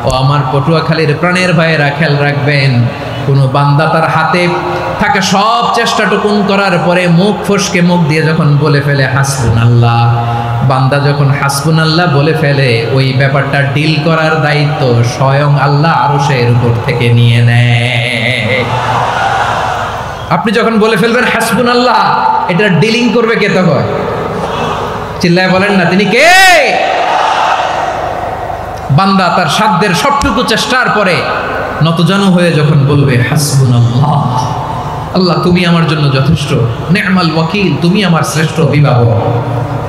ও আমার পটুয়াখালীর প্রাণের ভাইয়েরা, খেয়াল রাখবেন, কোনো বান্দা তার হাতে থাকা সব চেষ্টাটুকুন করার পরে মুখ ফসকে মুখ দিয়ে যখন বলে ফেলে হাসবুনাল্লাহ, বান্দা যখন হাসবুনাল্লাহ বলে ফেলে ওই ব্যাপারটা ডিল করার দায়িত্ব স্বয়ং আল্লাহ আরশের উপর থেকে নিয়ে নেয়। আপনি যখন বলে ফেলবেন হাসবুনাল্লাহ, এটা ডিলিং করবে কে তখন? চিল্লায় বলেন না, তিনি কে? বান্দা তার সাধ্যের সবটুকু চেষ্টার পরে নতজানু হয়ে যখন বলবে হাসবুনাল্লাহ, আল্লাহ তুমি আমার জন্য যথেষ্ট, নি'মাল ওয়াকিল, তুমি আমার শ্রেষ্ঠ অভিভাবক,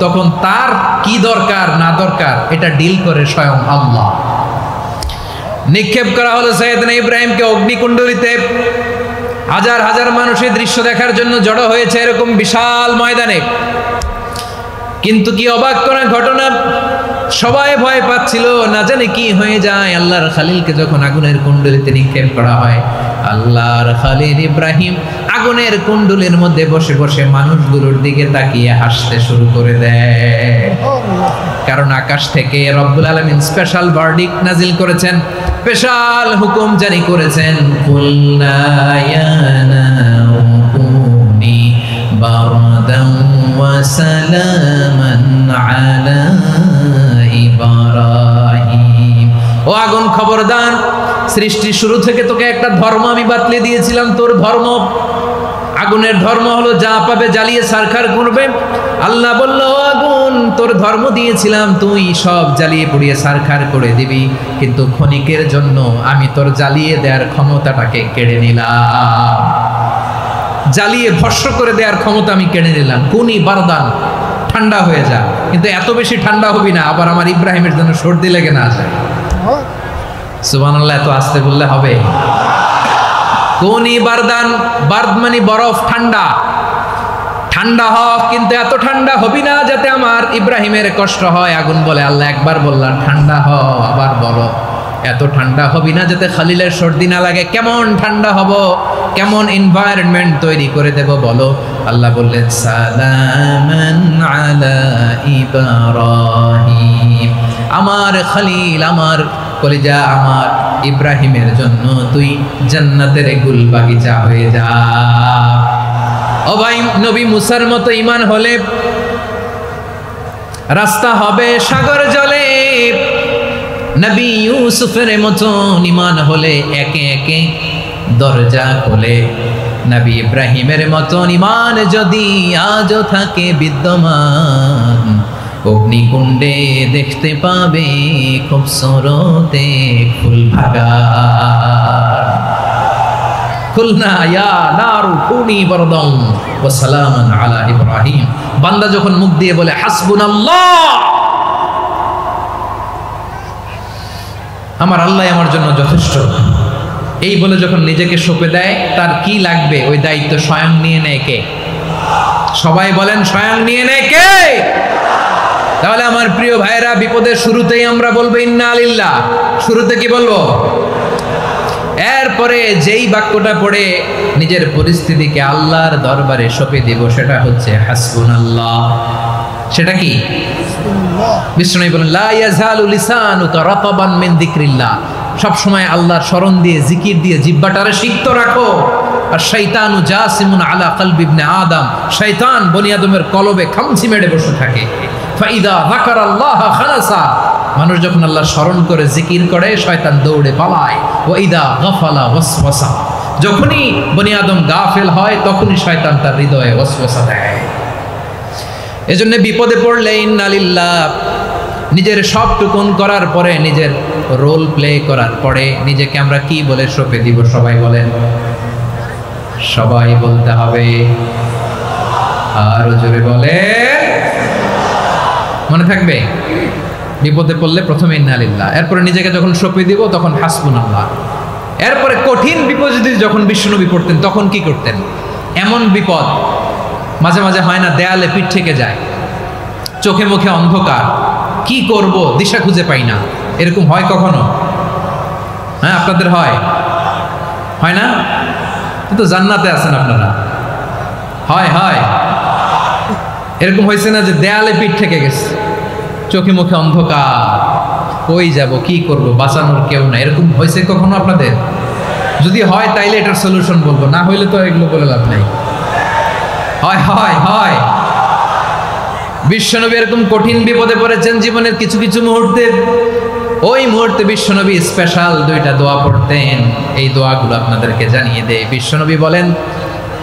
তখন তার কি দরকার না দরকার এটা ডিল করে স্বয়ং আল্লাহ। নিক্ষেপ করা হলো সাইয়েদনা ইব্রাহিমকে অগ্নিকুণ্ডলিতে। হাজার হাজার মানুষের দৃশ্য দেখার জন্য জড়ো হয়েছে এরকম বিশাল ময়দানে। কিন্তু কি অবাক করা ঘটনা, সবাই ভয় পাচ্ছিল, না জানে কি হয়ে যায়। আল্লাহর খালিলকে যখন আগুনের কুণ্ডলিতে নিক্ষেপ করা হয়, আল্লাহর খালিল ইব্রাহিম আগুনের কুণ্ডলীর মধ্যে বসে বসে মানুষগুলোর দিকে তাকিয়ে হাসতে শুরু করে দেয়। কারণ আকাশ থেকে রব্বুল আলামিন স্পেশাল ভার্ডিক্ট নাজিল করেছেন, স্পেশাল হুকুম জারি করেছেন, কুলনা ইয়া নারু কুনি বারদান ওয়া সালামান আলা ইব্রাহিম। ও আগুন খবরদার, সৃষ্টির শুরু থেকে তোকে একটা ধর্ম আমি বাতলে দিয়েছিলাম, তোর ধর্ম আগুনের ধর্ম হলো যা পাবে জ্বালিয়ে সারখার করবে। আল্লাহ বলল, আগুন তোর ধর্ম দিয়েছিলাম, তুই সব জ্বালিয়ে পুড়িয়ে সারখার করে দিবি, কিন্তু ক্ষণিকের জন্য আমি তোর জ্বালিয়ে দেওয়ার ক্ষমতাটাকে কেড়ে নিলাম, জ্বালিয়ে ভস্ম করে দেওয়ার ক্ষমতা আমি কেড়ে নিলাম। কুনি বারদান, ঠান্ডা হয়ে যা, কিন্তু এত বেশি ঠান্ডা হবি না আবার আমার ইব্রাহিমের জন্য সর্দি লেগে না যায়। সুবহানাল্লাহ, এত আস্তে বললে হবে? কুনি বারদান, বারদ মানে বরফ, ঠান্ডা, ঠান্ডা হ, কিন্তু এত ঠান্ডা হবি না যাতে আমার ইব্রাহিমের কষ্ট হয়। আগুন বলে, আল্লাহ একবার বললাম ঠান্ডা হ, আবার বলো এত ঠান্ডা হবি না যাতে খালিলের সর্দি না লাগে। কেমন ঠান্ডা হব, কেমন এনভায়রনমেন্ট তৈরি করে দেব বলো? আল্লাহ বললেন, সালামান আলা ইব্রাহিম, আমার খালিল, আমার কলিজা, আমার ইব্রাহিমের জন্য তুই জান্নাতের গুল বাগিচা হয়ে যা। ও ভাই, নবী মুসার মতো ঈমান হলে রাস্তা হবে সাগর জলে, নবী ইউসুফের মতো ঈমান হলে একে একে দরজা খোলে। নবী ইব্রাহিমের মতো ঈমান যদি আজও থাকে বিদ্যমান, অগ্নিকুণ্ডে দেখতে পাবে খুব সরতে ফুল ভাগা। কুলনা ইয়া নারু কুনি বারদান ওয়া সালামান আলা ইব্রাহিম। বান্দা যখন মুখ দিয়ে বলে হাসবুনাল্লাহ, আমার আল্লাহ আমার জন্য যথেষ্ট, এই বলে যখন নিজেকে সঁপে দেয়, তার কি লাগবে ওই দায়িত্ব স্বয়ং নিয়ে নেয় কে? সবাই বলেন, স্বয়ং নিয়ে নেয় কে? তাহলে আমার প্রিয় ভাইরা, বিপদের শুরুতেই আমরা বলবো ইন্না লিল্লাহ। শুরুতে কি বলবো? এরপরে যেই বাক্যটা পড়ে নিজের পরিস্থিতিকে আল্লাহর দরবারে সঁপে দিব, সেটা হচ্ছে হাসবুনাল্লাহ। সেটা কি? বিষ্ণু বলেন, লা ইয়াজালু লিসানুকা রাতাবান মিন যিকরিল্লাহ, সব সময় আল্লাহর স্মরণ দিয়ে, জিকির দিয়ে জিহ্বাটারে সিক্ত রাখো। আর শয়তানু জাসিমুন আলা কলবি ইবনে আদম, শয়তান বনি আদমের কলবে খামচি মেরে বসে থাকে। ফাইদা যাকারাল্লাহ খালাসা, মানুষ যখন আল্লাহর স্মরণ করে জিকির করে, শয়তান দৌড়ে পালায়। ওয়া ইদা গাফালা ওয়াসওয়াসা, যখনই বনি আদম গাফেল হয় তখনই শয়তান তার হৃদয়ে ওয়াসওয়াসা দেয়। এজন্য বিপদে পড়লে ইন্না লিল্লাহ, নিজের সবটুকুন করার পরে, নিজের রোল প্লে করার পরে নিজেকে আমরা কি বলে সঁপে দিব? সবাই বলেন, সবাই বলতে হবে। আরো জোরে বলে, মনে থাকবে? বিপদে পড়লে প্রথমে ইন্না লিল্লাহ, এরপরে নিজেকে যখন সঁপে দিব তখন হাসবুনাল্লাহ। এরপরে কঠিন বিপদ যদি যখন বিশ্বনবী পড়তেন তখন কি করতেন? এমন বিপদ মাঝে মাঝে হয় না, দেয়ালে পিঠ থেকে যায়, চোখে মুখে অন্ধকার, কি করব দিশা খুঁজে পাই না, এরকম হয় কখনো? হ্যাঁ, আপনাদের হয়? হয় না? কিন্তু জান্নাতে আছেন আপনারা। হয় হয়, এরকম হয়েছে না যে দেয়ালে পিঠ থেকে গেছে, চোখে মুখে অন্ধকার, কই যাব, কি করব, বাঁচানোর কেউ না, এরকম হয়েছে কখনো আপনাদের? যদি হয় তাইলে এটার সলিউশন বলবো, না হইলে তো এগুলো বলে লাভ নাই। হয় হয় হয়, বিশ্বনবী এরকম কঠিন বিপদে পড়েছেন জীবনের কিছু কিছু মুহূর্তে, ওই মুহূর্তে বিশ্বনবী স্পেশাল দুইটা দোয়া পড়তেন। এই দোয়াগুলো আপনাদেরকে জানিয়ে দেয়। বিশ্বনবী বলেন,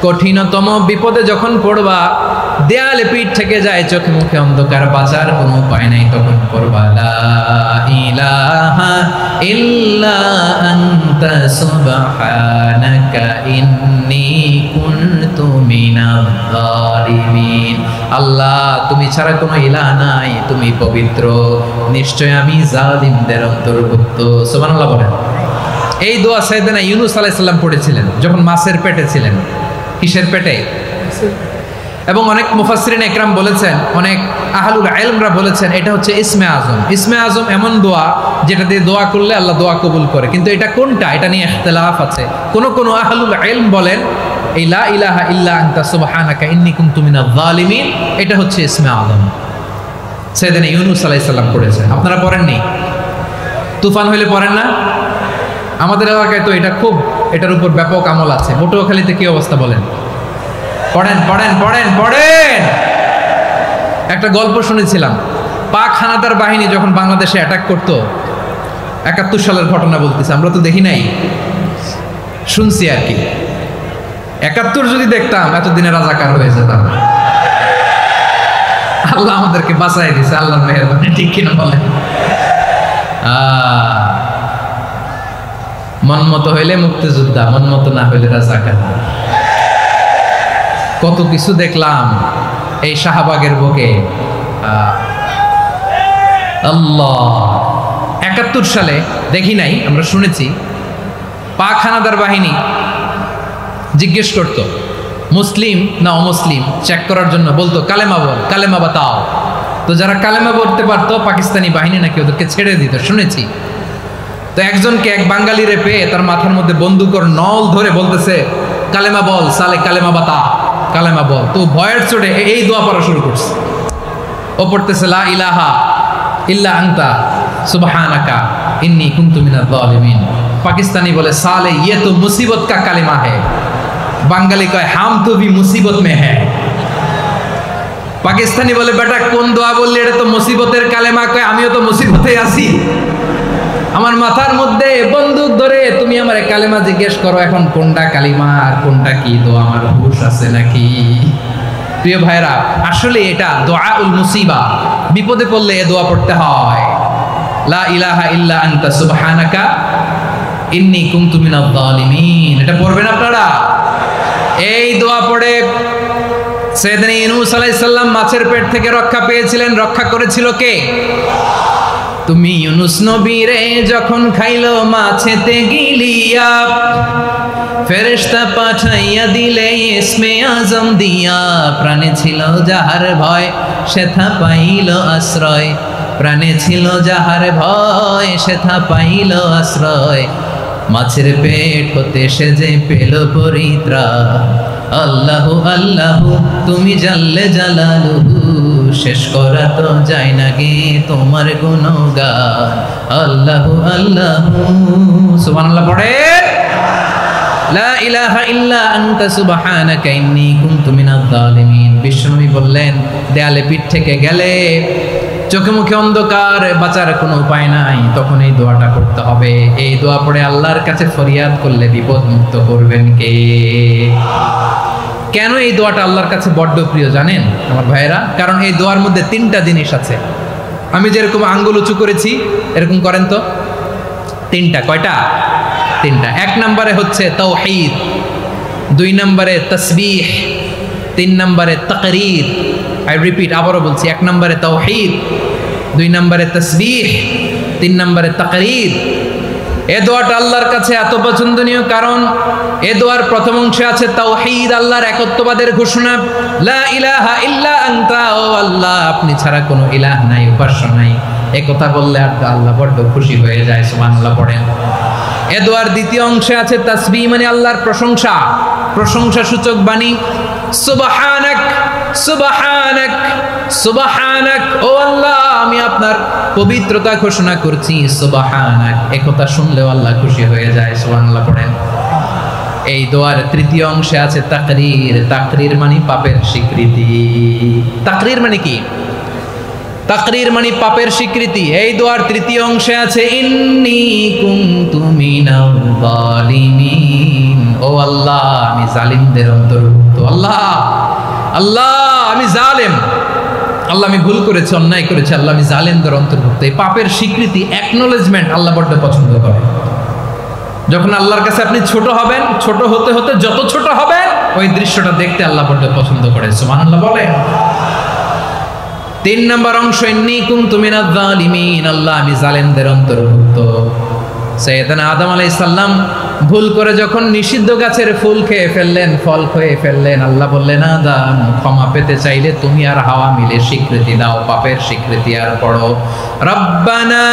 কঠিনতম বিপদে যখন পড়বা, দেয়ালে পিঠ থেকে যায়, চোখে মুখে অন্ধকার, বাঁচার কোনো উপায় নাই, তখন পড়বা লা ইলাহা ইল্লা আনতা সুবহানাকা ইন্নী কুনতু মিনাজ জালিমিন। আল্লাহ, তুমি ছাড়া কোনো ইলাহ নাই, তুমি পবিত্র, নিশ্চয় আমি জালিমদের অন্তর্ভুক্ত। সুবহানাল্লাহ বলেন। এই দোয়া সাইয়েদনা ইউনূস আলাইহিস সালাম পড়েছিলেন যখন মাছের পেটে ছিলেন। কিসের পেটে? এবং অনেক মুফাসসিরিন একরাম বলেছেন, অনেক আহলুল ইলমরা বলেছেন, এটা হচ্ছে ইসমে আজম। ইসমে আজম এমন দোয়া যেটা দিয়ে দোয়া করলে আল্লাহ দোয়া কবুল করে, কিন্তু এটা কোনটা, এটা নিয়ে ইখতিলাফ আছে। কোন আহলুল ইলম বলেন এই লা ইলাহা ইল্লা আনতা সুবহানাকা ইন্নী কুনতু মিনাজ জালিমিন, এটা হচ্ছে ইসমে আজম। সাইয়েদনা ইউনূস আলাইহিস সালাম পড়েছেন, আপনারা পড়েননি? তুফান হইলে পড়েন না? আমাদের এলাকায় তো এটা খুব, এটার উপর ব্যাপক আমল আছে। পটুয়াখালীতে কি অবস্থা বলেন? পড়েন পড়েন পড়েন পড়েন। একটা গল্প শুনেছিলাম, পাক হানাদার বাহিনী যখন বাংলাদেশে অ্যাটাক করতো, ৭১ সালের ঘটনা বলতেছে, আমরা তো দেখি নাই, শুনছি আর কি। ৭১ যদি দেখতাম এতদিনে রাজাকার হয়ে যেতাম। আল্লাহ আমাদেরকে বাঁচাই দিছে, আল্লাহর মেহেরবানি, ঠিক কিনা বলেন? মন মতো হইলে মুক্তিযোদ্ধা, মন মতো না হইলে রাজাকার। কত কিছু দেখলাম এই শাহবাগের বুকে। আল্লাহ, ৭১ সালে দেখি নাই, আমরা শুনেছি পাক হানাদার বাহিনী জিজ্ঞেস করত মুসলিম না অমুসলিম চেক করার জন্য, বলতো কালেমা বল, কালেমা বাতাও। তো যারা কালেমা বলতে পারতো পাকিস্তানি বাহিনী নাকি ওদেরকে ছেড়ে দিত, শুনেছি। তো একজনকে, এক বাঙালিরে পেয়ে তার মাথার মধ্যে বন্দুকর নল ধরে বলতেছে কালেমা বল সালে, কালেমা বাতা, কালেমা বল। তো ভয়ের চোটে এই দোয়া পড়া শুরু করছে। ও পড়তেছে লা ইলাহা ইল্লা আনতা সুবহানাকা ইন্নী কুনতু মিনাজ জালিমিন। পাকিস্তানি বলে সালে ইয়ে তো মুসিবত কা কালেমা है। বাঙালি কয় হাম তো ভি মুসিবত মে है। পাকিস্তানি বলে বেটা কোন দোয়া বললি, এটা তো মুসিবতের কালেমা। কয় আমিও তো মুসিবতে আছি, আমার মাথার মধ্যে বন্দুক ধরে তুমি আমার কালেমা জিজ্ঞেস করো, এখন কোনটা কালিমা আর কোনটা কি দোয়া, আমার হুঁশ আছে নাকি? প্রিয় ভাইরা, আসলে এটা দুআউল মুসিবা, বিপদে পড়লে এ দোয়া পড়তে হয়। লা ইলাহা ইল্লা আনতা সুবহানাকা ইন্নী কুনতু মিনাজ জালিমিন, এটা পড়বেন আপনারা। এই দোয়া পড়ে সাইয়েদনা ইউনূস আলাইহিস সালাম মাছের পেট থেকে রক্ষা পেয়েছিলেন। রক্ষা করেছিল কে? তুমি ইউনূস নবীরে যখন খাইলো মাছেতে গিলিয়া, ফেরেশতা পাঠাইয়া দিলে ইসমে আজম দিয়া। প্রাণে ছিল যাহার ভয় সেথা পাইল আশ্রয়, প্রাণে ছিল যাহার ভয় সেথা পাইল আশ্রয়। মাছের পেট হতে সে যে পেল পরিত্রাণ। আল্লাহু আল্লাহু তুমি জাল্লে জালালুহু, শেষ করা তো যায় না গে তোমার গুণগান। আল্লাহু আল্লাহু, সুবহানাল্লাহ পড়েন। লা ইলাহা ইল্লা আনতা সুবহানাকা ইন্নী কুনতু মিনাজ জালিমিন। বিশ্বনবী বললেন, দেয়ালে পিঠ থেকে গেলে, চোখে মুখে অন্ধকার, বাঁচার কোনো উপায় নাই, তখন এই দোয়াটা করতে হবে। এই দোয়া পড়ে আল্লাহর কাছে ফরিয়াদ করলে বিপদ মুক্ত করবেন কে? কেন এই দোয়াটা আল্লাহর কাছে বড্ড প্রিয় জানেন আমার ভাইয়েরা? কারণ এই দোয়ার মধ্যে 3টা জিনিস আছে। আমি যেরকম আঙ্গুল উঁচু করেছি এরকম করেন তো। 3টা, কয়টা? 3টা। 1 নম্বরে হচ্ছে তাওহীদ, 2 নম্বরে তাসবিহ, 3 নম্বরে তাকরীর। আই রিপিট, আবারও বলছি, 1 নম্বরে তাওহীদ, 2 নম্বরে তাসবিহ, 3 নম্বরে তাকরীর। এ দোয়াটা আল্লাহর কাছে এত পছন্দনীয় কারণ এ দোয়ার প্রথম অংশে আছে তাওহীদ, আল্লাহর একত্ববাদের ঘোষণা। লা ইলাহা ইল্লা আনতা, ও আল্লাহ আপনি ছাড়া কোনো ইলাহ নাই, উপাস্য নাই। এই কথা বললে আল্লাহ বড় খুশি হয়ে যায়, সুবহানাল্লাহ পড়েন। এ দোয়ার দ্বিতীয় অংশে আছে তাসবিহ, মানে আল্লাহর প্রশংসা, প্রশংসা সূচক বাণী। সুবহানাক সুবহানাক সুবহানাক, ও আল্লাহ আমি আপনার পবিত্রতা ঘোষণা করছি, সুবহানাক। এই কথা শুনলেও আল্লাহ খুশি হয়ে যায়, সুবহানাল্লাহ পড়েন। এই দোয়ার তৃতীয় অংশে আছে তাকরীর, তাকরীর মানে পাপের স্বীকৃতি। তাকরীর মানে কি? তাকরীর মানে পাপের স্বীকৃতি। এই দোয়ার তৃতীয় অংশে আছে ইন্নী কুনতু মিনাল যালিমিন, ও আল্লাহ আমি জালিমদের অন্তর্ভুক্ত। আল্লাহ আল্লাহ আমি জালেম, আল্লাহ আমি ভুল করেছি, অন্যায় করেছি, আল্লাহ আমি জালেমদের অন্তর্ভুক্ত। এই পাপের স্বীকৃতি, অ্যাকনোলেজমেন্ট আল্লাহ বড্ড পছন্দ করে। যখন আল্লাহর কাছে আপনি ছোট হবেন, ছোট হতে হতে যত ছোট হবেন ওই দৃশ্যটা দেখতে আল্লাহ বড্ড পছন্দ করে। সুবহানাল্লাহ বলে। 3 নম্বর অংশ ইন্নী কুনতু মিনাজ যালিমিন, আল্লাহ আমি জালেমদের অন্তর্ভুক্ত। সাইয়েদনা আদম আলাইহিস সালাম ভুল করে যখন নিষিদ্ধ গাছের ফুল খেয়ে ফেললেন, ফল খেয়ে ফেললেন, আল্লাহ বললেন আদম ক্ষমা পেতে চাইলে তুমি আর হাওয়া মিলে স্বীকৃতি দাও, পাপের স্বীকৃতি আর পড়ো রব্বানা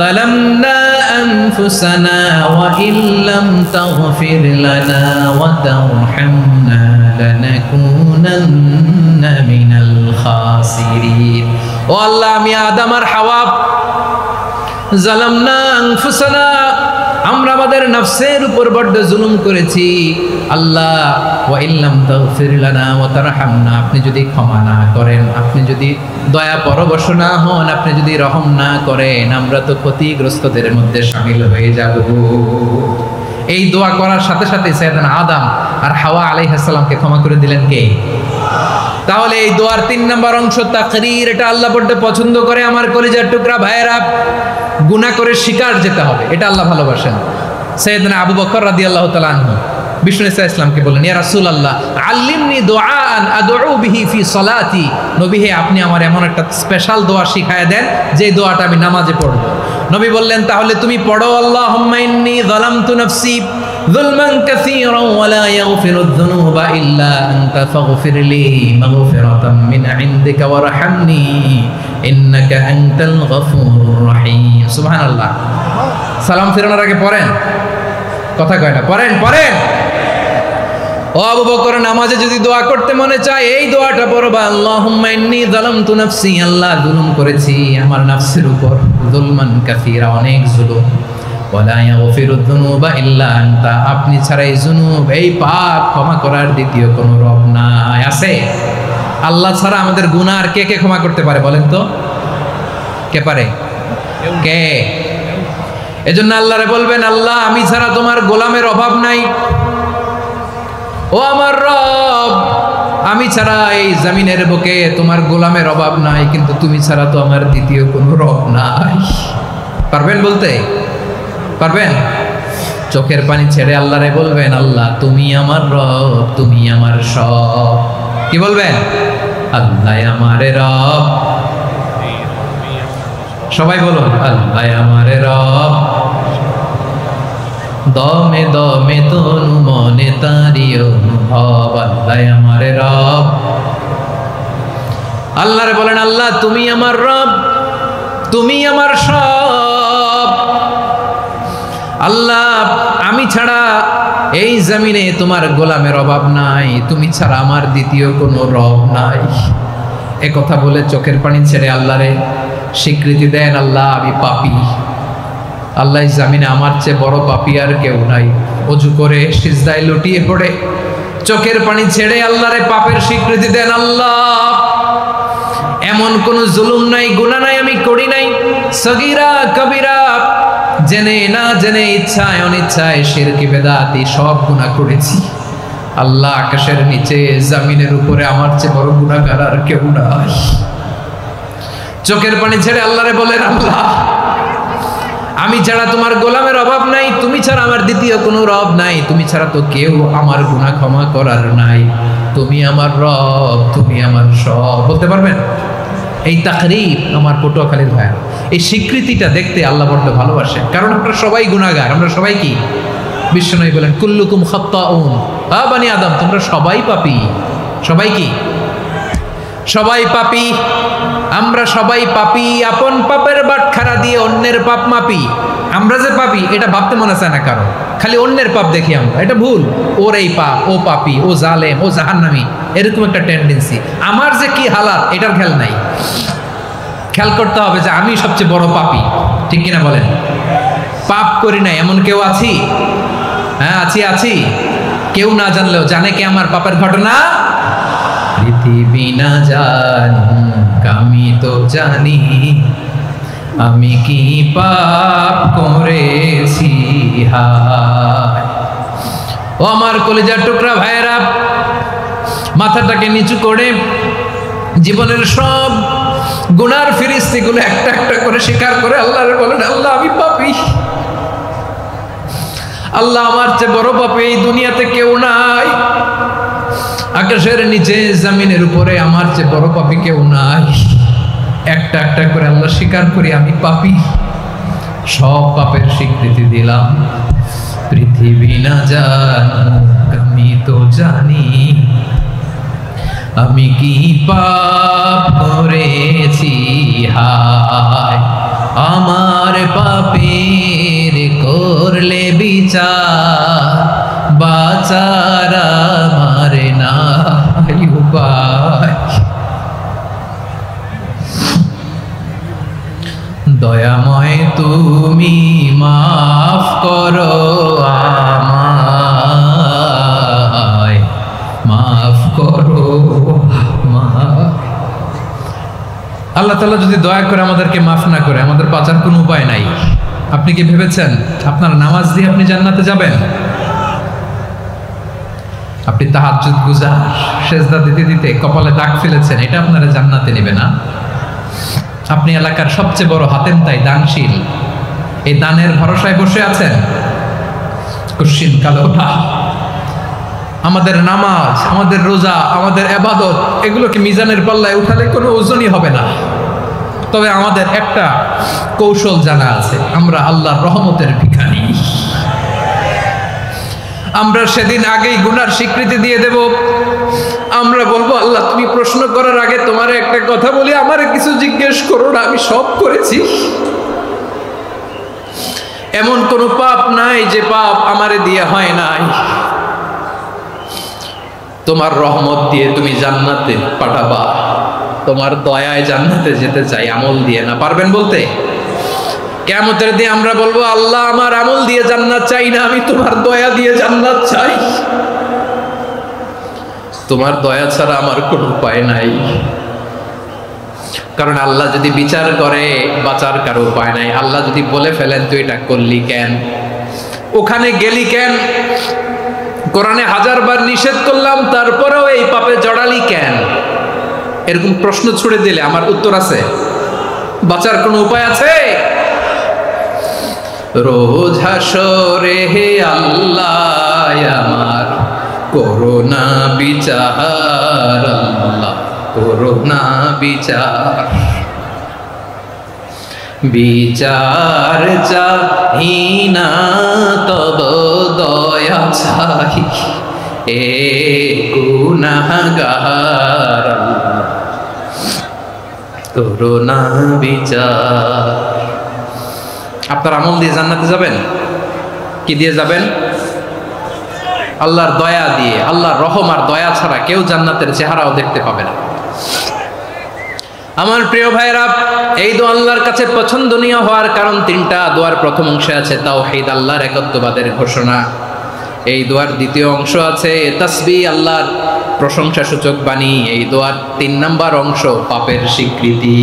যালামনা আনফুসানা ওয়া ইল্লাম তাগফির লানা ওয়া তারহামনা লানাকুনান্না মিনাল খাসিরিন। ও আল্লাহ আমি আদম আর হাওয়া জালামনা আনফুসানা, আমরা আমাদের নফসের উপর বড্ড জুলুম করেছি। আল্লাহ ওয়া ইল্লাম তাগফির লানা ওয়া তারহামনা, আপনি যদি ক্ষমা না করেন, আপনি যদি দয়া পরবশ না হন, আপনি যদি রহম না করেন, আমরা তো ক্ষতিগ্রস্তদের মধ্যে শামিল হয়ে যাব। এই দোয়া করার সাথে সাথে সাইয়েদনা আদম আর হাওয়া আলাইহিস সালামকে ক্ষমা করে দিলেন কে? তাহলে এই দোয়ার 3 নম্বর অংশ তাকরীর, এটা আল্লাহ বড্ড পছন্দ করে। আমার কলিজার টুকরা ভাইয়েরা, গুনাহ করে শিকার যেতে হবে, এটা আল্লাহ ভালোবাসেন। সাইয়েদনা আবু বকর রাদিয়াল্লাহু তাআলা আনহু বিষ্ণু ইসলামকে বললেন, ইয়া রাসূলুল্লাহ আল্লিমনি দুআআন আদউ বিহি ফি সালাতি, নবী হে আপনি আমার এমন একটা স্পেশাল দোয়া শিখায় দেন যে দোয়াটা আমি নামাজে পড়ব। নবী বললেন তাহলে তুমি পড়ো আল্লাহুম্মা ইন্নী যালামতু নাফসি যুলমান কাসীরান ওয়া লা ইয়াগফিরুয যুনুবা ইল্লা আনতা ফাগফিরলি মাগফিরাতাম মিন ইনদিকা ওয়ারহামনি ইন্নাকা আনতাল গফুরুর রহিম। সুবহানাল্লাহ। সালাম ফেরানোর আগে পড়েন, কথা কয় না, পড়েন পড়েন। ও আবু বকর, নামাজে যদি দোয়া করতে মনে চায় এই দোয়াটা পড়বা, আল্লাহুম্মা ইন্নী যালামতু নাফসি, আল্লাহ জুলুম করেছি আমার নফসের উপর, যুলমান কাসীরা অনেক জুলুম, ওয়া লা ইয়াগফিরুয যুনুবা ইল্লা আনতা, আপনি ছাড়া এই জুনুব এই পাপ ক্ষমা করার দ্বিতীয় কোনো রব নাই। আছে? আল্লাহ ছাড়া আমাদের গুনাহ আর কে কে ক্ষমা করতে পারে বলেন তো? কে পারে? কে? এজন্য আল্লাহরে বলবেন, আল্লাহ আমি ছাড়া তোমার গোলামের অভাব নাই, ও আমার রব আমি ছাড়া এই জমিনের বুকে তোমার গোলামের অভাব নাই, কিন্তু তুমি ছাড়া তো আমার দ্বিতীয় কোনো রব নাই। পারবেন বলতে? পারবেন? চোখের পানি ছেড়ে আল্লাহরে বলবেন, আল্লাহ তুমি আমার রব, তুমি আমার সব। কি বলবেন? আল্লাহ আমারে রব। সবাই বলুন, আল্লাহ আমারে রব, দমে দমে তনু মনে তারি অনুভব, আল্লাহ আমারে রব। আল্লাহরে বলেন, আল্লাহ তুমি আমার রব, তুমি আমার সব। আল্লাহ আমি ছাড়া এই জমিনে তোমার গোলামের অভাব নাই, তুমি ছাড়া আমার দ্বিতীয় কোনো রব নাই। এ কথা বলে চোখের পানি ছেড়ে আল্লাহরে স্বীকৃতি দেন, আল্লাহ আমি পাপী, আল্লাহ জামিনে আমার চেয়ে বড় পাপী আর কেউ নাই। ওযু করে সিজদায় লুটিয়ে পড়ে চোখের পানি ছেড়ে আল্লাহরে পাপের স্বীকৃতি দেন, আল্লাহ এমন কোন জুলুম নাই, গুনাহ নাই আমি করি নাই, সগীরা কবিরা, জেনে না জেনে, ইচ্ছায় অনিচ্ছায়, শিরকি বেদাতি সব গুনাহ করেছি। আল্লাহ আকাশের নিচে জমিনের উপরে আমার চেয়ে বড় গুনাহগার আর কেউ নাই। চোখের পানি ছেড়ে আল্লাহরে বলেন, আল্লাহ আমি ছাড়া তোমার গোলামের অভাব নাই, তুমি ছাড়া আমার দ্বিতীয় কোনো রব নাই, তুমি ছাড়া তো কেউ আমার গুনাহ ক্ষমা করার নাই, তুমি আমার রব, তুমি আমার সব। বলতে পারবেন? এই তাকরীর আমার পটুয়াখালীর ভাইয়া, এই স্বীকৃতিটা দেখতে আল্লাহ বড্ড ভালোবাসে, কারণ আমরা সবাই গুনাহগার, আমরা সবাই কি? বিশ্বনবী বলেন কুল্লুকুম খাত্তাউন, আ বানি আদম তোমরা সবাই পাপী। সবাই কি? সবাই পাপী, আমরা সবাই পাপী। আপন পাপের বাটখারা দিয়ে অন্যের পাপ মাপি। আমরা যে পাপী এটা ভাবতে মনে চায় না কারণ, খালি অন্যের পাপ দেখি আমরা, এটা ভুল। ওর এই পাপ, ও পাপী, ও জালেম, ও জাহান্নামী, এরকম একটা টেন্ডেন্সি। আমার যে কি হালাত এটার খেয়াল নাই। খেয়াল করতে হবে যে আমি সবচেয়ে বড় পাপী, ঠিক কিনা বলেন? পাপ করি না এমন কেউ আছি? হ্যাঁ আছি, আছি। কেউ না জানলেও জানে কে আমার পাপের ঘটনা? পৃথিবী না জানুক আমি তো জানি আমি কি পাপ করেছি হায়। ও আমার কলিজার টুকরা ভাইয়েরা, মাথাটাকে নিচু করে জীবনের সব গুনার ফিরিস্তিগুলো একটা একটা করে স্বীকার করে আল্লাহরে বলেন, আল্লাহ আমি পাপী, আল্লাহ আমার চেয়ে বড় পাপী এই দুনিয়াতে কেউ নাই, আকাশের নিচে জমিনের উপরে আমার চেয়ে বড় পাপী কেউ নাই। একটা একটা করে আল্লাহ স্বীকার করি আমি পাপী, সব পাপের স্বীকৃতি দিলাম। পৃথিবী না জানুক আমি তো জানি আমি কি পাপ করেছি হায়। আমার পাপের করলে বিচার, বাঁচার আমার নাই উপায়। দয়াময় তুমি মাফ করো আমায়, মাফ করো আমায়। আল্লাহ তাআলা যদি দয়া করে আমাদেরকে মাফ না করে, আমাদের বাঁচার কোনো উপায় নাই। আপনি কি ভেবেছেন আপনার নামাজ দিয়ে আপনি জান্নাতে যাবেন? আপনি তাহাজ্জুদ গুজার, সেজদা দিতে দিতে কপালে দাগ ফেলেছেন, এটা আপনারা জান্নাতে নেবে না। আপনি এলাকার সবচেয়ে বড় হাতেম তাই দানশীল, এই দানের ভরসায় বসে আছেন, কুশ্চিন কালো ওঠা। আমাদের নামাজ, আমাদের রোজা, আমাদের ইবাদত, এগুলোকে মিজানের পাল্লায় উঠালে কোনো ওজনই হবে না। তবে আমাদের একটা কৌশল জানা আছে, আমরা আল্লাহর রহমতের ভিখারি। আমরা সেদিন আগেই গুনার স্বীকৃতি দিয়ে দেব। আমরা বলবো, আল্লাহ তুমি প্রশ্ন করার আগে তোমার একটা কথা বলি, আমারে কিছু জিজ্ঞেস করো না, আমি সব করেছি। এমন কোনো পাপ নাই যে পাপ আমারে দিয়ে হয় নাই। তোমার রহমত দিয়ে তুমি জান্নাতে পাঠাবা, তোমার দয়ায় জান্নাতে যেতে চাই, আমল দিয়ে না। পারবেন বলতে? কিয়ামতের দিন আমরা বলবো, আল্লাহ আমার আমল দিয়ে জান্নাত চাই না, আমি তোমার দয়া দিয়ে জান্নাত চাই। তোমার দয়া ছাড়া আমার কোনো উপায় নাই। কারণ আল্লাহ যদি বিচার করে, বাঁচার কারো উপায় নাই। আল্লাহ যদি বলে ফেলেন তুই এটা করলি কেন, ওখানে গেলি কেন, কোরআনে 1000 বার নিষেধ করলাম তারপরেও এই পাপে জড়ালি কেন, এরকম প্রশ্ন ছুড়ে দিলে আমার উত্তর আছে? বাঁচার কোনো উপায় আছে? রোজ হাসরে হে আল্লাহ আমার করোনা বিচার, আল্লাহ করোনা বিচার। বিচার চাহি না তব দয়া চাই, এ গুনাহগার করোনা বিচার। আপনার আমল দিয়ে জান্নাতে যাবেন? কি দিয়ে যাবেন? আল্লাহর দয়া দিয়ে। আল্লাহর রহম আর দয়া ছাড়া কেউ জান্নাতের চেহারাও দেখতে পাবে না। আমার প্রিয় ভাইরা, এই দোয়া আল্লাহর কাছে পছন্দনীয় হওয়ার কারণ 3টা। দোয়ার প্রথম অংশে আছে তাওহীদ, আল্লাহর একত্ববাদের ঘোষণা। এই দোয়ার দ্বিতীয় অংশ আছে তাসবিহ, আল্লাহর প্রশংসা সূচক বাণী। এই দোয়ার 3 নাম্বার অংশ পাপের স্বীকৃতি।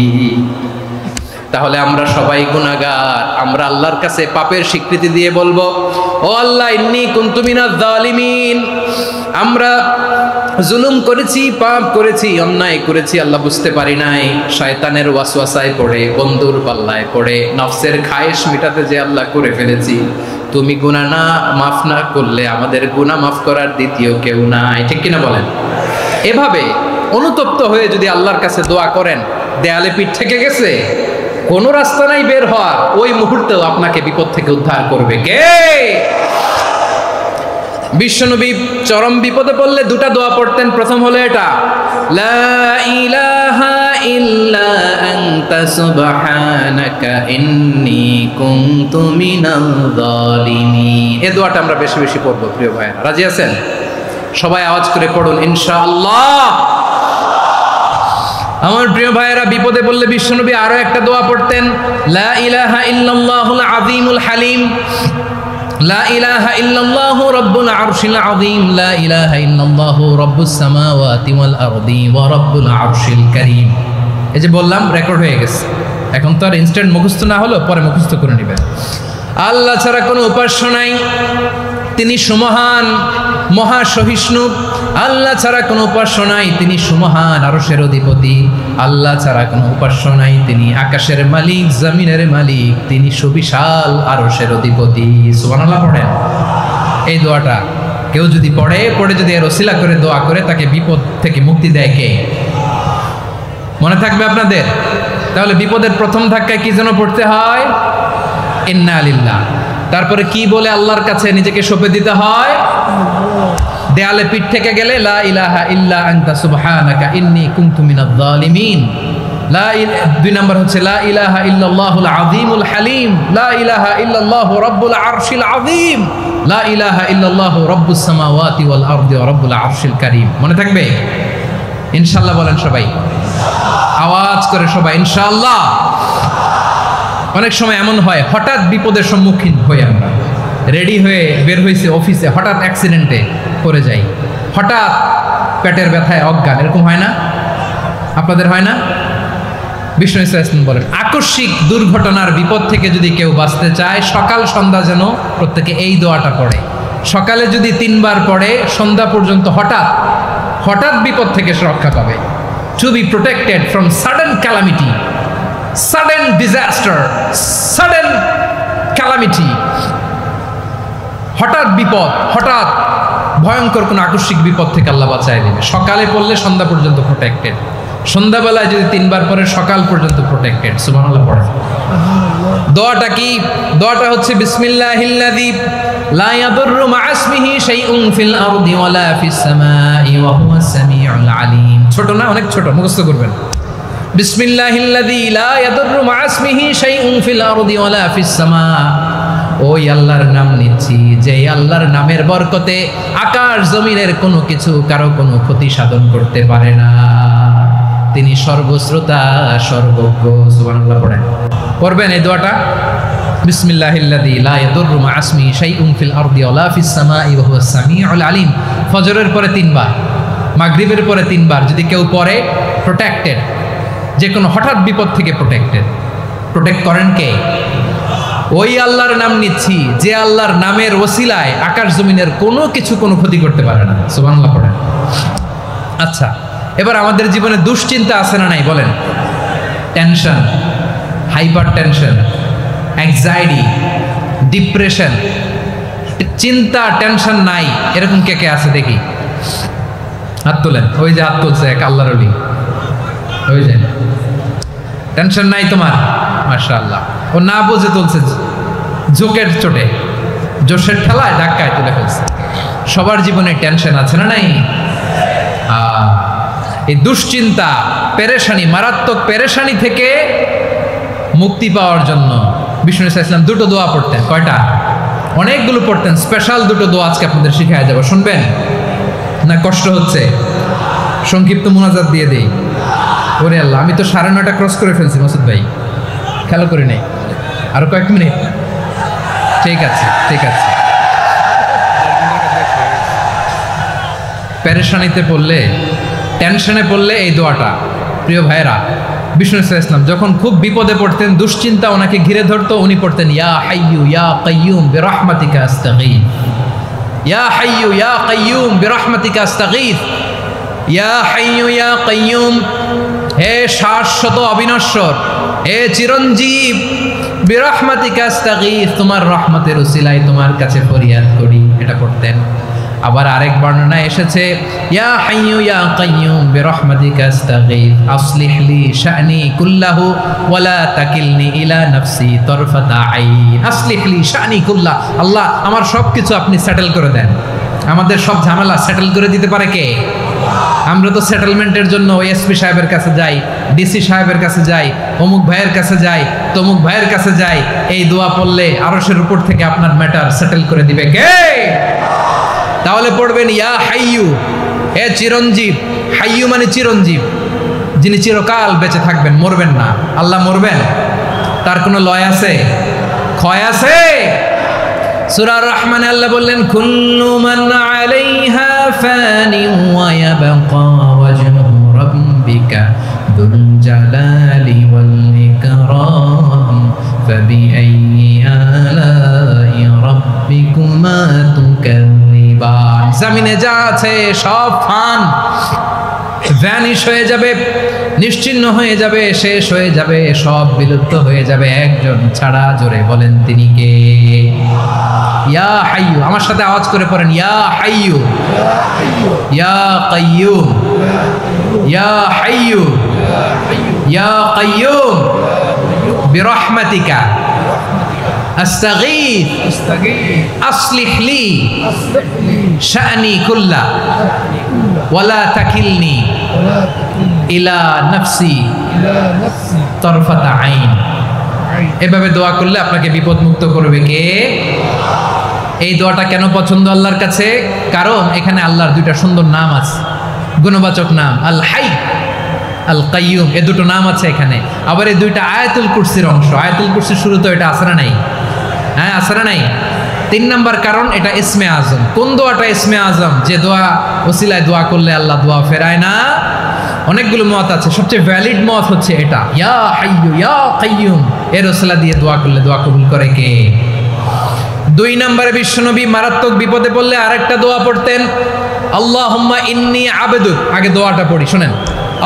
তাহলে আমরা সবাই গুনাহগার, আমরা আল্লাহর কাছে পাপের স্বীকৃতি দিয়ে বলবো, ও আল্লাহ ইন্নী কুনতু মিনাজ জালিমিন, আমরা জুলুম করেছি, পাপ করেছি, অন্যায় করেছি, আল্লাহ বুঝতে পারি নাই, শয়তানের ওয়াসওয়াসায় পড়ে, বন্ধুর পাল্লায় পড়ে, নফসের খায়েশ মিটাতে যে আল্লাহ করে ফেলেছি। তুমি গুনাহ না মাফ না করলে আমাদের গুনাহ মাফ করার দ্বিতীয় কেউ নাই। ঠিক কিনা বলেন? এভাবে অনুতপ্ত হয়ে যদি আল্লাহর কাছে দোয়া করেন, দেয়ালে পিঠ থেকে গেছে, কোনো রাস্তা নাই বের হওয়ার, ওই মুহূর্তেও আপনাকে বিপদ থেকে উদ্ধার করবে কে? বিশ্বনবী চরম বিপদে পড়লে 2টা দোয়া পড়তেন। প্রথম হলো এটা, লা ইলাহা ইল্লা আনতা সুবহানাকা ইন্নী কুনতু মিনাল জালিমিন। এই দোয়াটা আমরা বেশি বেশি পড়ব প্রিয় ভাইরা। রাজি আছেন? সবাই আওয়াজ করে পড়ুন ইনশাআল্লাহ। আমার প্রিয় ভাইয়েরা, বিপদে পড়লে বিশ্বনবী আরো একটা দোয়া পড়তেন, লা ইলাহা ইল্লাল্লাহুল আযীমুল হালিম। লা ইলাহা ইল্লাল্লাহু রাব্বুল আরশিল আযীম, লা ইলাহা ইল্লাল্লাহু রাব্বুস সামাওয়াতি ওয়াল আরদি ওয়া রাব্বুল আরশিল কারীম। এই যে বললাম রেকর্ড হয়ে গেছে, এখন তো আর ইনস্ট্যান্ট মুখস্থ না হলো, পরে মুখস্থ করে নেবেন। আল্লাহ ছাড়া কোনো উপাস্য নাই, তিনি সুমহান মহাসহিষ্ণু। আল্লাহ ছাড়া কোনো উপাস্য নাই, তিনি সুমহান আরশের অধিপতি। আল্লাহ ছাড়া কোনো উপাস্য নাই, তিনি আকাশের মালিক, জমিনের মালিক, তিনি সুবিশাল আরশের অধিপতি। সুবহানাল্লাহ পড়েন। এই দোয়াটা কেউ যদি পড়ে যদি এর ওসিলা করে দোয়া করে, তাকে বিপদ থেকে মুক্তি দেয় কে? মনে থাকবে আপনাদের? তাহলে বিপদের প্রথম ধাক্কায় কি যেন পড়তে হয়? ইন্না লিল্লাহ। তারপরে কি বলে আল্লাহর কাছে নিজেকে সঁপে দিতে হয়? দেয়ালে পিঠ থেকে গেলে লা ইলাহা ইল্লা আনতা সুবহানাকা ইন্নী কুনতু মিনাজ জালিমিন। দুই নম্বর হচ্ছে লা ইলাহা ইল্লাল্লাহুল আযীমুল হালিম, লা ইলাহা ইল্লাল্লাহু রাব্বুল আরশিল আযীম, লা ইলাহা ইল্লাল্লাহু রাব্বুস সামাওয়াতি ওয়াল আরদি ওয়া রাব্বুল আরশিল কারীম। মনে থাকবে? ইনশাআল্লাহ বলেন সবাই, আওয়াজ করে সবাই ইনশাআল্লাহ। অনেক সময় এমন হয়, হঠাৎ বিপদের সম্মুখীন হই আমরা, রেডি হয়ে বের হয়েছে অফিসে, হঠাৎ অ্যাক্সিডেন্টে পড়ে যাই, হঠাৎ পেটের ব্যথায় অজ্ঞান, এরকম হয় না? আপনাদের হয় না? বিষ্ণু ইসলাম বলেন, আকস্মিক দুর্ঘটনার বিপদ থেকে যদি কেউ বাঁচতে চায়, সকাল সন্ধ্যা যেন প্রত্যেকে এই দোয়াটা পড়ে। সকালে যদি 3 বার পড়ে, সন্ধ্যা পর্যন্ত হঠাৎ বিপদ থেকে সে রক্ষা পাবে। To be protected from sudden calamity, sudden disaster, sudden calamity, হঠাৎ বিপদ, হঠাৎ ভয়ঙ্কর কোন আকস্মিক বিপদ থেকে আল্লাহ বাঁচায় দেবে। সকালে পড়লে সন্ধ্যা পর্যন্ত প্রোটেক্টেড, সন্ধ্যাবেলায় যদি 3 বার পরে সকাল পর্যন্ত প্রোটেক্টেড। সুবহানাল্লাহ পড়ে। দোয়াটা কি? দোয়াটা হচ্ছে বিসমিল্লাহিল্লাযী লা ইয়াদুররু মা ইসমিহি শাইউন ফিল আরদি ওয়ালা ফিস সামাই ওয়া হুয়াস সামিউল আলিম। ছোট না? অনেক ছোট, মুখস্থ করবেন। বিসমিল্লাহিল্লাযী লা ইয়াদুররু মা ইসমিহি শাইউন ফিল আরদি ওয়ালা ফিস সামা। ওই আল্লাহর নাম নিচ্ছি, যে আল্লাহর নামের বরকতে আকাশ জমিনের কোনো কিছু কারো কোনো ক্ষতি সাধন করতে পারে না। তিনি সর্বশ্রোতা, সর্বজ্ঞ। সুবহানাল্লাহ পড়েন। পড়বেন এই দোয়াটা, বিসমিল্লাহিল্লাযী লা ইয়াদুররু মা ইসমিহি শাইউন ফিল আরদি ওয়ালা ফিস সামাই ওয়া হুয়াস সামিউল আলিম। ফজরের পরে 3 বার, মাগরিবের পরে 3 বার যদি কেউ পড়ে, প্রোটেক্টেড, যে কোনো হঠাৎ বিপদ থেকে প্রোটেক্টেড। প্রোটেক্ট করেন কে? ওই আল্লাহর নাম নিচ্ছি, যে আল্লাহর নামের ওসিলায় আকাশ জমিনের কোনো কিছু কোনো ক্ষতি করতে পারে না। সুবহানাল্লাহ পড়েন। আচ্ছা, এবার আমাদের জীবনে দুশ্চিন্তা আছে না নাই বলেন? Tension, hyper tension, anxiety, depression, চিন্তা, টেনশন নাই, এরকম কে কে আছে দেখি? হাত তোলেন। ওই যে হাত তুলছে এক আল্লাহর ওলি, ওই যে টেনশন নাই তোমার, মাশাআল্লাহ। ও না বুঝে তুলছে, ঝোঁকের চোটে, জোশের ঠেলায় ধাক্কায় তুলে ফেলছে। সবার জীবনে টেনশন আছে না নাই? এই দুশ্চিন্তা, পেরেশানি, মারাত্মক পেরেশানি থেকে মুক্তি পাওয়ার জন্য বিষ্ণু ইসলাম 2টো দোয়া পড়তেন। কয়টা? অনেকগুলো পড়তেন। স্পেশাল 2টো দোয়া আজকে আপনাদের শিখায় যাব, শুনবেন না? কষ্ট হচ্ছে? সংক্ষিপ্ত মুনাজাত দিয়ে দেই। ওরে আল্লাহ, আমি তো 9:30 ক্রস করে ফেলছি মাসুদ ভাই, খেয়াল করে নেই। আরো কয়েক মিনিট? ঠিক আছে, ঠিক আছে। পেরেশানিতে পড়লে, টেনশনে পড়লে এই দোয়াটা, প্রিয় ভাইরা, বিষ্ণু ইসলাম যখন খুব বিপদে পড়তেন, দুশ্চিন্তা ওনাকে ঘিরে ধরতো, উনি পড়তেন ইয়া হাইয়ু ইয়া কাইয়ুম বিরহমাতিকা আস্তাগীথ, ইয়া হাইয়ু ইয়া কাইয়ুম বিরহমাতিকা আস্তাগীথ, ইয়া হাইয়ু ইয়া কাইয়ুম, হে শাশ্বত অবিনশ্বর, হে চিরঞ্জীব, বিরহমাতিকা আস্তাগীথ, তোমার রহমতের উসিলায় তোমার কাছে ফরিয়াদ করি। এটা পড়তেন। আবার আরেক বর্ণনায় এসেছে ইয়া হাইয়ু ইয়া কাইয়ুম বিরহমাতিকা আস্তাগীথ আসলিহ লি শা'নি কুল্লাহু ওয়ালা তাকিলনি ইলা নাফসি তরফাতা আইন। আসলিহ লি শা'নি কুল্লাহ, আল্লাহ আমার সব কিছু আপনি সেটেল করে দেন। আমাদের সব ঝামেলা সেটেল করে দিতে পারে কে? আমরা তো সেটেলমেন্টের জন্য এসপি সাহেবের কাছে যাই, ডিসি সাহেবের কাছে যাই, অমুক ভাইয়ের কাছে যাই, তমুক ভাইয়ের কাছে যাই। এই দোয়া পড়লে আরশের উপর থেকে আপনার ম্যাটার সেটেল করে দিবে কে? তাহলে পড়বেন ইয়া হাইয়ু, হে চিরঞ্জীব। হাইয়ু মানে চিরঞ্জীব, যিনি চিরকাল বেঁচে থাকবেন, মরবেন না। আল্লাহ মরবেন? তার কোনো লয় আছে? ক্ষয় আছে? সূরা রহমানে আল্লাহ বললেন কুল্লু মান আলাইহা ফানি ওয়া ইয়াবকা ওয়াজহু রাব্বিকা দুল জালালি ওয়াল ইকরাম ফাবিআইয়ি আলাই রাব্বিকুমা তুকাযিবান। জমিনে যা আছে সব ফান, ভ্যানিশ হয়ে যাবে, নিশ্চিহ্ন হয়ে যাবে, শেষ হয়ে যাবে, সব বিলুপ্ত হয়ে যাবে, একজন ছাড়া। জোরে বলেন তিনি কে? ইয়া হাইয়ু। আমার সাথে আওয়াজ করে পড়েন, ইয়া হাইয়ু, ইয়া কাইয়ুম, ইয়া হাইয়ু, ইয়া কাইয়ুম বিরহমাতিকা আস্তাগীথ আসলিহ লি শা'নি কুল্লা ওয়ালা তাকিলনি ইলা নাফসি তরফাতা আইন। এভাবে দোয়া করলে আপনাকে বিপদ মুক্ত করবে কে? এই দোয়াটা কেন পছন্দ আল্লাহর কাছে? কারণ এখানে আল্লাহর দুইটা সুন্দর নাম আছে, গুণবাচক নাম, আল হাই, আল কাইয়ুম। এই দুটো নাম আছে এখানে। আবার এই দুইটা আয়াতুল কুরসির অংশ। আয়াতুল কুরসির শুরুতে এটা আছে না নাই? হ্যাঁ, আছে না নাই? 3 নাম্বার কারণ এটা ইসমে আজম। কোন দোয়াটা ইসমে আজম? যে দোয়া ওসিলায় দোয়া করলে আল্লাহ দোয়া ফেরায় না। অনেকগুলো মত আছে, সবচেয়ে ভ্যালিড মত হচ্ছে এটা, ইয়া হাইয়ু ইয়া কাইয়ুম। এর ওসিলা দিয়ে দোয়া করলে দোয়া কবুল করে কে? 2 নম্বরে বিশ্বনবী মারাত্মক বিপদে পড়লে আরেকটা দোয়া পড়তেন, আল্লাহুম্মা ইন্নী আবদুক। আগে দোয়াটা পড়ি, শুনেন।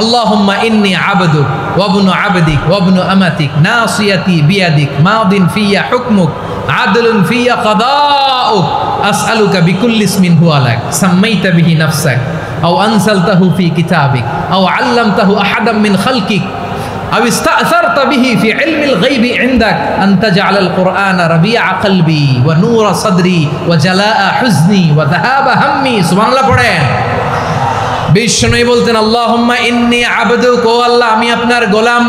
আল্লাহুম্মা ইন্নী আবদুক ওয়া ইবনু আবদিক ওয়া ইবনু আমাতিক নাসিয়াতি বিয়াদিক মাদিন ফিয়া হুকমুক আদলুন ফিয়া কাদাউক আসআলুকা বিকুল্লি ইসমিন হুয়া লাক সাম্মাইতা বিহি নাফসাক আও আনসালতাহু ফি কিতাবিক আও আল্লামতাহু আহাদাম মিন খালকিক আও ইস্তা'সারতা বিহি ফি ইলমিল গায়বি ইনদাক আন তাজআলাল কুরআনা রাবিআ কলবি ওয়া নূরা সাদরি ওয়া জালাআ হুজনি ওয়া যাহাবা হাম্মি। সুবহানাল্লাহ পড়েন। বিষ্ণুই বলতেন, আল্লাহুম্মা ইন্নী আবদুক, ও আল্লাহ আমি আপনার গোলাম,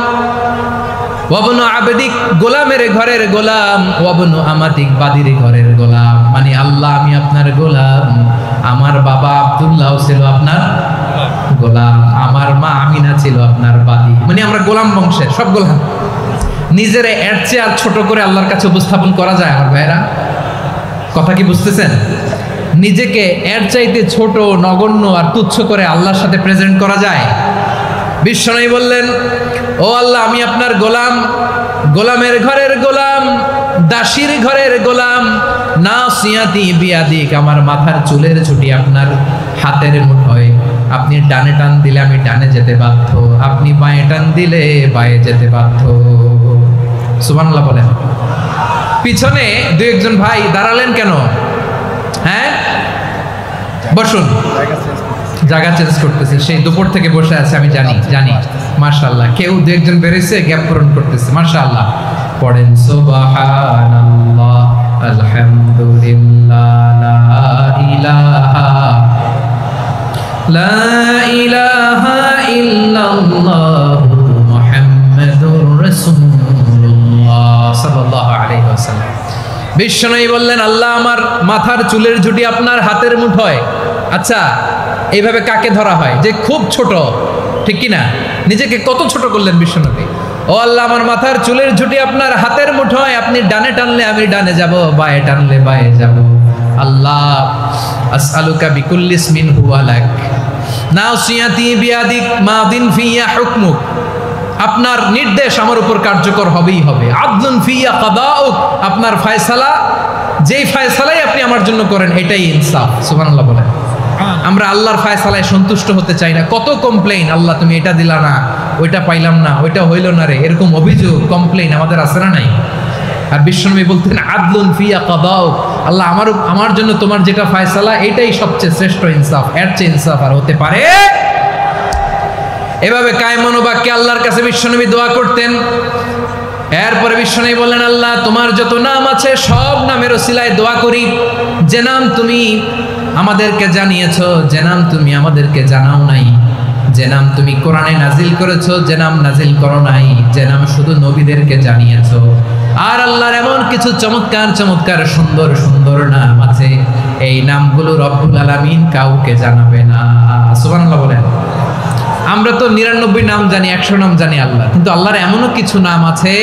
ওয়া ইবনু আবদিক, গোলামের ঘরের গোলাম, ওয়া ইবনু আমাতিক, বাদীর ঘরের গোলাম। মানে আল্লাহ আমি আপনার গোলাম। আমার বাবা আব্দুল্লাহ ছিল আপনার গোলাম, আমার মা আমিনা ছিল আপনার বাদী। মানে আমরা গোলাম বংশের, সব গোলাম। নিজের এর চেয়ে আর ছোট করে আল্লাহর কাছে উপস্থাপন করা যায় আমার ভাইরা? কথা কি বুঝতেছেন? নিজেকে এর চাইতে ছোট, নগণ্য আর তুচ্ছ করে আল্লাহর সাথে প্রেজেন্ট করা যায়? বিশ্বনবী বললেন, ও আল্লাহ আমি আপনার গোলাম, গোলামের ঘরের গোলাম, দাসীর ঘরের গোলাম, নাসিয়াতি বিয়াদিক, আমার মাথার চুলের ছুটি আপনার হাতের মুঠোয়। আপনি ডানে টান দিলে আমি ডানে যেতে বাধ্য, আপনি বাঁয়ে টান দিলে বাঁয়ে যেতে বাধ্য। সুবহানাল্লাহ বলেন। পিছনে 2-1 ভাই দাঁড়ালেন কেন? হ্যাঁ, বসুন। জায়গা চেঞ্জ করতেছে, সেই দুপুর থেকে বসে আছে, আমি জানি। মাশাআল্লাহ, কেউ 2-1 বেরিয়েছে, গ্যাপ পূরণ করতেছে। মাশাআল্লাহ। পড়েন সুবহানাল্লাহ, আলহামদুলিল্লাহ, লা ইলাহা ইল্লাল্লাহ মুহাম্মাদুর রাসূলুল্লাহ সাল্লাল্লাহু আলাইহি ওয়াসাল্লাম। বিশ্বনবী বললেন, আল্লাহ আমার মাথার চুলের ঝুঁটি আপনার হাতের মুঠোয়। আচ্ছা, এইভাবে কাকে ধরা হয়? যে খুব ছোট, ঠিক কি না? নিজেকে কত ছোট করলেন বিশ্বনবী। ও আল্লাহ আমার মাথার চুলের ঝুঁটি আপনার হাতের মুঠোয়, আপনি ডানে টানলে আমি ডানে যাব, বাঁয়ে টানলে বাঁয়ে যাব। আল্লাহ আসআলুকা বিকুল্লি ইসমিন হুয়া লাক নাসিয়াতি বিয়াদিক মাদিন ফিয়া হুকমুক, আপনার নির্দেশ আমার উপর কার্যকর হবেই হবে। আদলুন ফিয়া কাদাউক, আপনার ফয়সালা, যেই ফয়সালাই আপনি আমার জন্য করেন এটাই ইনসাফ। সুবহানাল্লাহ বলেন। আমরা আল্লাহর ফয়সালায় সন্তুষ্ট হতে চাই না। কত কমপ্লেইন, আল্লাহ তুমি এটা দিলা না, ওইটা পাইলাম না, ওইটা হইল না রে, এরকম অভিযোগ, কমপ্লেইন আমাদের আছে না নাই? আর বিশ্বনবী বলতেন, আদলুন ফিয়া কাদাউক, আল্লাহ আমার জন্য তোমার যেটা ফয়সালা এটাই সবচেয়ে শ্রেষ্ঠ ইনসাফ, এর চেয়ে ইনসাফ আর হতে পারে? এভাবে কায়মনোবাক্যে আল্লাহর কাছে বিশ্বনবী দোয়া করতেন। এরপরে বিশ্বনবী বললেন, আল্লাহ তোমার যত নাম আছে সব নামের ওসিলায় দোয়া করি, যে নাম তুমি আমাদেরকে জানিয়েছো, যে নাম তুমি আমাদেরকে জানাও নাই, যে নাম তুমি কোরআনে নাজিল করেছো, যে নাম নাজিল করো নাই, যে নাম শুধু নবীদেরকে জানিয়েছো। আর আল্লাহর এমন কিছু চমৎকার চমৎকার সুন্দর সুন্দর নাম আছে, এই নামগুলো রব্বুল আলামিন কাউকে জানাবে না। সুবহানাল্লাহ বলেন। আমরা তো 99 নাম জানি, 100 নাম জানি আল্লাহ, কিন্তু আল্লাহর এমনও কিছু নাম আছে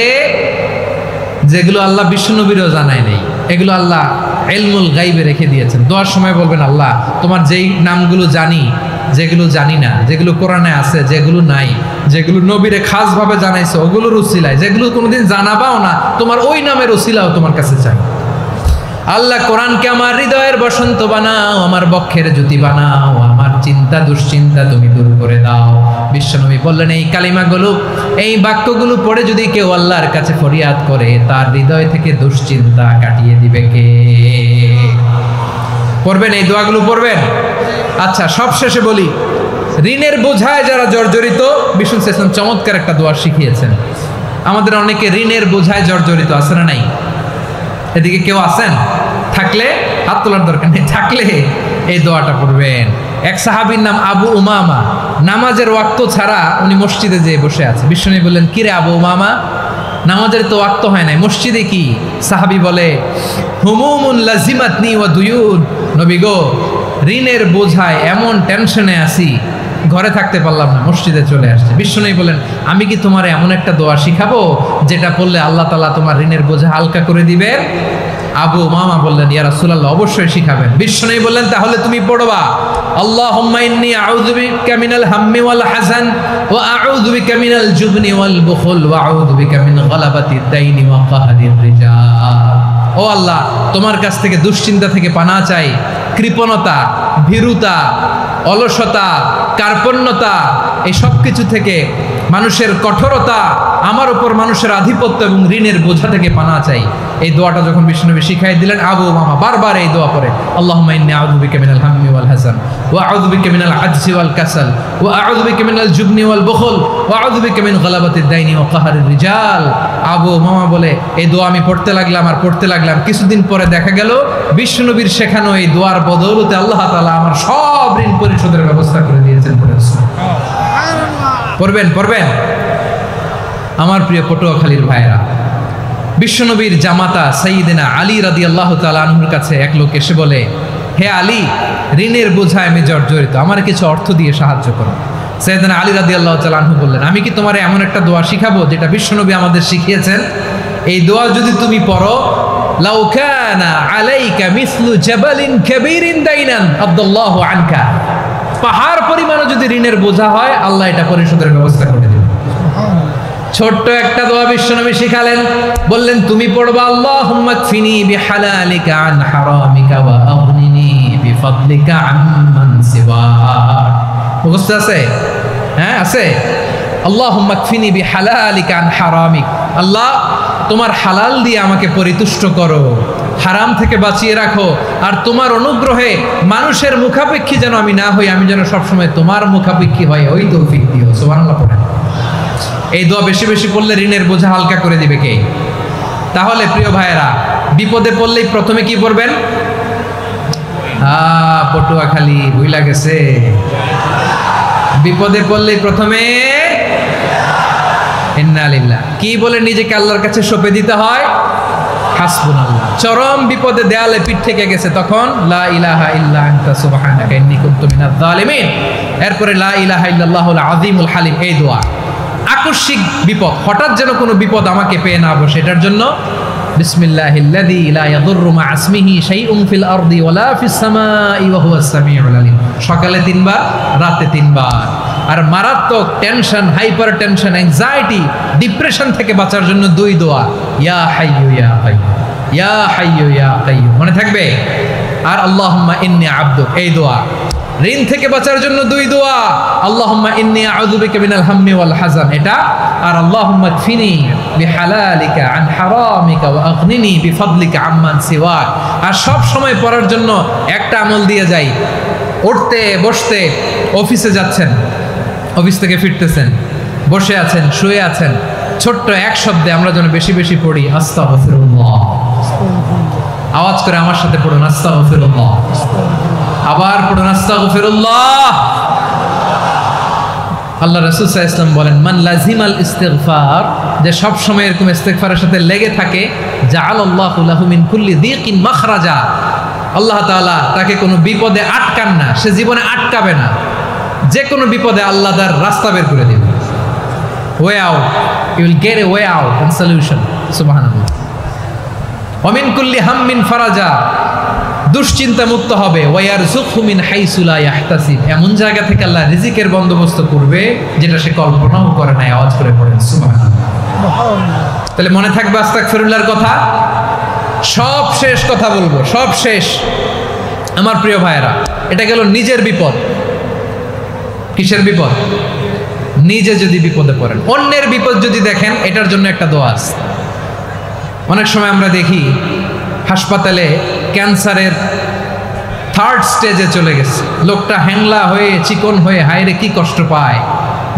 যেগুলো আল্লাহ বিশ্বনবীরও জানায় নাই। এগুলো আল্লাহ ইলমুল গাইবে রেখে দিয়েছেন। দোয়ার সময় বলবেন, আল্লাহ তোমার যেই নামগুলো জানি, যেগুলো জানি না, যেগুলো কোরআনে আছে, যেগুলো নাই, যেগুলো নবীরে খাসভাবে জানাইছো ওগুলোর উসিলায়, যেগুলো কোনোদিন জানাবাও না তোমার ওই নামের উসিলাও তোমার কাছে চাই। আল্লাহ কোরআনকে আমার হৃদয়ের বসন্ত বানাও, আমার বক্ষের জ্যোতি বানাও, আমার চিন্তা দুশ্চিন্তা তুমি দূর করে দাও। বিশ্বনবী বললেন, এই কালিমাগুলো, এই বাক্যগুলো পড়ে যদি কেউ আল্লাহর কাছে ফরিয়াদ করে, তার হৃদয় থেকে দুশ্চিন্তা কাটিয়ে দিবে কে? পড়বেন, এই দোয়াগুলো পড়বেন। আচ্ছা, সব শেষে বলি, ঋণের বোঝায় যারা জর্জরিত, বিষ্ণু ইসলাম চমৎকার একটা দোয়া শিখিয়েছেন। আমাদের অনেকে ঋণের বোঝায় জর্জরিত, আছে না নাই? এদিকে কেউ আছেন? থাকলে হাত তোলার দরকার নেই, থাকলে এই দোয়াটা পড়বেন। এক সাহাবীর নাম আবু উমামা, নামাজের ওয়াক্ত ছাড়া উনি মসজিদে যেয়ে বসে আছে। বিষ্ণু বললেন, কিরে আবু উমামা, নামাজের তো ওয়াক্ত হয় নাই, মসজিদে কি? সাহাবী বলে, হুমুমুন লাজিমাতনি ওয়া দুয়ুন, নবী গো, ঋণের বোঝায় এমন টেনশনে আছি, ঘরে থাকতে পারলাম না, মসজিদে চলে আসছে। বিশ্বনবী বলেন, আমি কি তোমার এমন একটা দোয়া শিখাবো যেটা পড়লে আল্লাহ তাআলা তোমার ঋণের বোঝা হালকা করে দিবেন? আবু উমামা বললেন, ইয়া রাসূলুল্লাহ, অবশ্যই শিখাবেন। বিশ্বনবী বললেন, তাহলে তুমি পড়বা, আল্লাহুম্মা ইন্নী আউযু বিকা মিনাল হাম্মি ওয়াল হাযান ওয়া আউযু বিকা মিনাল জুবনি ওয়াল বুখল ওয়া আউযু বিকা মিন গালাবাতিদ দাইনি ওয়া কাহরির রিজাল। ও আল্লাহ, তোমার কাছ থেকে দুশ্চিন্তা থেকে পানা চাই, কৃপণতা, ভীরুতা, অলসতা, কার্পণ্যতা, এই সব কিছু থেকে, মানুষের কঠোরতা, আমার উপর মানুষের আধিপত্য এবং ঋণের বোঝা থেকে পানা চাই। এই দোয়াটা যখন বিষ্ণুনবী শিখাই দিলেন, আবু উমামা বারবার এই দোয়া পড়ে, আল্লাহুম্মা ইন্নী আউযু বিকা মিনাল হাম্মি ওয়াল হাযান ওয়া আউযু বিকা মিনাল আজজি ওয়াল কাসাল ওয়া আউযু বিকা মিনাল জুবনি ওয়াল বুখল ওয়া আউযু বিকা মিন গালাবাতিদ দাইনি ওয়া কাহরির রিজাল। আবু উমামা বলে, এই দোয়া আমি পড়তে লাগলাম। কিছুদিন পরে দেখা গেল বিষ্ণুনবীর শেখানো এই দোয়ার বদৌলতে আল্লাহ তাআলা আমার সব ঋণ পরিশোধের ব্যবস্থা করে দিয়েছেন। পড়বেন। আমার প্রিয় পটুয়াখালীর ভাইরা, বিশ্বনবীর জামাতা সাইয়্যিদিনা আলী রাদিয়াল্লাহু তাআলা আনহুর কাছে এক লোক এসে বলে, হে আলী, ঋণের বোঝায় আমি জর্জরিত, আমার কিছু অর্থ দিয়ে সাহায্য করো। সাইয়্যিদিনা আলী রাদিয়াল্লাহু তাআলা আনহু বললেন, আমি কি তোমার এমন একটা দোয়া শিখাবো যেটা বিশ্বনবী আমাদের শিখিয়েছেন? এই দোয়া যদি তুমি পড়ো, লাউ কানা আলাইকা মিসলু জাবালিন কাবীরিন দাইনান আব্দুল্লাহু আনকা, পাহাড় পরিমাণও যদি ঋণের বোঝা হয়, আল্লাহ এটা পরিশোধের ব্যবস্থা করে দেবেন। ছোট্ট একটা দোয়া বিশ্বনবী শিখালেন, বললেন, তুমি পড়বা, আল্লাহুম্মা কফিনি বিহালালিকা আন হারামিকা ওয়া আগনিনি বিফাদলিকা আম্মান সিওয়াক। মুখস্থ আছে? হ্যাঁ, আছে। আল্লাহুম্মা কফিনি বিহালালিকা আন হারামিক, আল্লাহ তোমার হালাল দিয়ে আমাকে পরিতুষ্ট করো, হারাম থেকে বাঁচিয়ে রাখো, আর তোমার অনুগ্রহে মানুষের মুখাপেক্ষী যেন আমি না হই, আমি যেন সবসময় তোমার মুখাপেক্ষী হই, ওই তৌফিক দিও। সুবহানাল্লাহ পড়েন। এই দোয়া বেশি বেশি পড়লে ঋণের বোঝা হালকা করে দিবে কে? তাহলে প্রিয় ভাইয়েরা, বিপদে পড়লেই প্রথমে কি পড়বেন? পটুয়াখালী ভুইলা গেছে। বিপদে পড়লেই প্রথমে ইন্না লিল্লাহ কি বলে নিজেকে আল্লাহর কাছে সঁপে দিতে হয়? হাসবুনাল্লাহ। চরম বিপদে দেয়ালে পিঠ থেকে গেছে, তখন লা ইলাহা ইল্লা আনতা সুবহানাকা ইন্নী কুনতু মিনাজ জালিমিন। এরপরে লা ইলাহা ইল্লাল্লাহুল আযীমুল হালিম, এই দোয়া। আকস্মিক বিপদ, হঠাৎ যেন কোনো বিপদ আমাকে পেয়ে না বসে, এটার জন্য বিসমিল্লাহিল্লাযী লা ইয়াদুররু মা ইসমিহি শাইউন ফিল আরদি ওয়ালা ফিস সামাই ওয়া হুয়াস সামিউল আলিম। সকালে 3 বার, রাতে 3 বার। আর মারাত্মক tension, hyper tension, anxiety, depression থেকে বাঁচার জন্য 2 দোয়া, ইয়া হাইয়্যু ইয়া কাইয়্যুম, ইয়া হাইয়্যু ইয়া কাইয়্যুম, মনে থাকবে? আর আল্লাহুম্মা ইন্নী আবদুক, এই দোয়া। ঋণ থেকে বাঁচার জন্য 2 দোয়া, আল্লাহুম্মা ইন্নী আউযু বিকা মিনাল হাম্মি ওয়াল হাযান, এটা। আর আল্লাহুম্মা কফিনি বিহালালিকা আন হারামিকা ওয়া আগনিনি বিফাদলিকা আম্মান সিওয়াক। আর সব সময় পড়ার জন্য একটা আমল দিয়ে যাই, উঠতে বসতে, অফিসে যাচ্ছেন, অফিস থেকে ফিরতেছেন, বসে আছেন, শুয়ে আছেন, ছোট্ট এক শব্দে আমরা যেন বেশি বেশি পড়ি, আস্তাগফিরুল্লাহ। আওয়াজ করে আমার সাথে পড়ুন, আস্তাগফিরুল্লাহ। আবার পড়ুন, আস্তাগফিরুল্লাহ। আল্লাহ রাসূল সাল্লাল্লাহু আলাইহি ওয়াসাল্লাম বলেন, মান লাজিমাল ইস্তিগফার, যে সব সময় এরকম ইস্তিগফারের সাথে লেগে থাকে, জাআলাল্লাহু লাহু মিন কুল্লি যিকিন মাখরাজা, আল্লাহ তাআলা তাকে কোনো বিপদে আটকান না, সে জীবনে আটকাবে না, যে কোনো বিপদে আল্লাহ তার রাস্তা বের করে দিবে। Way out, you will get a way out and solution. সুবহানাল্লাহ। ওয়া মিন কুল্লি হাম্মিন ফারাজা, দুশ্চিন্তা মুক্ত হবে, ওয়ারযুকহু মিন হাইসু লা ইয়াহতাসিব, এমন জায়গা থেকে আল্লাহ রিজিকের বন্দোবস্ত করবে যেটা সে কল্পনাও করে নাই। আওয়াজ করে পড়েন সুবহানাল্লাহ। তাহলে মনে থাকবে আস্তাগফিরুল্লাহর কথা। সব শেষ কথা বলবো, সব শেষ আমার প্রিয় ভাইয়েরা। এটা গেল নিজের বিপদ। কিসের বিপদ? নিজে যদি বিপদে পড়েন। অন্যের বিপদ যদি দেখেন, এটার জন্য একটা দোয়া আছে। অনেক সময় আমরা দেখি হাসপাতালে ক্যান্সারের 3rd স্টেজে চলে গেছে, লোকটা হ্যাংলা হয়ে চিকন হয়ে হায়রে কি কষ্ট পায়,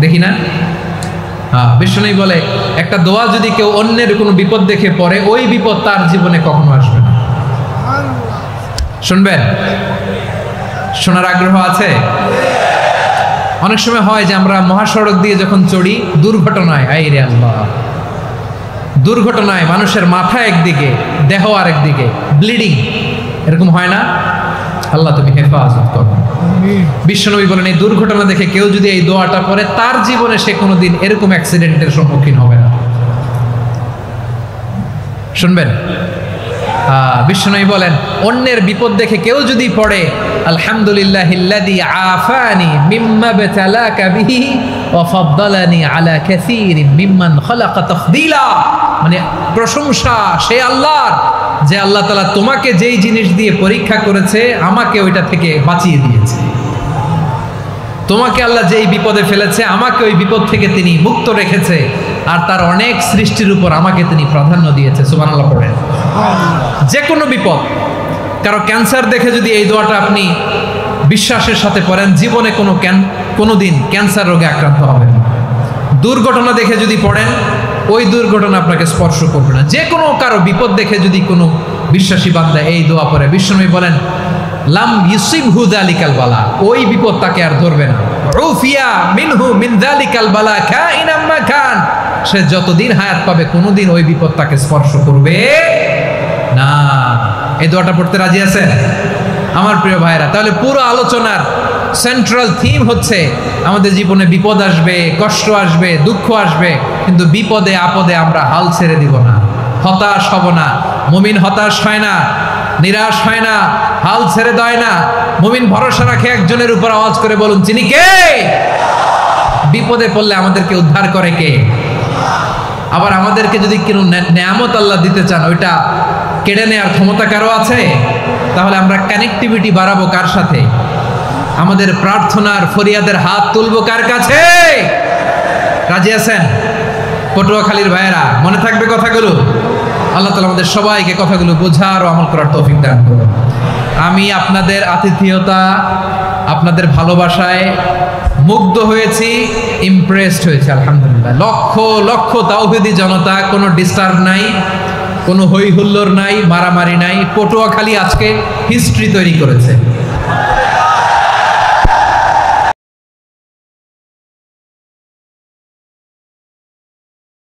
দেখি না? বিষ্ণু বলে একটা দোয়া যদি কেউ অন্যের কোনো বিপদ দেখে পড়ে, ওই বিপদ তার জীবনে কখনো আসবে না। শুনবেন? শোনার আগ্রহ আছে? অনেক সময় হয় যে আমরা মহাসড়ক দিয়ে যখন চড়ি, দুর্ঘটনায়, আইরে আল্লাহ, দুর্ঘটনায় মানুষের মাথা একদিকে, দেহ আরেকদিকে, ব্লিডিং, এরকম হয় না? আল্লাহ তুমি হেফাজত করো। বিশ্বনবী বলেন এই দুর্ঘটনা দেখে কেউ যদি এই দোয়াটা পড়ে, তার জীবনে সে কোনোদিন এরকম অ্যাক্সিডেন্টের সম্মুখীন হবে না। শুনবেন? বিশ্বনবী বলেন অন্যের বিপদ দেখে কেউ যদি পড়ে, আলহামদুলিল্লাহিল্লাযী আফানি মিম্মা বাতালাকা বিহি ওয়া ফাদ্দালানি আলা কাসীরিন মিম্মান খালাকা তাফদীলা, মানে প্রশংসা সে আল্লাহর, যে আল্লাহ তাআলা তোমাকে যেই জিনিস দিয়ে পরীক্ষা করেছে, আমাকে ওইটা থেকে বাঁচিয়ে দিয়েছে। তোমাকে আল্লাহ যেই বিপদে ফেলেছে, আমাকে ওই বিপদ থেকে তিনি মুক্ত রেখেছে, আর তার অনেক সৃষ্টির উপর আমাকে তিনি প্রাধান্য দিয়েছে। সুবহানাল্লাহ পড়েন। যে কোনো বিপদ, কারো ক্যান্সার দেখে যদি এই দোয়াটা আপনি বিশ্বাসের সাথে পড়েন, জীবনে কোনোদিন ক্যান্সার রোগে আক্রান্ত হবেন না। দুর্ঘটনা দেখে যদি পড়েন, ওই দুর্ঘটনা আপনাকে স্পর্শ করবে না। যে কোনো কারো বিপদ দেখে যদি কোনো বিশ্বাসী বান্দা এই দোয়া পড়ে, বিশ্বনবী বলেন লাম ইউসিবহু যালিকাল বালা, ওই বিপদ তাকে আর ধরবে না। উফিয়া মিনহু মিন যালিকাল বালা কাইনাম মা কান, সে যতদিন হায়াত পাবে কোনোদিন ওই বিপদ তাকে স্পর্শ করবে না। এই দোয়াটা পড়তে রাজি আছেন আমার প্রিয় ভাইরা? তাহলে পুরো আলোচনার সেন্ট্রাল থিম হচ্ছে আমাদের জীবনে বিপদ আসবে, কষ্ট আসবে, দুঃখ আসবে, কিন্তু বিপদে আপদে আমরা হাল ছেড়ে দিব না, হতাশ হব না। মুমিন হতাশ হয় না, নিরাশ হয় না, হাল ছেড়ে দেয় না। মুমিন ভরসা রাখে একজনের উপর। আওয়াজ করে বলুন, তিনি কে? বিপদে পড়লে আমাদেরকে উদ্ধার করে কে? আবার আমাদেরকে যদি কোনো নেয়ামত আল্লাহ দিতে চান, ওইটা কেড়ে নেওয়ার ক্ষমতা কারো আছে? তাহলে আমরা কানেক্টিভিটি বাড়াবো কার সাথে? আমাদের প্রার্থনার ফরিয়াদের হাত তুলবো কার কাছে? রাজি আছেন পটুয়াখালীর ভাইয়েরা? মনে থাকবে কথাগুলো? আল্লাহ তাআলা আমাদের সবাইকে কথাগুলো বোঝার ও আমল করার তৌফিক দান করুন। আমি আপনাদের আতিথেয়তা, আপনাদের ভালোবাসায় মুগ্ধ হয়েছি, ইমপ্রেসড হয়েছি। আলহামদুলিল্লাহ। লক্ষ লক্ষ তাওহীদি জনতা, কোনো ডিস্টার্ব নাই, কোনো হই হুল্লোড় নাই, মারামারি নাই। পটুয়াখালী আজকে হিস্ট্রি তৈরি করেছে।